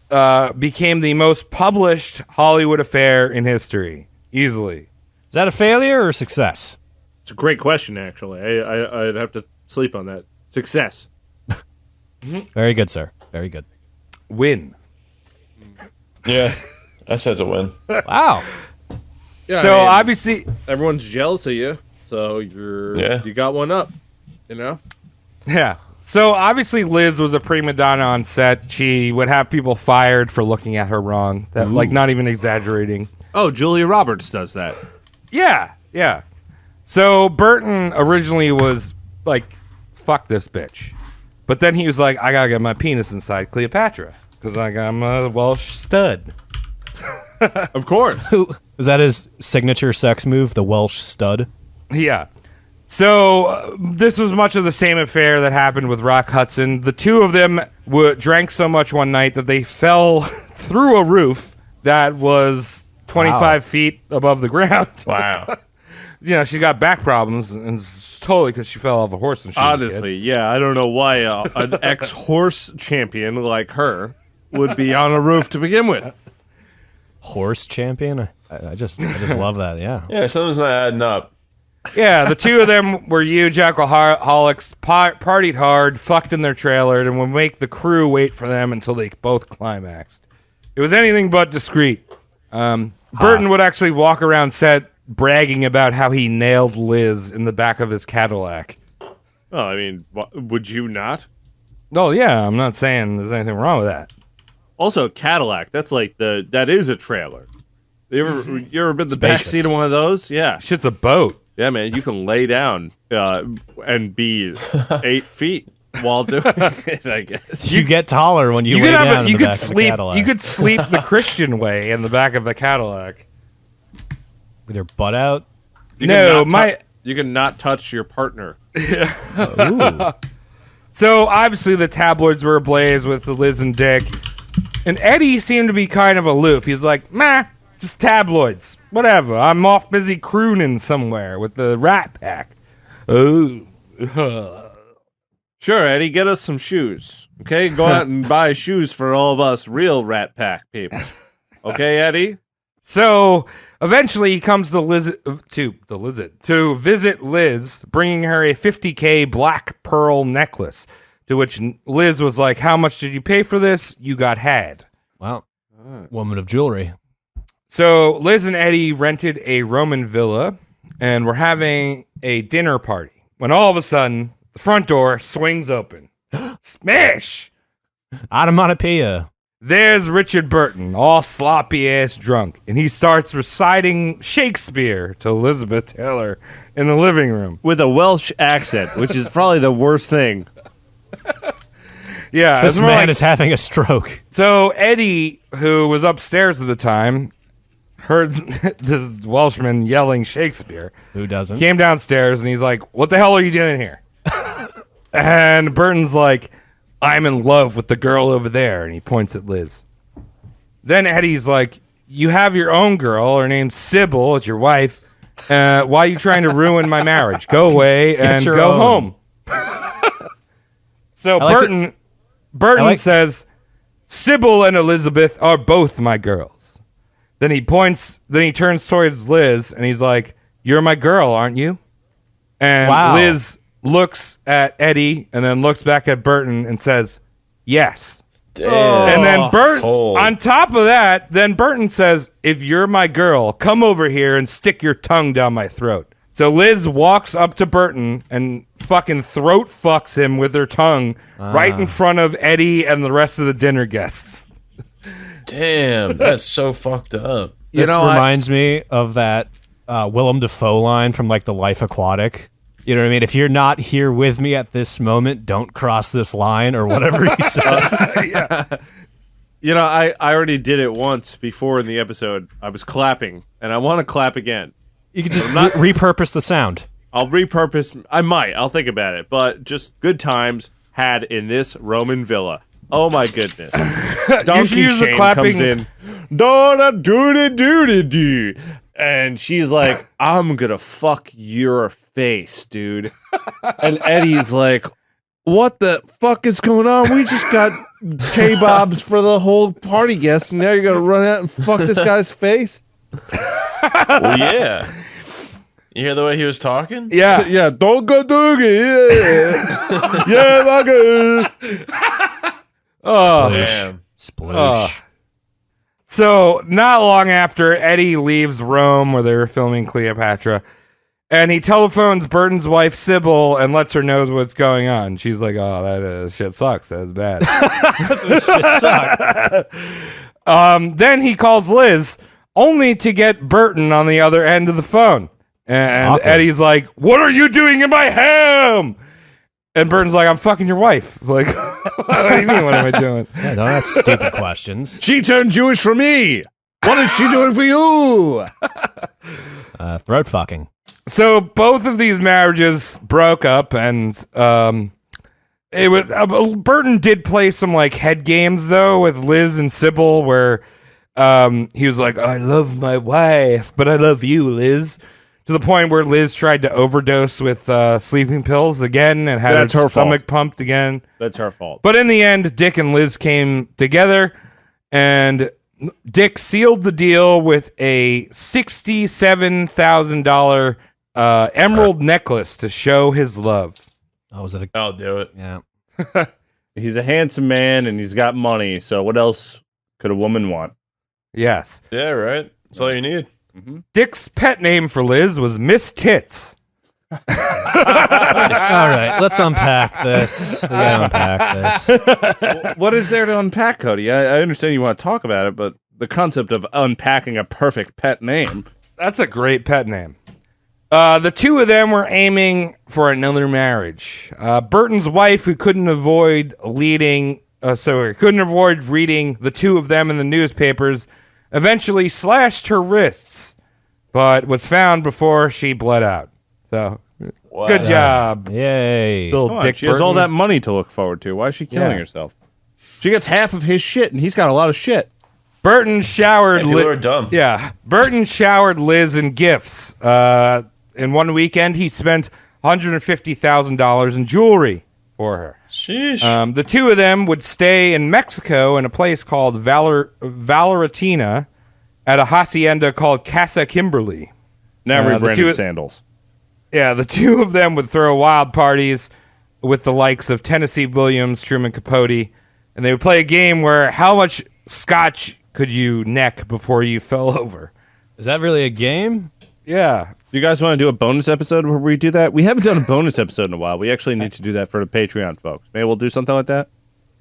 became the most published Hollywood affair in history, easily. Is that a failure or a success? It's a great question, actually. I'd have to sleep on that. Success. Very good, sir. Very good. Win. Yeah. That says a win. Wow. Yeah, So obviously, everyone's jealous of you, so you got one up. You know. yeah. So obviously, Liz was a prima donna on set. She would have people fired for looking at her wrong. That, like, not even exaggerating. Oh, Julia Roberts does that. Yeah, yeah. So Burton originally was like, "Fuck this bitch," but then he was like, "I gotta get my penis inside Cleopatra because I'm a Welsh stud." Of course. Is that his signature sex move, the Welsh stud? Yeah. So this was much of the same affair that happened with Rock Hudson. The two of them drank so much one night that they fell through a roof that was 25 feet above the ground. Wow. she got back problems, and it's totally because she fell off a horse. And she Honestly, yeah, I don't know why an ex-horse champion like her would be on a roof to begin with. Horse champion? I just love that, yeah. Yeah, something's not adding up. Yeah, the two of them were huge alcoholics, partied hard, fucked in their trailer, and would make the crew wait for them until they both climaxed. It was anything but discreet. Burton would actually walk around set bragging about how he nailed Liz in the back of his Cadillac. Oh, I mean, would you not? Oh, yeah, I'm not saying there's anything wrong with that. Also, Cadillac, that's like that is a trailer. You ever been in the back Spacious. seat of one of those? Yeah. Shit's a boat. Yeah, man, you can lay down and be 8 feet while doing it, I guess. You get taller when you lay down in the back of the Cadillac. You could sleep the Christian way in the back of the Cadillac. With your butt out? You can not touch your partner. Ooh. So, obviously, the tabloids were ablaze with the Liz and Dick. And Eddie seemed to be kind of aloof. He's like, meh, just tabloids. Whatever. I'm off busy crooning somewhere with the Rat Pack. Oh. Sure, Eddie, get us some shoes. Okay, go out and buy shoes for all of us real Rat Pack people. Okay, Eddie? So, eventually, he comes to visit Liz, bringing her a $50K black pearl necklace. To which Liz was like, how much did you pay for this? You got had. Wow. Woman of jewelry. So Liz and Eddie rented a Roman villa and were having a dinner party when all of a sudden the front door swings open. Smash! Onomatopoeia. There's Richard Burton, all sloppy-ass drunk, and he starts reciting Shakespeare to Elizabeth Taylor in the living room. With a Welsh accent, which is probably the worst thing. Yeah, This man is having a stroke. So Eddie, who was upstairs at the time, heard this Welshman yelling Shakespeare. Who doesn't? Came downstairs and he's like, what the hell are you doing here? And Burton's like, I'm in love with the girl over there. And he points at Liz. Then Eddie's like, you have your own girl. Her name's Sybil. It's your wife. Why are you trying to ruin my marriage? Go away and your go own. home. So Burton says, Sybil and Elizabeth are both my girls. Then he turns towards Liz and he's like, you're my girl, aren't you? And Wow. Liz looks at Eddie and then looks back at Burton and says, yes. Damn. And then Cold. on top of that, then Burton says, if you're my girl, come over here and stick your tongue down my throat. So Liz walks up to Burton and fucking throat fucks him with her tongue right in front of Eddie and the rest of the dinner guests. Damn, that's so fucked up. This reminds me of that Willem Dafoe line from like The Life Aquatic. You know what I mean? If you're not here with me at this moment, don't cross this line or whatever he said. You know, I already did it once before in the episode. I was clapping, and I want to clap again. You could just repurpose the sound. I'll repurpose. I'll think about it. But just good times had in this Roman villa. Oh my goodness! Donkey use the Shane clapping- comes in. Do, and she's like, "I'm gonna fuck your face, dude." And Eddie's like, "What the fuck is going on? We just got kebabs for the whole party guests, and now you're gonna run out and fuck this guy's face." Well, yeah. You hear the way he was talking? Yeah. Yeah, don't go doogie. Yeah, yeah, my girl. Oh. Damn. Sploosh. So, not long after, Eddie leaves Rome where they were filming Cleopatra, and he telephones Burton's wife, Sybil, and lets her know what's going on. She's like, oh, that shit sucks. That's bad. Shit sucked. Then he calls Liz, only to get Burton on the other end of the phone. And Awkward. Eddie's like, what are you doing in my ham? And Burton's like, I'm fucking your wife. Like, what do you mean, what am I doing? Yeah, don't ask stupid questions. She turned Jewish for me. What is she doing for you? Throat fucking. So both of these marriages broke up, and it was Burton did play some like head games though with Liz and Sybil, where he was like, "I love my wife, but I love you, Liz," to the point where Liz tried to overdose with sleeping pills again and had That's her her fault. stomach pumped again. That's her fault. But in the end, Dick and Liz came together, and Dick sealed the deal with a $67,000 emerald necklace to show his love. Oh, was it a... I'll do it. Yeah. He's a handsome man and he's got money. So what else could a woman want? Yes. Yeah, right. That's all you need. Dick's pet name for Liz was Miss Tits. All right, let's unpack this. We gotta unpack this. What is there to unpack, Cody? I understand you want to talk about it, but the concept of unpacking a perfect pet name. That's a great pet name. The two of them were aiming for another marriage. Burton's wife, who couldn't avoid reading the two of them in the newspapers, eventually slashed her wrists, but was found before she bled out. So, good job, Yay. Bill Come on, Dick she has all that Burton. money to look forward to. Why is she killing Yeah. herself? She gets half of his shit, and he's got a lot of shit. Burton showered People are dumb. Yeah, Burton showered Liz in gifts. In one weekend, he spent $150,000 in jewelry for her. Sheesh. The two of them would stay in Mexico in a place called Valeritina at a hacienda called Casa Kimberly. Now the rebranded two- sandals. Yeah, the two of them would throw wild parties with the likes of Tennessee Williams, Truman Capote, and they would play a game where how much scotch could you neck before you fell over? Is that really a game? Yeah. Do you guys want to do a bonus episode where we do that? We haven't done a bonus episode in a while. We actually need to do that for the Patreon folks. Maybe we'll do something like that.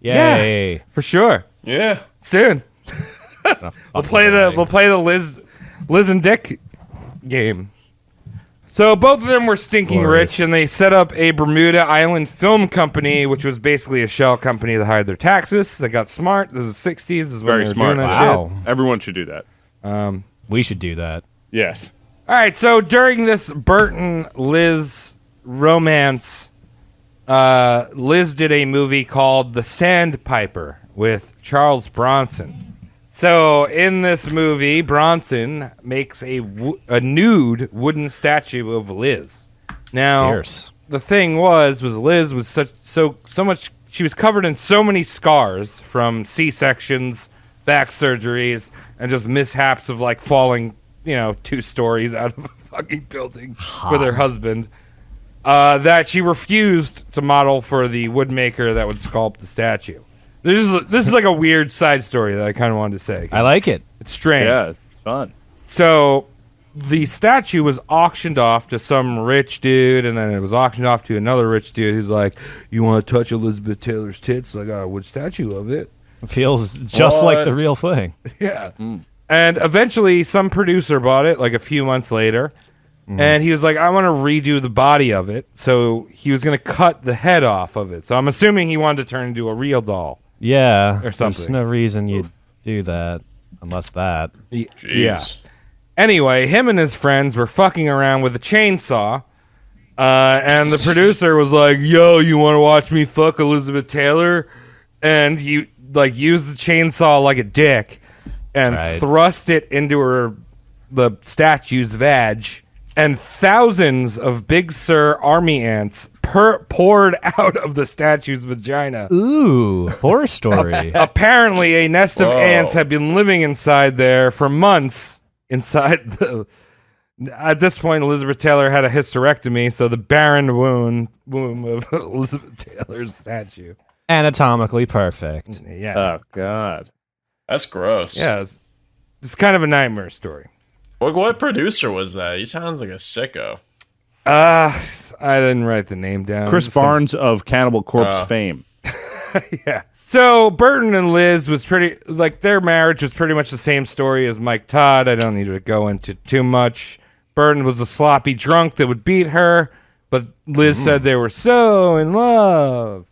Yay. For sure. yeah. Soon. We'll play the Liz and Dick game. So both of them were stinking Glorious. rich, and they set up a Bermuda Island film company, which was basically a shell company to hide their taxes. They got smart. This is the 60s. This is when Very they were smart. doing that Wow. shit. Everyone should do that. We should do that. Yes. All right, so during this Burton-Liz romance, Liz did a movie called The Sandpiper with Charles Bronson. So in this movie, Bronson makes a nude wooden statue of Liz. Now, Fierce. the thing was Liz was so much. She was covered in so many scars from C-sections, back surgeries, and just mishaps of like falling, 2 stories out of a fucking building with her husband. That she refused to model for the woodmaker that would sculpt the statue. This is like a weird side story that I kind of wanted to say. I like it. It's strange. Yeah, it's fun. So the statue was auctioned off to some rich dude, and then it was auctioned off to another rich dude. He's like, "You want to touch Elizabeth Taylor's tits? I got a wood statue of it." It feels just What? like the real thing. Yeah. And eventually, some producer bought it, like a few months later, and he was like, "I want to redo the body of it." So he was going to cut the head off of it. So I'm assuming he wanted to turn into a real doll. Yeah. Or There's something. no reason you'd do that unless that. Yeah. Jeez. Anyway, him and his friends were fucking around with a chainsaw, and the producer was like, "Yo, you want to watch me fuck Elizabeth Taylor?" And he used the chainsaw like a dick and Right. thrust it into the statue's vag, and thousands of Big Sur army ants poured out of the statue's vagina. Ooh, horror story. Apparently, a nest of Whoa. ants had been living inside there for months. At this point, Elizabeth Taylor had a hysterectomy, so the barren womb of Elizabeth Taylor's statue. Anatomically perfect. Yeah, Oh, God. That's gross. yeah, it's kind of a nightmare story. What producer was that? He sounds like a sicko. I didn't write the name down. Chris Some- Barnes of Cannibal Corpse fame. Yeah. So Burton and Liz was their marriage was pretty much the same story as Mike Todd. I don't need to go into too much. Burton was a sloppy drunk that would beat her, but Liz said they were so in love.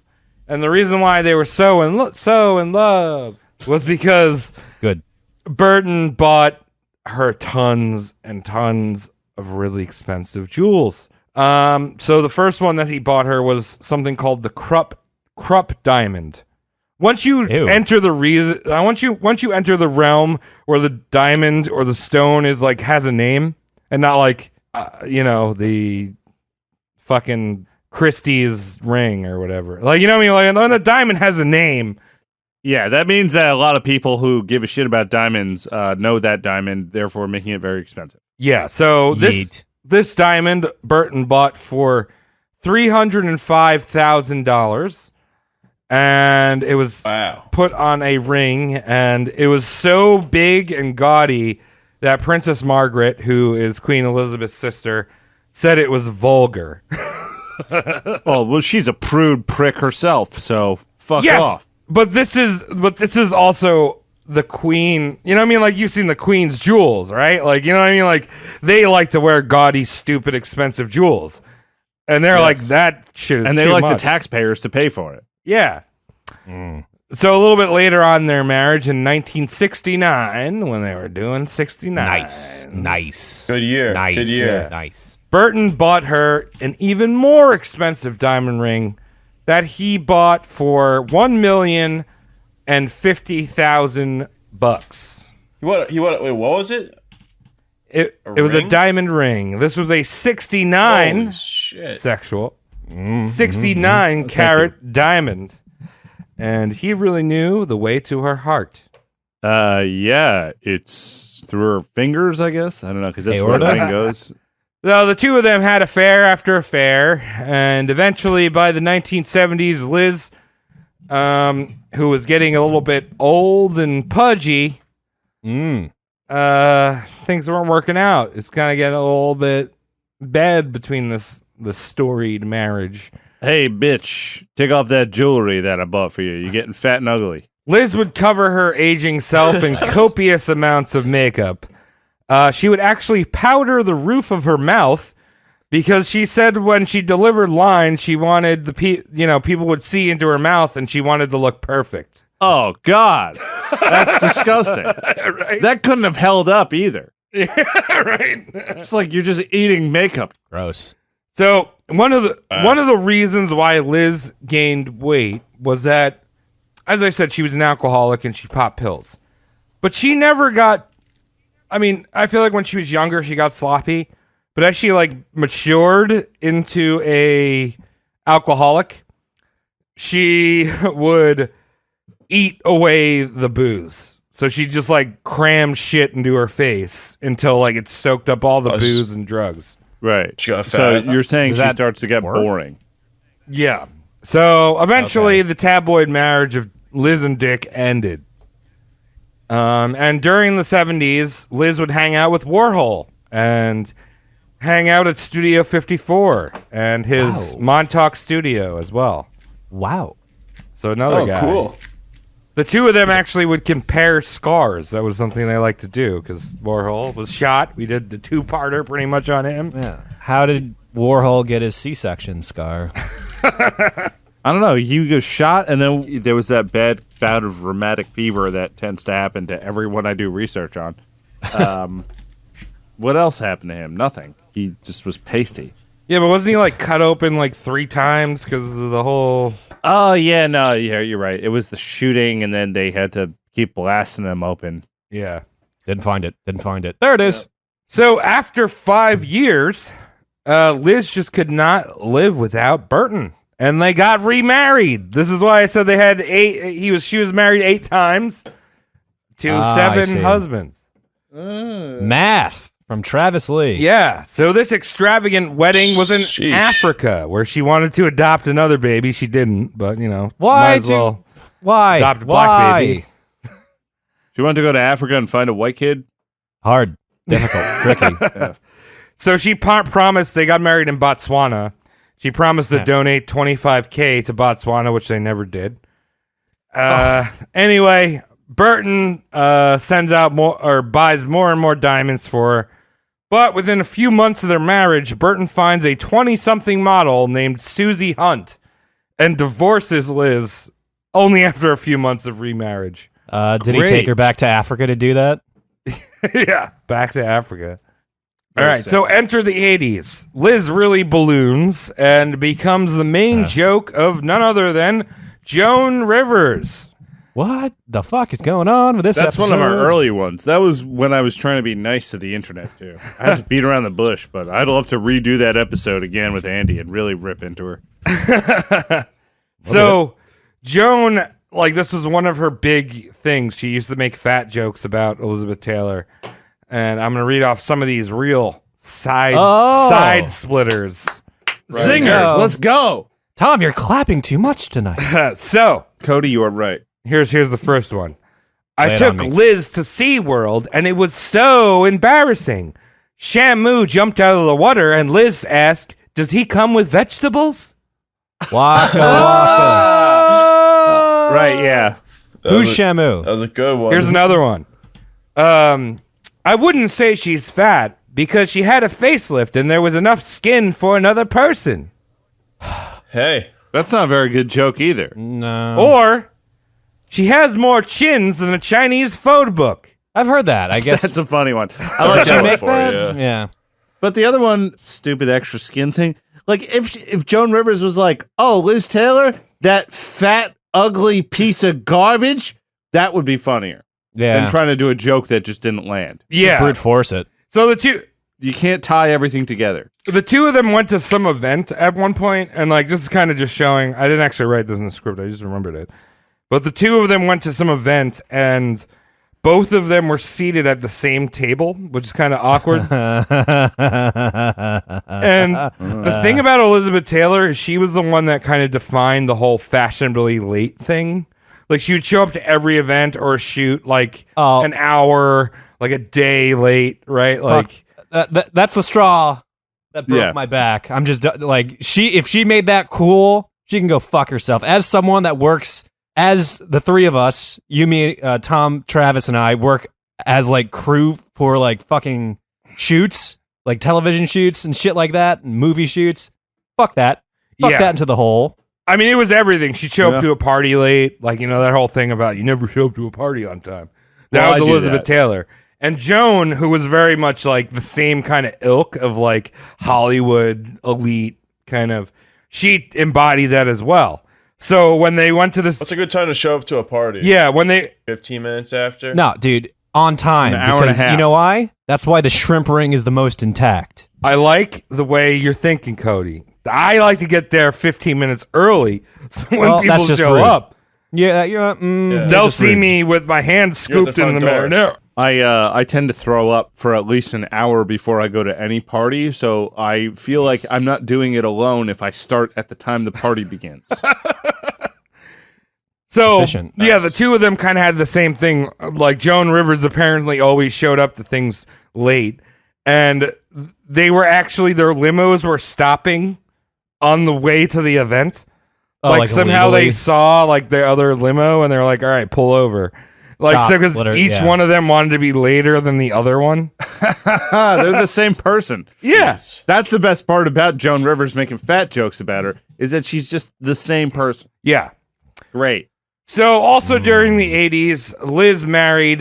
And the reason why they were so in love was because Good. Burton bought her tons and tons of really expensive jewels. So the first one that he bought her was something called the Krupp diamond. Once you Ew. enter once you enter the realm where the diamond or the stone is has a name and not like the fucking Christie's ring or whatever. Like, you know what I mean? Like, when a diamond has a name. Yeah, that means that a lot of people who give a shit about diamonds know that diamond, therefore making it very expensive. Yeah, so this diamond Burton bought for $305,000, and it was put on a ring, and it was so big and gaudy that Princess Margaret, who is Queen Elizabeth's sister, said it was vulgar. Well, she's a prude prick herself, so fuck off. But this is also the Queen. You know what I mean? Like, you've seen the Queen's jewels, right? Like, you know what I mean? Like, they like to wear gaudy, stupid, expensive jewels, and they're like, that shit is and they too like much. the taxpayers to pay for it. Yeah. So a little bit later on in their marriage, in 1969, when they were doing 69. Nice. Good year. Nice. Good year. Nice. Burton bought her an even more expensive diamond ring that he bought for $1,050,000. Wait, what was it? It was a diamond ring. This was a 69 Holy shit. sexual 69 carat diamond. And he really knew the way to her heart. Yeah, it's through her fingers, I guess. I don't know, because that's where the ring goes. So the two of them had affair after affair, and eventually by the 1970s, Liz, who was getting a little bit old and pudgy, things weren't working out. It's kind of getting a little bit bad between the storied marriage. Hey, bitch, take off that jewelry that I bought for you. You're getting fat and ugly. Liz would cover her aging self in copious amounts of makeup. She would actually powder the roof of her mouth because she said when she delivered lines, she wanted people would see into her mouth, and she wanted to look perfect. Oh, God. That's disgusting. Right? That couldn't have held up either. Yeah, right. It's like you're just eating makeup. Gross. So one of the reasons why Liz gained weight was that, as I said, she was an alcoholic and she popped pills. But she never got... I mean, I feel like when she was younger, she got sloppy. But as she, matured into a alcoholic, she would eat away the booze. So she just, crammed shit into her face until, it soaked up all the booze and drugs. Right. She got So fat. you're saying she that starts to get work? boring. Yeah. So eventually, the tabloid marriage of Liz and Dick ended. And during the 70s, Liz would hang out with Warhol and hang out at Studio 54 and his Montauk studio as well. Wow. So another guy. Cool. The two of them actually would compare scars. That was something they liked to do because Warhol was shot. We did the two-parter pretty much on him. Yeah. How did Warhol get his C-section scar? I don't know. He was shot, and then there was that bad bout of rheumatic fever that tends to happen to everyone I do research on. What else happened to him? Nothing. He just was pasty. Yeah, but wasn't he cut open 3 times because of the whole... Oh, yeah, no, yeah, you're right. It was the shooting, and then they had to keep blasting him open. Yeah. Didn't find it. There it is. So after 5 years, Liz just could not live without Burton. And they got remarried. This is why I said they had 8. She was married 8 times to I 7 see. husbands. Math from Travis Lee. Yeah. So this extravagant wedding was in Sheesh. Africa, where she wanted to adopt another baby. She didn't, but Why? might as well Why? adopt a black baby. She wanted to go to Africa and find a white kid? Hard. Difficult. Tricky. So she promised. They got married in Botswana. She promised to donate $25,000 to Botswana, which they never did. Anyway, Burton sends out more or buys more and more diamonds for her. But within a few months of their marriage, Burton finds a 20-something model named Susie Hunt and divorces Liz only after a few months of remarriage. Did he take her back to Africa to do that? Yeah, back to Africa. All right, so enter the 80s. Liz really balloons and becomes the main joke of none other than Joan Rivers. What the fuck is going on with this That's episode? one of our early ones. That was when I was trying to be nice to the internet, too. I had to beat around the bush, but I'd love to redo that episode again with Andy and really rip into her. So, Joan, like, this was one of her big things. She used to make fat jokes about Elizabeth Taylor. And I'm going to read off some of these real side splitters. Zingers, let's go. Tom, you're clapping too much tonight. So, Cody, you are right. here's the first one. Lay I it took on me. Liz to SeaWorld, and it was so embarrassing. Shamu jumped out of the water, and Liz asked, "Does he come with vegetables?" Waka waka. Right, yeah. Who's Shamu? That was a good one. Here's another one. I wouldn't say she's fat because she had a facelift and there was enough skin for another person. Hey. That's not a very good joke either. No. Or she has more chins than a Chinese photo book. I've heard that. I guess. That's a funny one. I I like like that that one. make for that? you. Yeah. But the other one, stupid extra skin thing. Like if Joan Rivers was like, "Oh, Liz Taylor, that fat, ugly piece of garbage," that would be funnier Yeah. than trying to do a joke that just didn't land. Yeah. Brute force it. So You can't tie everything together. the two of them went to some event at one point, and like this is kind of just showing. I didn't actually write this in the script. I just remembered it. But the two of them went to some event, and both of them were seated at the same table, which is kind of awkward. And the thing about Elizabeth Taylor is she was the one that kind of defined the whole fashionably late thing. Like she would show up to every event or shoot like Oh. an hour, like a day late, right? Like That's the straw that broke Yeah. my back. I'm just like if she made that cool, she can go fuck herself. As someone that works as the three of us, you, me, Tom, Travis, and I work as like crew for like fucking shoots, like television shoots and shit like that, and movie shoots. Fuck that. Fuck Yeah. that into the hole. I mean, it was everything. She'd show Yeah. up to a party late, like that whole thing about you never show up to a party on time. That Well, was I do Elizabeth that. Taylor. And Joan, who was very much like the same kind of ilk of like Hollywood elite kind of, she embodied that as well. So when they went to this, What's a good time to show up to a party? yeah, when they 15 minutes after? No, dude, on time. An hour and a Because half. you know why? That's why the shrimp ring is the most intact. I like the way you're thinking, Cody. I like to get there 15 minutes early, so when Well, people that's just show rude. up, Yeah, you're. Yeah. they'll see me with my hands You're at scooped the in the front door. marinara. I tend to throw up for at least an hour before I go to any party, so I feel like I'm not doing it alone if I start at the time the party begins. So, Efficient. yeah, Nice. the two of them kind of had the same thing. Like, Joan Rivers apparently always showed up to things late. And they were actually, their limos were stopping on the way to the event. Oh, like, somehow illegally? they saw, like, the other limo and they're like, all right, pull over. Like, Stop, so because literally, each yeah. one of them wanted to be later than the other one. They're the same person. Yes. That's the best part about Joan Rivers making fat jokes about her, is that she's just the same person. Yeah. Great. So also during the 80s, Liz married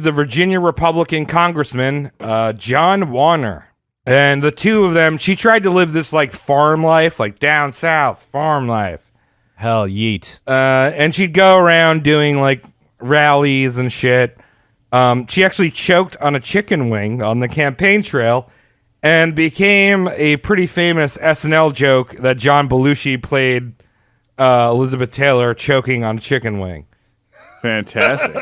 the Virginia Republican congressman John Warner. And the two of them, she tried to live this like farm life, like down south farm life. Hell, yeet. And she'd go around doing like rallies and shit. She actually choked on a chicken wing on the campaign trail and became a pretty famous SNL joke that John Belushi played Elizabeth Taylor choking on a chicken wing. Fantastic.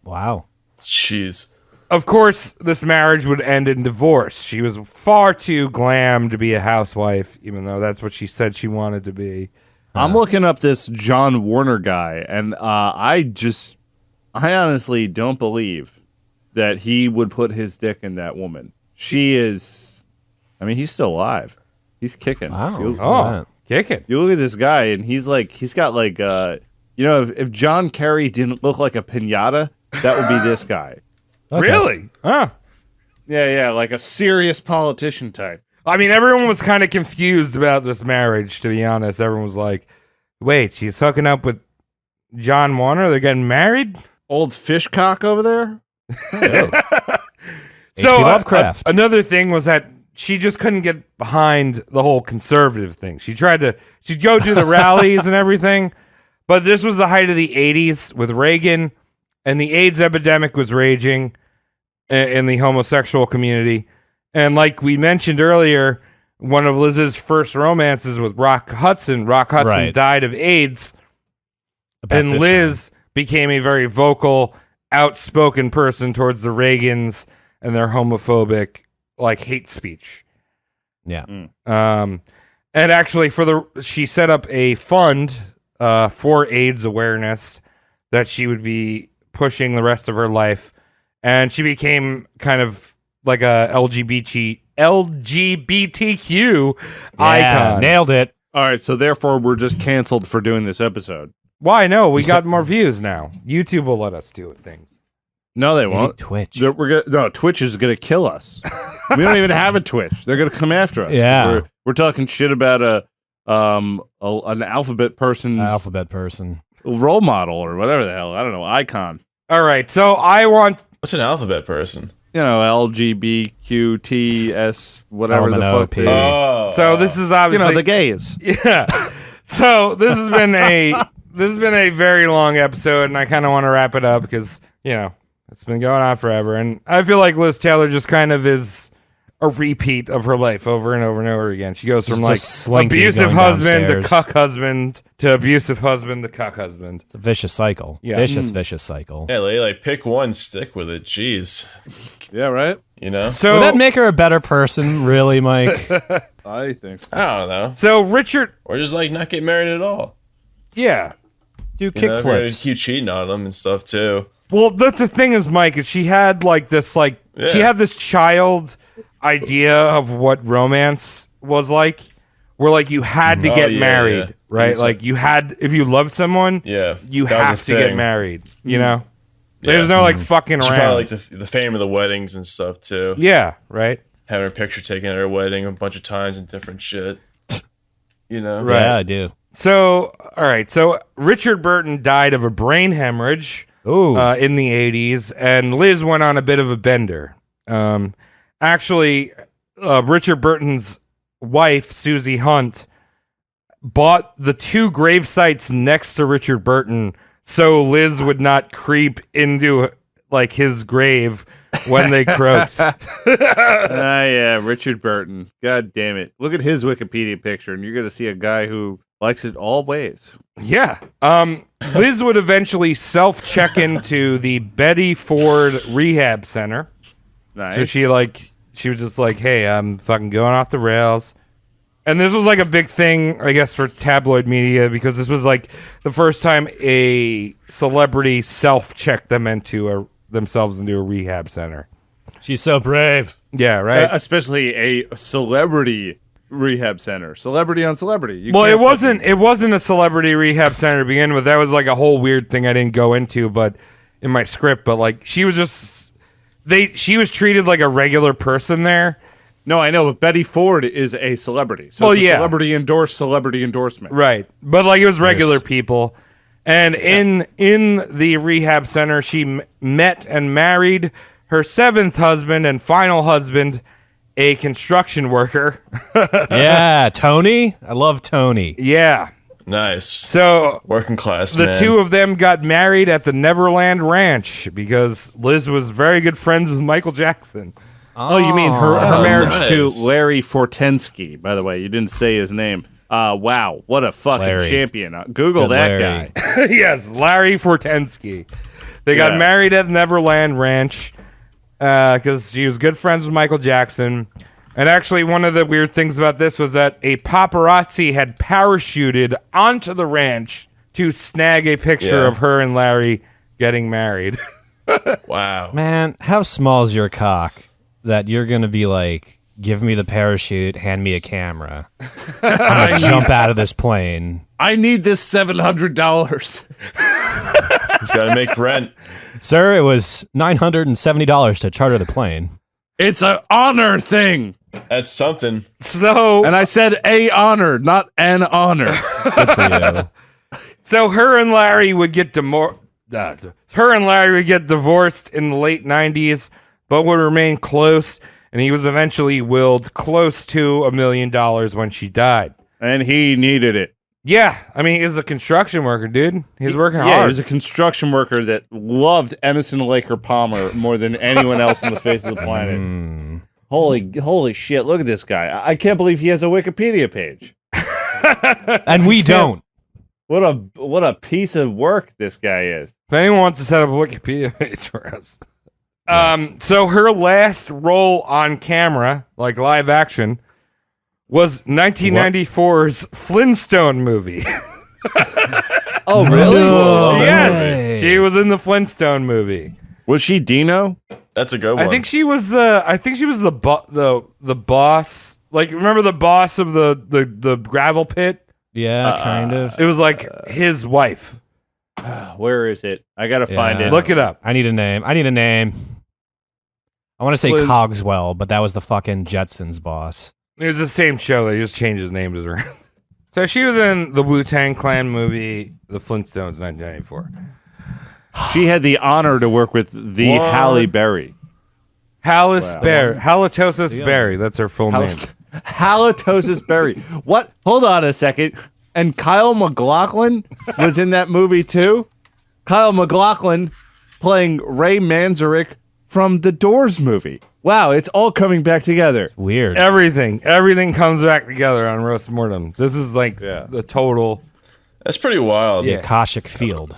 Wow. Jeez. Of course, this marriage would end in divorce. She was far too glam to be a housewife, even though that's what she said she wanted to be. I'm looking up this John Warner guy, and I honestly don't believe that he would put his dick in that woman. She is, I mean, he's still alive. He's kicking. Wow. You, Oh, kick it. you look at this guy, and he's got like, if John Kerry didn't look like a pinata, that would be this guy. Okay. Really? Huh. Yeah, like a serious politician type. I mean, everyone was kind of confused about this marriage, to be honest. Everyone was like, wait, she's hooking up with John Warner? They're getting married? Old fish cock over there. So Lovecraft. another thing was that she just couldn't get behind the whole conservative thing. She'd go do the rallies and everything, but this was the height of the 80s with Reagan, and the AIDS epidemic was raging in the homosexual community. And like we mentioned earlier, one of Liz's first romances with Rock Hudson Right. died of AIDS, About and this Liz became a very vocal, outspoken person towards the Reagans and their homophobic, like, hate speech. time. And actually, she set up a fund for AIDS awareness that she would be pushing the rest of her life, and she became kind of like a LGBTQ icon. Nailed it. All right, so therefore we're just canceled for doing this episode. Why? No, we got more views now. YouTube will let us do things. No, they Maybe won't. Twitch. No, Twitch is going to kill us. We don't even have a Twitch. They're going to come after us. Yeah. We're talking shit about an alphabet person's Alphabet person. role model or whatever the hell. I don't know, icon. All right, so I want... What's an alphabet person? You know, LGBTQTS, whatever the fuck. LMNOP. Oh. So this is You obviously... know, the gays. Yeah. So this has been a very long episode, and I kind of want to wrap it up because, it's been going on forever, and I feel like Liz Taylor just kind of is a repeat of her life over and over and over again. She goes from Just like Slinky abusive going husband downstairs. to cuck husband to abusive husband to cuck husband. It's a vicious cycle. Yeah. Vicious cycle. Yeah, like pick one, stick with it. Jeez, Yeah, right? you know. So Would that make her a better person, really, Mike? I think so. I don't know. so Richard, Or just like not get married at all. yeah. Do You know, if you're gonna kickflips. keep cheating on them and stuff too. Well, that's the thing is, Mike, is she had like this, she had this child idea of what romance was like, where like you had to get yeah, married, yeah. right? It's Like you had, if you loved someone, Yeah, you that was have a to get thing. married. You know, Yeah. there's no like fucking She around. probably like the fame of the weddings and stuff too. Yeah, right. Having her picture taken at her wedding a bunch of times and different shit. You know, Right. Yeah, I do. So, all right. So Richard Burton died of a brain hemorrhage Ooh. in the 80s, and Liz went on a bit of a bender. Actually, Richard Burton's wife, Susie Hunt, bought the two grave sites next to Richard Burton so Liz would not creep into like his grave when they croaked. Yeah, Richard Burton. God damn it. Look at his Wikipedia picture, and you're going to see a guy who likes it all ways. Yeah. Liz would eventually self-check into the Betty Ford Rehab Center. Nice. So she was just like, hey, I'm fucking going off the rails. And this was like a big thing, I guess, for tabloid media because this was like the first time a celebrity self-checked themselves into a rehab center. She's so brave. Yeah, right. Especially a celebrity rehab center. Celebrity on celebrity. You Well, can't it wasn't a celebrity rehab center to begin with. That was like a whole weird thing I didn't go into, but in my script. But like, she was treated like a regular person there. No, I know, but Betty Ford is a celebrity. So Well, it's a yeah. celebrity endorsement. Right. But like it was regular Yes. people. And in the rehab center, she met and married her seventh husband and final husband, a construction worker. Yeah, Tony. I love Tony. Yeah. nice. So Working class. the man. two of them got married at the Neverland Ranch because Liz was very good friends with Michael Jackson. Oh, you mean her marriage to nice. Larry Fortensky, by the way. You didn't say his name. Wow, what a fucking Larry. champion. Google Good that Larry. guy. Yes, Larry Fortensky. They got Yeah. married at Neverland Ranch because she was good friends with Michael Jackson. And actually, one of the weird things about this was that a paparazzi had parachuted onto the ranch to snag a picture Yeah. of her and Larry getting married. Wow. Man, how small is your cock that you're going to be like, give me the parachute, hand me a camera. I'm going to jump out of this plane. I need this $700. He's got to make rent. Sir, it was $970 to charter the plane. It's an honor thing. That's something. So, And I said a honor, not an honor. Good for you. so her and Larry would get divorced in the late 90s, but would remain close. and he was eventually willed close to $1 million when she died. And he needed it. Yeah, I mean, he's a construction worker, dude. He's working hard. Yeah, he was a construction worker that loved Emerson Laker Palmer more than anyone else on the face of the planet. Holy shit! Look at this guy. I can't believe he has a Wikipedia page. And we don't. What a piece of work this guy is. If anyone wants to set up a Wikipedia page for us. So her last role on camera, like live action, was 1994's Flintstone movie. Oh, really? No Yes, way. she was in the Flintstone movie. Was she Dino? That's a good one. I think she was the boss. Like, remember the boss of the gravel pit? Yeah, kind of. It was like his wife. Where is it? I gotta find it. Look it up. I need a name. I want to say Flint- Cogswell, but that was the fucking Jetsons boss. It was the same show. They just changed his name to around. So she was in the Wu-Tang Clan movie, The Flintstones, 1994. She had the honor to work with the What? Halle Berry. Halitosis Berry. That's her full name. Halitosis Berry. What? Hold on a second. And Kyle MacLachlan was in that movie too. Kyle MacLachlan playing Ray Manzarek from the Doors movie. Wow, it's all coming back together. Weird. Everything comes back together on Roast Mortem. This is like the total. That's pretty wild. Yeah. Akashic Field.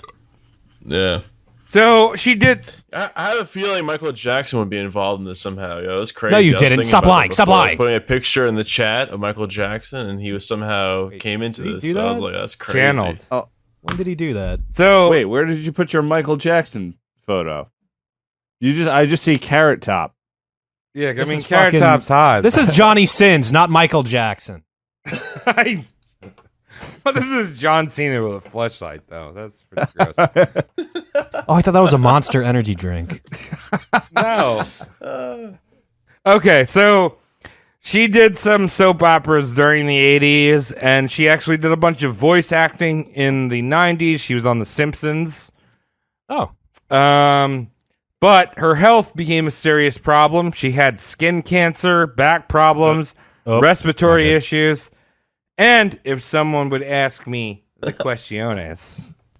Yeah. So she did. I have a feeling Michael Jackson would be involved in this somehow. Yo, that's crazy. No, you I was didn't. thinking Stop about it lying. Stop before, lying. Putting a picture in the chat of Michael Jackson, and he was somehow came into did he this. do So I was that? like, that's crazy. Channeled. When did he do that? So Wait, where did you put your Michael Jackson photo? I just see Carrot Top. yeah, I This mean, is Carrot fucking- Top's hot. This is Johnny Sins, not Michael Jackson. What is this John Cena with a fleshlight though? That's pretty gross. Oh, I thought that was a Monster Energy drink. No. Okay, so she did some soap operas during the 80s, and she actually did a bunch of voice acting in the 90s. She was on The Simpsons. Oh. But her health became a serious problem. She had skin cancer, back problems, respiratory issues, and if someone would ask me the questiones.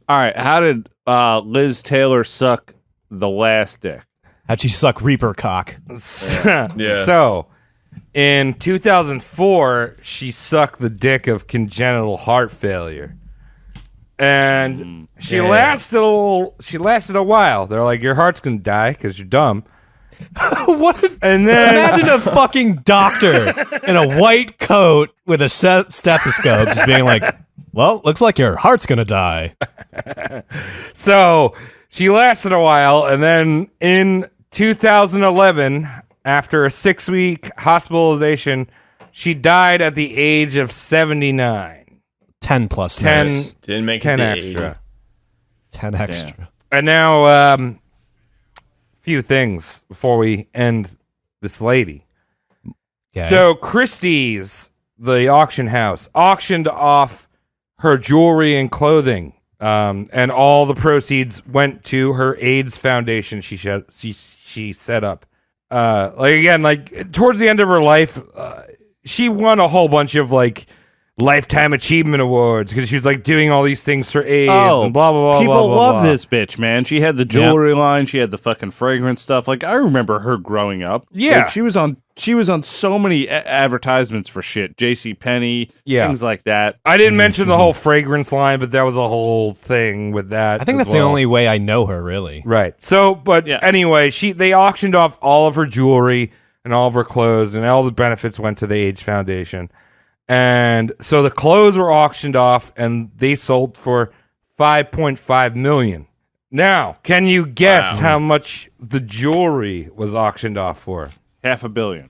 All right, how did Liz Taylor suck the last dick? How'd she suck Reaper cock? Yeah. So, in 2004, she sucked the dick of congenital heart failure. And she lasted a while. They're like, your heart's going to die because you're dumb. What? And then Imagine a fucking doctor in a white coat with a stethoscope just being like, well, looks like your heart's going to die. so she lasted a while, and then in 2011, after a 6-week hospitalization, she died at the age of 79. 10 plus 10, nice. Didn't make 10 it to extra. 80. 10 extra. And now, few things before we end this lady. Okay. So Christie's, the auction house, auctioned off her jewelry and clothing, and all the proceeds went to her AIDS foundation she set up. Towards the end of her life, she won a whole bunch of lifetime achievement awards because she was doing all these things for AIDS and blah blah blah. People blah, blah, love blah. this bitch, man. She had the jewelry line. She had the fucking fragrance stuff. I remember her growing up. Yeah. She was on so many advertisements for shit. JCPenney, things like that. I didn't mention the whole fragrance line, but that was a whole thing with that. I think as that's the well. only way I know her, really. Right. So, but anyway, they auctioned off all of her jewelry and all of her clothes, and all the benefits went to the AIDS Foundation. And so the clothes were auctioned off, and they sold for $5.5 million. Now, can you guess how much the jewelry was auctioned off for? $500 million.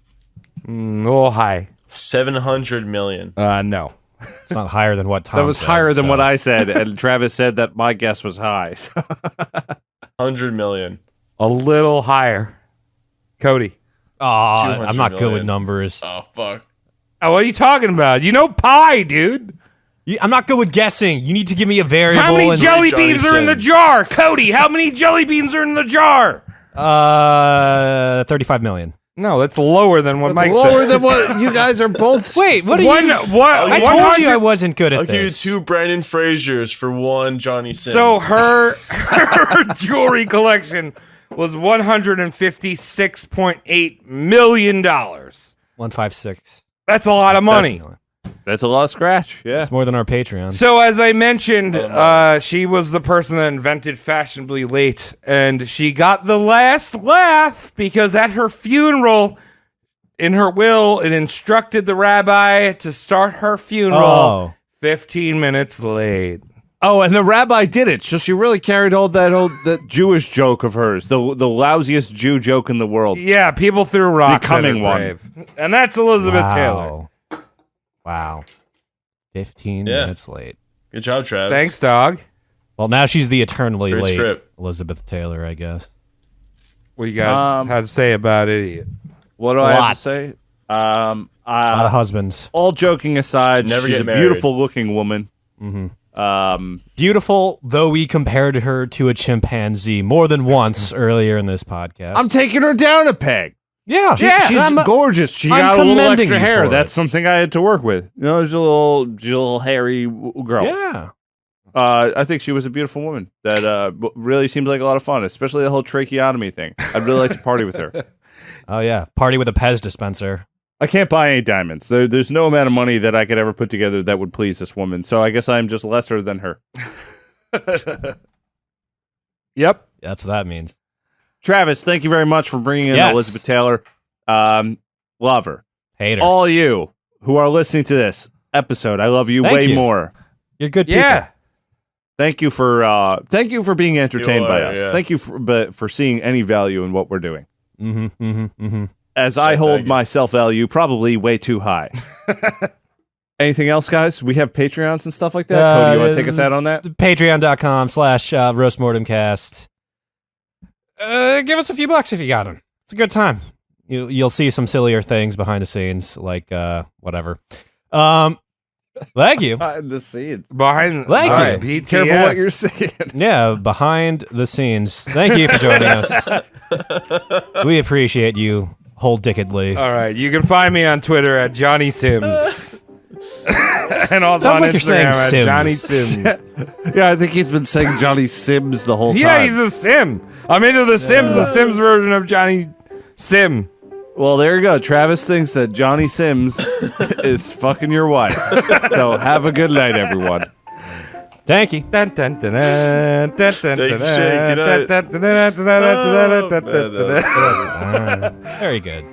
A little high. 700 million. No. It's not higher than what Tom That was said, higher than so. what I said, and Travis said that my guess was high. So. 100 million. A little higher. Cody. Oh, I'm 200 not good with million. numbers. Oh, fuck. Oh, what are you talking about? You know pie, dude. I'm not good with guessing. You need to give me a variable. How many and jelly Johnny beans are in the Sins. jar? Cody, how many jelly beans are in the jar? 35 million. No, that's lower than what Mike Lower said. than what you guys are both. Wait, what are One, you? what, I told you I wasn't good at I'll give you this. 2 Brandon Frasers for 1 Johnny Sims. So her jewelry collection was $156.8 million. 156. That's a lot of money. Definitely. That's a lot of scratch. Yeah. It's more than our Patreon. So as I mentioned, she was the person that invented fashionably late, and she got the last laugh because at her funeral, in her will, it instructed the rabbi to start her funeral 15 minutes late. Oh, and the rabbi did it. So she really carried that Jewish joke of hers, the lousiest Jew joke in the world. Yeah, people threw rocks at her coming one. grave. And that's Elizabeth Taylor. Wow. 15 minutes late. Good job, Travis. Thanks, dog. Well, now she's the eternally Great late script. Elizabeth Taylor, I guess. What you guys have to say about it? What do It's a I have lot. to say? A lot of husbands. All joking aside, Never she's get a married. beautiful-looking woman. Beautiful, though we compared her to a chimpanzee more than once earlier in this podcast. I'm taking her down a peg. yeah, She's gorgeous. She I'm got a little commending extra you hair. for That's it. something I had to work with. You know, she's a little hairy girl. Yeah. I think she was a beautiful woman that really seemed like a lot of fun, especially the whole tracheotomy thing. I'd really like to party with her. Oh, yeah. Party with a Pez dispenser. I can't buy any diamonds. There's no amount of money that I could ever put together that would please this woman. So I guess I'm just lesser than her. Yep. That's what that means. Travis, thank you very much for bringing in Yes. Elizabeth Taylor. Love her. Hater. All you who are listening to this episode, I love you Thank way you. more. You're good people. Yeah. Thank you for being entertained You by are, us. yeah. Thank you for seeing any value in what we're doing. Mm-hmm, mm-hmm, mm-hmm. As I thank hold you. my self-value probably way too high. Anything else, guys? We have Patreons and stuff like that. Cody, you want to take us out on that? Patreon.com/roastmortemcast. Give us a few bucks if you got them. It's a good time. You'll see some sillier things behind the scenes, like whatever. Thank you. Behind the scenes. Behind Thank all you. right, BTS. Careful what you're saying. Yeah, behind the scenes. Thank you for joining us. We appreciate you wholedickedly. All right, you can find me on Twitter at Johnny Sims. And also Sounds on like you're saying Instagram at Johnny Sims. Sims. Yeah, I think he's been saying Johnny Sims the whole Yeah, time. he's a Sim. I'm into the Sims, the Sims version of Johnny Sim. Well, there you go. Travis thinks that Johnny Sims is fucking your wife. So have a good night, everyone. Thank you. Dun, dun, dun, dun, dun, dun, Thank you, dun, Shane. Good dun, night. dun, dun, dun, dun, dun, dun, dun, dun, dun, dun, dun. Very good.